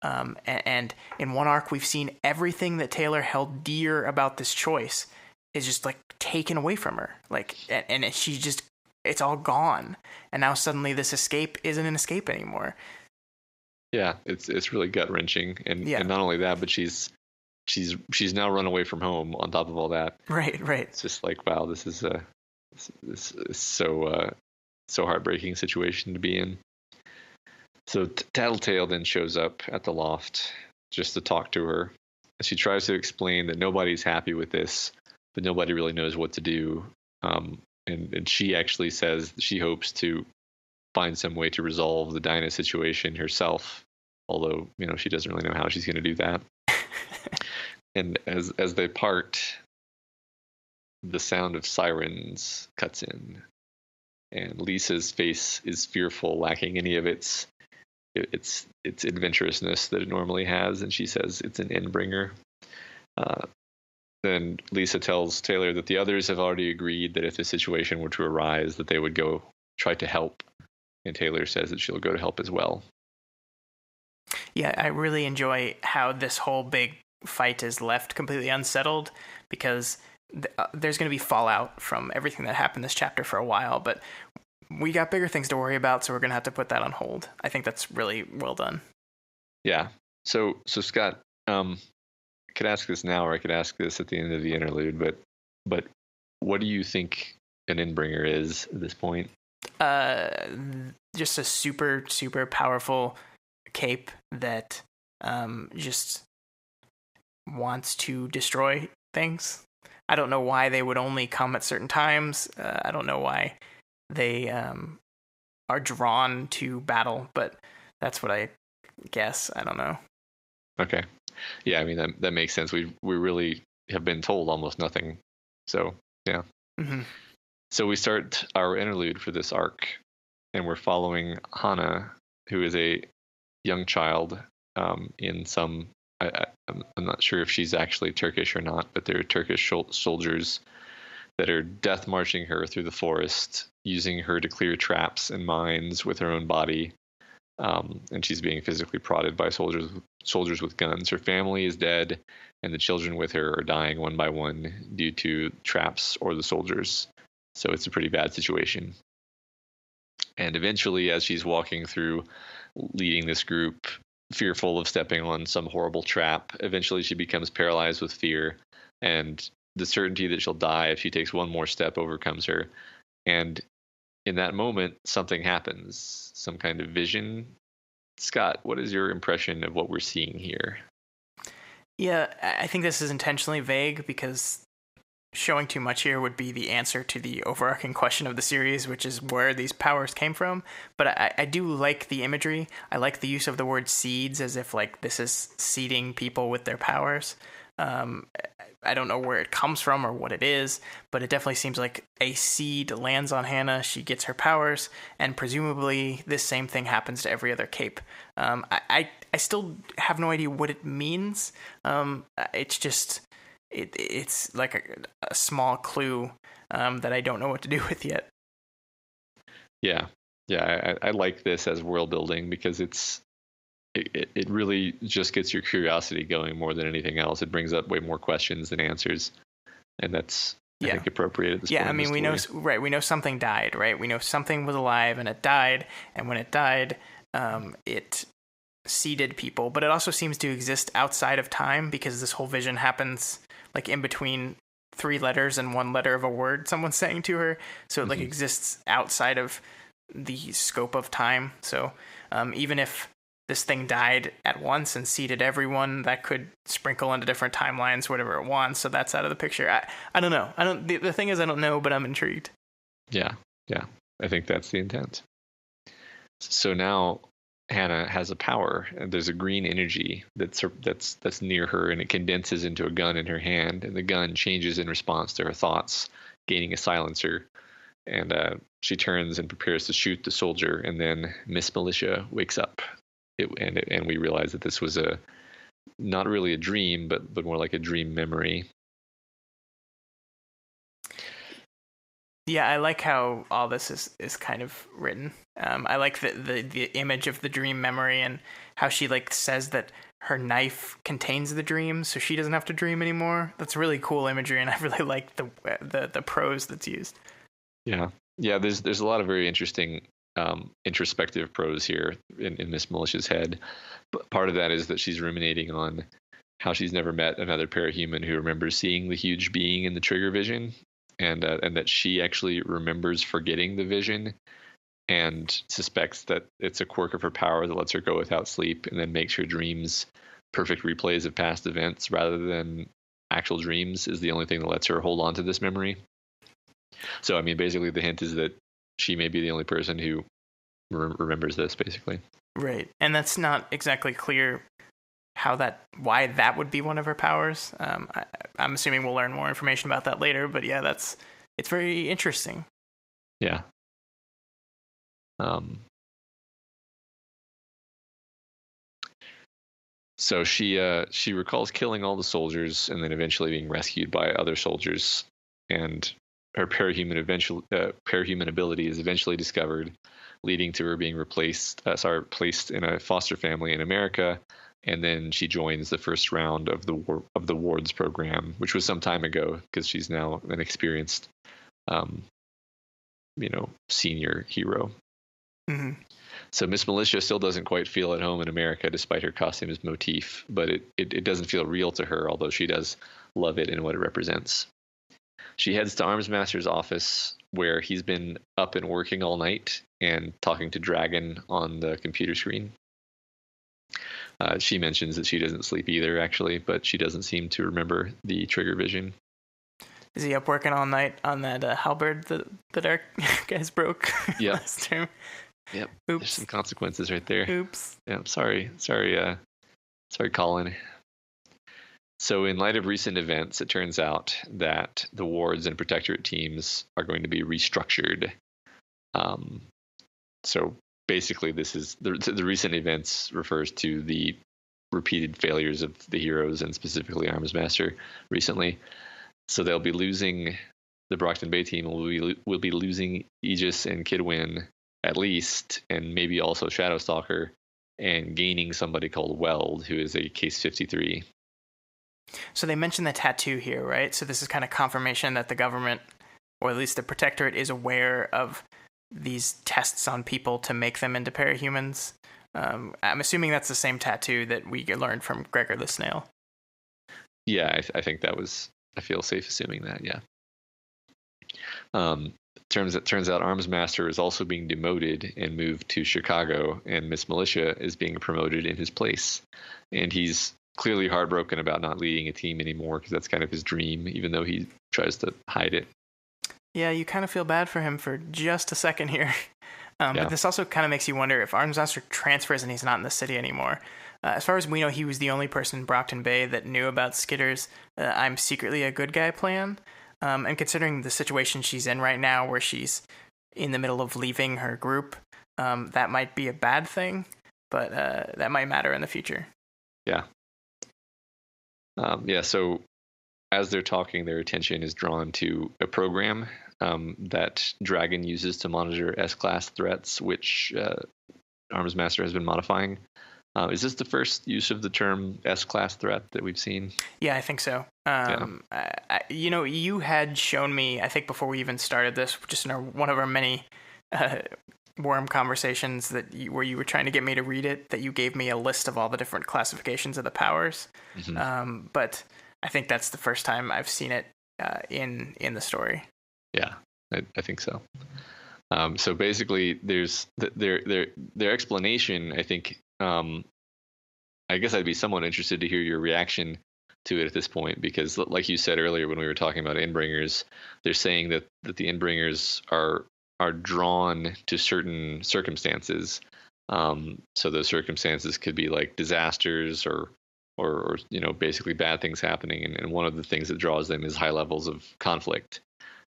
And in one arc, we've seen everything that Taylor held dear about this choice is just like taken away from her. And she just, it's all gone. And now suddenly this escape isn't an escape anymore. Yeah, it's really gut wrenching, and not only that, but she's now run away from home on top of all that. Right. It's just like, wow, this is so heartbreaking situation to be in. So Tattletale then shows up at the loft just to talk to her. She tries to explain that nobody's happy with this, but nobody really knows what to do. And she actually says that she hopes to find some way to resolve the Dina situation herself, although she doesn't really know how she's going to do that. And as they part, the sound of sirens cuts in, and Lisa's face is fearful, lacking any of its adventurousness that it normally has, and she says it's an Endbringer. Then Lisa tells Taylor that the others have already agreed that if the situation were to arise, that they would go try to help. And Taylor says that she'll go to help as well. Yeah, I really enjoy how this whole big fight is left completely unsettled, because there's going to be fallout from everything that happened this chapter for a while, but we got bigger things to worry about, so we're going to have to put that on hold. I think that's really well done. Yeah. So Scott, I could ask this now, or I could ask this at the end of the interlude, but what do you think an Endbringer is at this point? Just a super, super powerful cape that just wants to destroy things. I don't know why they would only come at certain times. I don't know why they are drawn to battle, but that's what I guess. I don't know. Okay. Yeah, I mean, that makes sense. We really have been told almost nothing. So, yeah. Mm-hmm. So we start our interlude for this arc, and we're following Hannah, who is a young child in some... I'm not sure if she's actually Turkish or not, but they're Turkish soldiers that are death marching her through the forest, using her to clear traps and mines with her own body. And she's being physically prodded by soldiers with guns. Her family is dead, and the children with her are dying one by one due to traps or the soldiers. So it's a pretty bad situation. And eventually, as she's walking through, leading this group, fearful of stepping on some horrible trap, eventually she becomes paralyzed with fear, and the certainty that she'll die if she takes one more step overcomes her. And in that moment, something happens, some kind of vision. Scott, what is your impression of what we're seeing here? Yeah, I think this is intentionally vague, because showing too much here would be the answer to the overarching question of the series, which is where these powers came from. But I do like the imagery. I like the use of the word seeds, as if like this is seeding people with their powers. I don't know where it comes from or what it is, but it definitely seems like a seed lands on Hannah, she gets her powers, and presumably this same thing happens to every other cape. I still have no idea what it means. It's just... It's like a small clue that I don't know what to do with yet. Yeah, I like this as world building, because it really just gets your curiosity going more than anything else. It brings up way more questions than answers, and that's I think appropriate at this point. Yeah, I mean, we know something died, right? We know something was alive and it died, and when it died, it seeded people. But it also seems to exist outside of time, because this whole vision happens like in between 3 letters and 1 letter of a word someone's saying to her. So it like exists outside of the scope of time. So even if this thing died at once and seeded everyone, that could sprinkle into different timelines, whatever it wants. So that's out of the picture. I don't know. The thing is, I don't know, but I'm intrigued. Yeah. I think that's the intent. So now Hannah has a power, and there's a green energy that's near her, and it condenses into a gun in her hand, and the gun changes in response to her thoughts, gaining a silencer. And she turns and prepares to shoot the soldier, and then Miss Militia wakes up, and we realize that this was not really a dream, but more like a dream memory. Yeah, I like how all this is kind of written. I like the image of the dream memory and how she like says that her knife contains the dream, so she doesn't have to dream anymore. That's really cool imagery, and I really like the prose that's used. Yeah. There's a lot of very interesting introspective prose here in Miss Militia's head. But part of that is that she's ruminating on how she's never met another parahuman who remembers seeing the huge being in the trigger vision. And that she actually remembers forgetting the vision and suspects that it's a quirk of her power that lets her go without sleep and then makes her dreams perfect replays of past events rather than actual dreams is the only thing that lets her hold on to this memory. So, I mean, basically the hint is that she may be the only person who remembers this, basically. Right. And that's not exactly clear why that would be one of her powers. I'm assuming we'll learn more information about that later, but yeah, it's very interesting. Yeah. So she recalls killing all the soldiers and then eventually being rescued by other soldiers, and her parahuman ability is eventually discovered, leading to her being placed in a foster family in America. And then she joins the first round of the wards program, which was some time ago because she's now an experienced, senior hero. Mm-hmm. So Miss Militia still doesn't quite feel at home in America, despite her costume's motif, but it doesn't feel real to her, although she does love it and what it represents. She heads to Armsmaster's office, where he's been up and working all night and talking to Dragon on the computer screen. She mentions that she doesn't sleep either, actually, but she doesn't seem to remember the trigger vision. Is he up working all night on that halberd that our guys broke last term? Yep. Oops. There's some consequences right there. Oops. Yeah, sorry, Colin. So in light of recent events, it turns out that the wards and Protectorate teams are going to be restructured. So basically, this is the recent events refers to the repeated failures of the heroes and specifically Armsmaster recently. So they'll be losing the Brockton Bay team. Will be losing Aegis and Kidwin at least, and maybe also Shadowstalker, and gaining somebody called Weld, who is a Case 53. So they mentioned the tattoo here, right? So this is kind of confirmation that the government, or at least the Protectorate, is aware of these tests on people to make them into parahumans. I'm assuming that's the same tattoo that we learned from Gregor the Snail. Yeah, I think that was. I feel safe assuming that. Yeah. Turns out Armsmaster is also being demoted and moved to Chicago, and Miss Militia is being promoted in his place. And he's clearly heartbroken about not leading a team anymore because that's kind of his dream, even though he tries to hide it. Yeah, you kind of feel bad for him for just a second here. But this also kind of makes you wonder if Armsmaster transfers and he's not in the city anymore. As far as we know, he was the only person in Brockton Bay that knew about Skitter's I'm secretly a good guy plan. And considering the situation she's in right now, where she's in the middle of leaving her group, that might be a bad thing, but that might matter in the future. Yeah. So as they're talking, their attention is drawn to a program that Dragon uses to monitor S-class threats, which Armsmaster has been modifying. Is this the first use of the term S-class threat that we've seen? Yeah, I think so. You had shown me, I think before we even started this, just in one of our many worm conversations where you were trying to get me to read it, that you gave me a list of all the different classifications of the powers. Mm-hmm. But I think that's the first time I've seen it in the story. Yeah, I think so. So basically, there's their explanation. I think. I guess I'd be somewhat interested to hear your reaction to it at this point, because, like you said earlier when we were talking about Endbringers, they're saying that the Endbringers are drawn to certain circumstances. So those circumstances could be like disasters or basically bad things happening, and one of the things that draws them is high levels of conflict.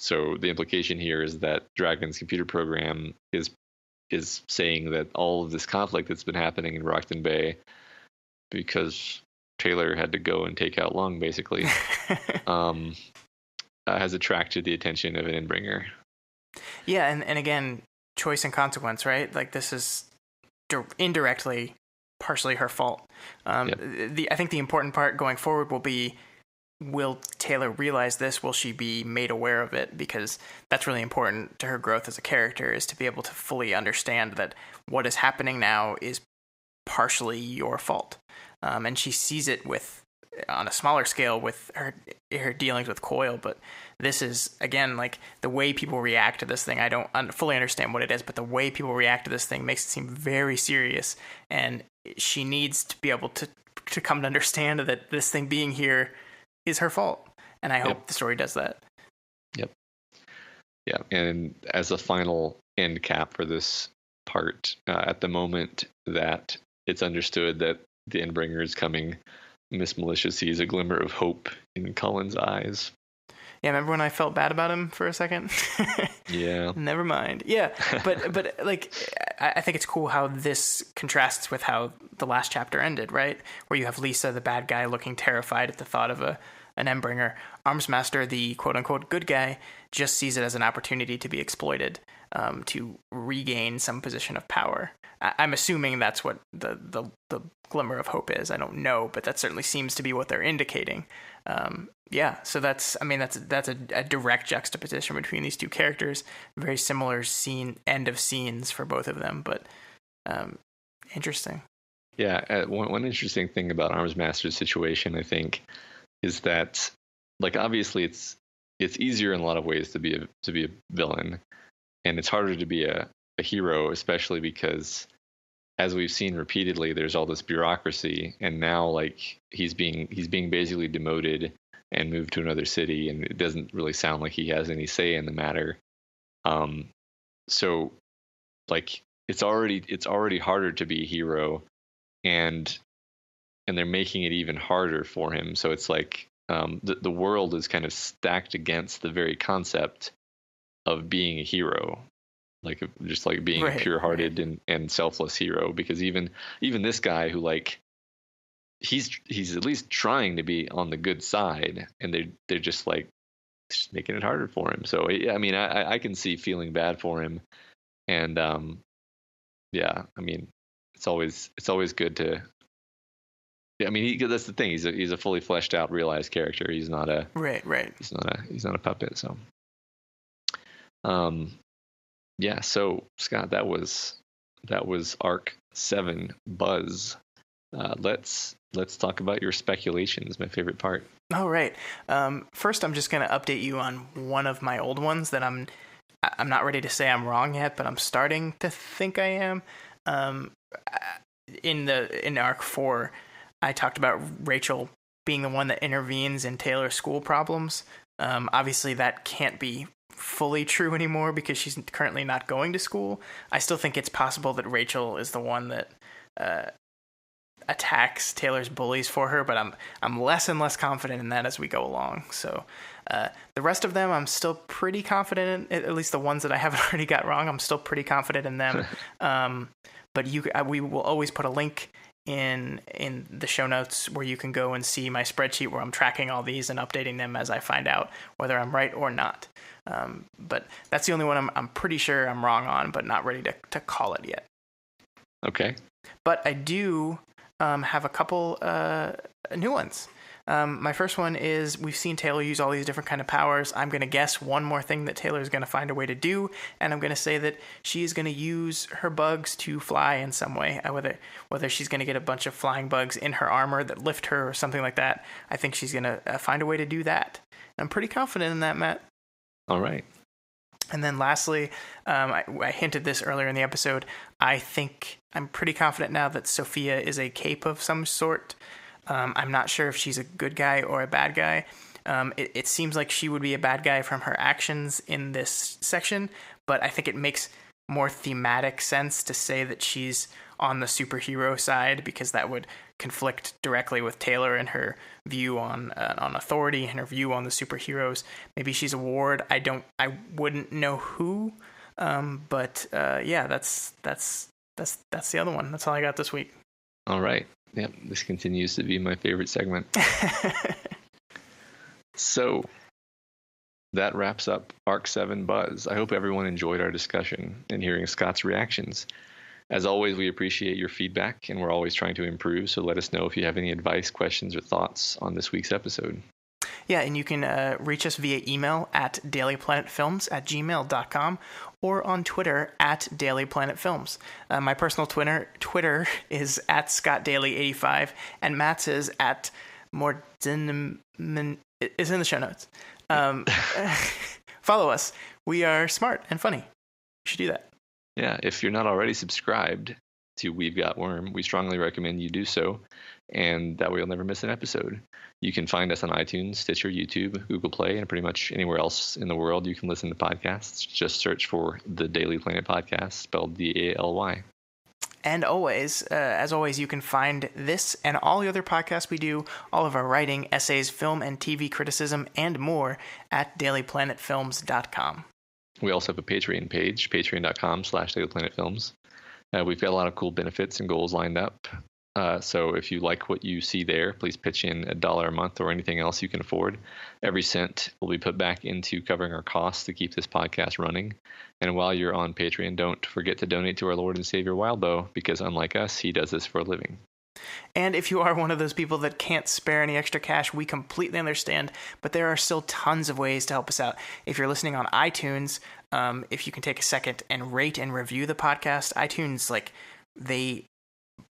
So the implication here is that Dragon's computer program is saying that all of this conflict that's been happening in Rockton Bay, because Taylor had to go and take out Lung, basically, has attracted the attention of an Endbringer. Yeah, and again, choice and consequence, right? Like, this is indirectly partially her fault. Yep. I think the important part going forward will be, will Taylor realize this? Will she be made aware of it? Because that's really important to her growth as a character, is to be able to fully understand that what is happening now is partially your fault. And she sees it on a smaller scale with her dealings with Coyle, but this is, again, like, the way people react to this thing. I don't fully understand what it is, but the way people react to this thing makes it seem very serious, and she needs to be able to come to understand that this thing being here is her fault, and I hope the story does that. Yep. Yeah, and as a final end cap for this part, at the moment that it's understood that the Endbringer is coming, Miss Militia sees a glimmer of hope in Cullen's eyes. Yeah, remember when I felt bad about him for a second? Yeah. Never mind. Yeah, but like, I think it's cool how this contrasts with how the last chapter ended, right? Where you have Lisa, the bad guy, looking terrified at the thought of an Endbringer. Armsmaster, the quote-unquote good guy, just sees it as an opportunity to be exploited, to regain some position of power. I'm assuming that's what the glimmer of hope is. I don't know, but that certainly seems to be what they're indicating. Yeah, so that's a direct juxtaposition between these two characters. Very similar end of scenes for both of them, but interesting. Yeah, one interesting thing about Armsmaster's situation, I think, is that, like, obviously it's easier in a lot of ways to be a villain, and it's harder to be a hero, especially because, as we've seen repeatedly, there's all this bureaucracy, and now, like, he's being basically demoted and moved to another city, and it doesn't really sound like he has any say in the matter. So, like, it's already harder to be a hero, and they're making it even harder for him. So it's like, the world is kind of stacked against the very concept of being a hero, like, just like being a pure-hearted and selfless hero. Because even this guy, who, like, he's at least trying to be on the good side, and they're just like making it harder for him. So I mean, I can see feeling bad for him, and yeah, I mean, it's always good to. Yeah, I mean, that's the thing. He's a fully fleshed out, realized character. He's not a right. He's not a puppet. So, yeah. So, Scott, that was Arc 7, Buzz. Let's talk about your speculations. My favorite part. Oh, right. First, I'm just going to update you on one of my old ones that I'm not ready to say I'm wrong yet, but I'm starting to think I am. In Arc 4, I talked about Rachel being the one that intervenes in Taylor's school problems. Obviously, that can't be fully true anymore because she's currently not going to school. I still think it's possible that Rachel is the one that attacks Taylor's bullies for her, but I'm less and less confident in that as we go along. So the rest of them, I'm still pretty confident in, at least the ones that I haven't already got wrong. I'm still pretty confident in them. But we will always put a link in the show notes where you can go and see my spreadsheet where I'm tracking all these and updating them as I find out whether I'm right or not. But that's the only one I'm pretty sure I'm wrong on, but not ready to call it yet. Okay. But I do have a couple new ones. My first one is we've seen Taylor use all these different kind of powers. I'm going to guess one more thing that Taylor is going to find a way to do, and I'm going to say that she is going to use her bugs to fly in some way, whether she's going to get a bunch of flying bugs in her armor that lift her or something like that. I think she's going to find a way to do that. I'm pretty confident in that, Matt. All right. And then lastly, I hinted this earlier in the episode, I'm pretty confident now that Sophia is a cape of some sort. I'm not sure if she's a good guy or a bad guy. It seems like she would be a bad guy from her actions in this section, but I think it makes more thematic sense to say that she's on the superhero side, because that would conflict directly with Taylor and her view on authority and her view on the superheroes. Maybe she's a ward. I wouldn't know who, but yeah, that's the other one. That's all I got this week. All right. Yep, this continues to be my favorite segment. So that wraps up Arc 7 Buzz. I hope everyone enjoyed our discussion and hearing Scott's reactions. As always, we appreciate your feedback, and we're always trying to improve, so let us know if you have any advice, questions, or thoughts on this week's episode. Yeah, and you can reach us via email at dailyplanetfilms@gmail.com or on Twitter at dailyplanetfilms. My personal Twitter is at scottdaily85, and Matt's is at Mordinman. It's in the show notes. Follow us. We are smart and funny. You should do that. Yeah, if you're not already subscribed to We've Got Worm, we strongly recommend you do so, and that way you'll never miss an episode. You can find us on iTunes, Stitcher, YouTube, Google Play, and pretty much anywhere else in the world you can listen to podcasts. Just search for the Daly Planet Podcast, spelled DALY. And always, as always, you can find this and all the other podcasts we do, all of our writing, essays, film and TV criticism, and more at dailyplanetfilms.com. We also have a Patreon page, patreon.com/dailyplanetfilms. We've got a lot of cool benefits and goals lined up. So if you like what you see there, please pitch in $1 a month or anything else you can afford. Every cent will be put back into covering our costs to keep this podcast running. And while you're on Patreon, don't forget to donate to our Lord and Savior Wildbow, because unlike us, he does this for a living. And if you are one of those people that can't spare any extra cash, we completely understand, but there are still tons of ways to help us out. If you're listening on iTunes, if you can take a second and rate and review the podcast, iTunes, they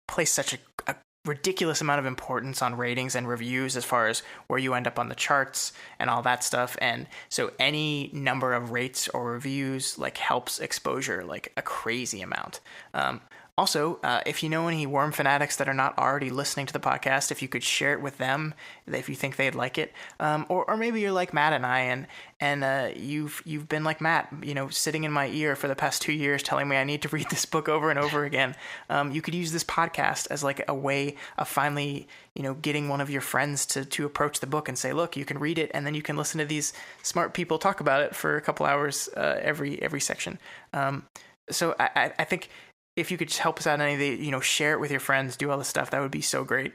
place such a ridiculous amount of importance on ratings and reviews as far as where you end up on the charts and all that stuff. And so any number of rates or reviews helps exposure a crazy amount. Also, if you know any worm fanatics that are not already listening to the podcast, if you could share it with them, if you think they'd like it, or maybe you're like Matt and I, and you've been like Matt, sitting in my ear for the past 2 years, telling me I need to read this book over and over again. You could use this podcast as a way of finally, getting one of your friends to approach the book and say, look, you can read it, and then you can listen to these smart people talk about it for a couple hours every section. So I think, if you could just help us out in any of the, share it with your friends, do all this stuff, that would be so great.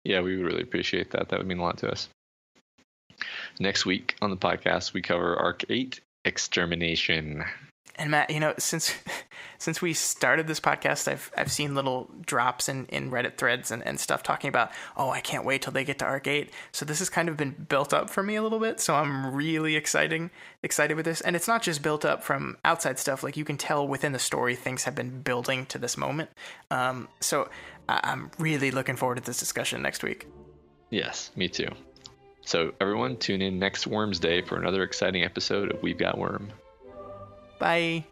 Yeah, we would really appreciate that. That would mean a lot to us. Next week on the podcast, we cover Arc 8, Extermination. And Matt, since we started this podcast, I've seen little drops in Reddit threads and stuff talking about, I can't wait till they get to Arc 8. So this has kind of been built up for me a little bit. So I'm really excited with this. And it's not just built up from outside stuff. You can tell within the story, things have been building to this moment. So I'm really looking forward to this discussion next week. Yes, me too. So everyone, tune in next Worms Day for another exciting episode of We've Got Worm. Bye.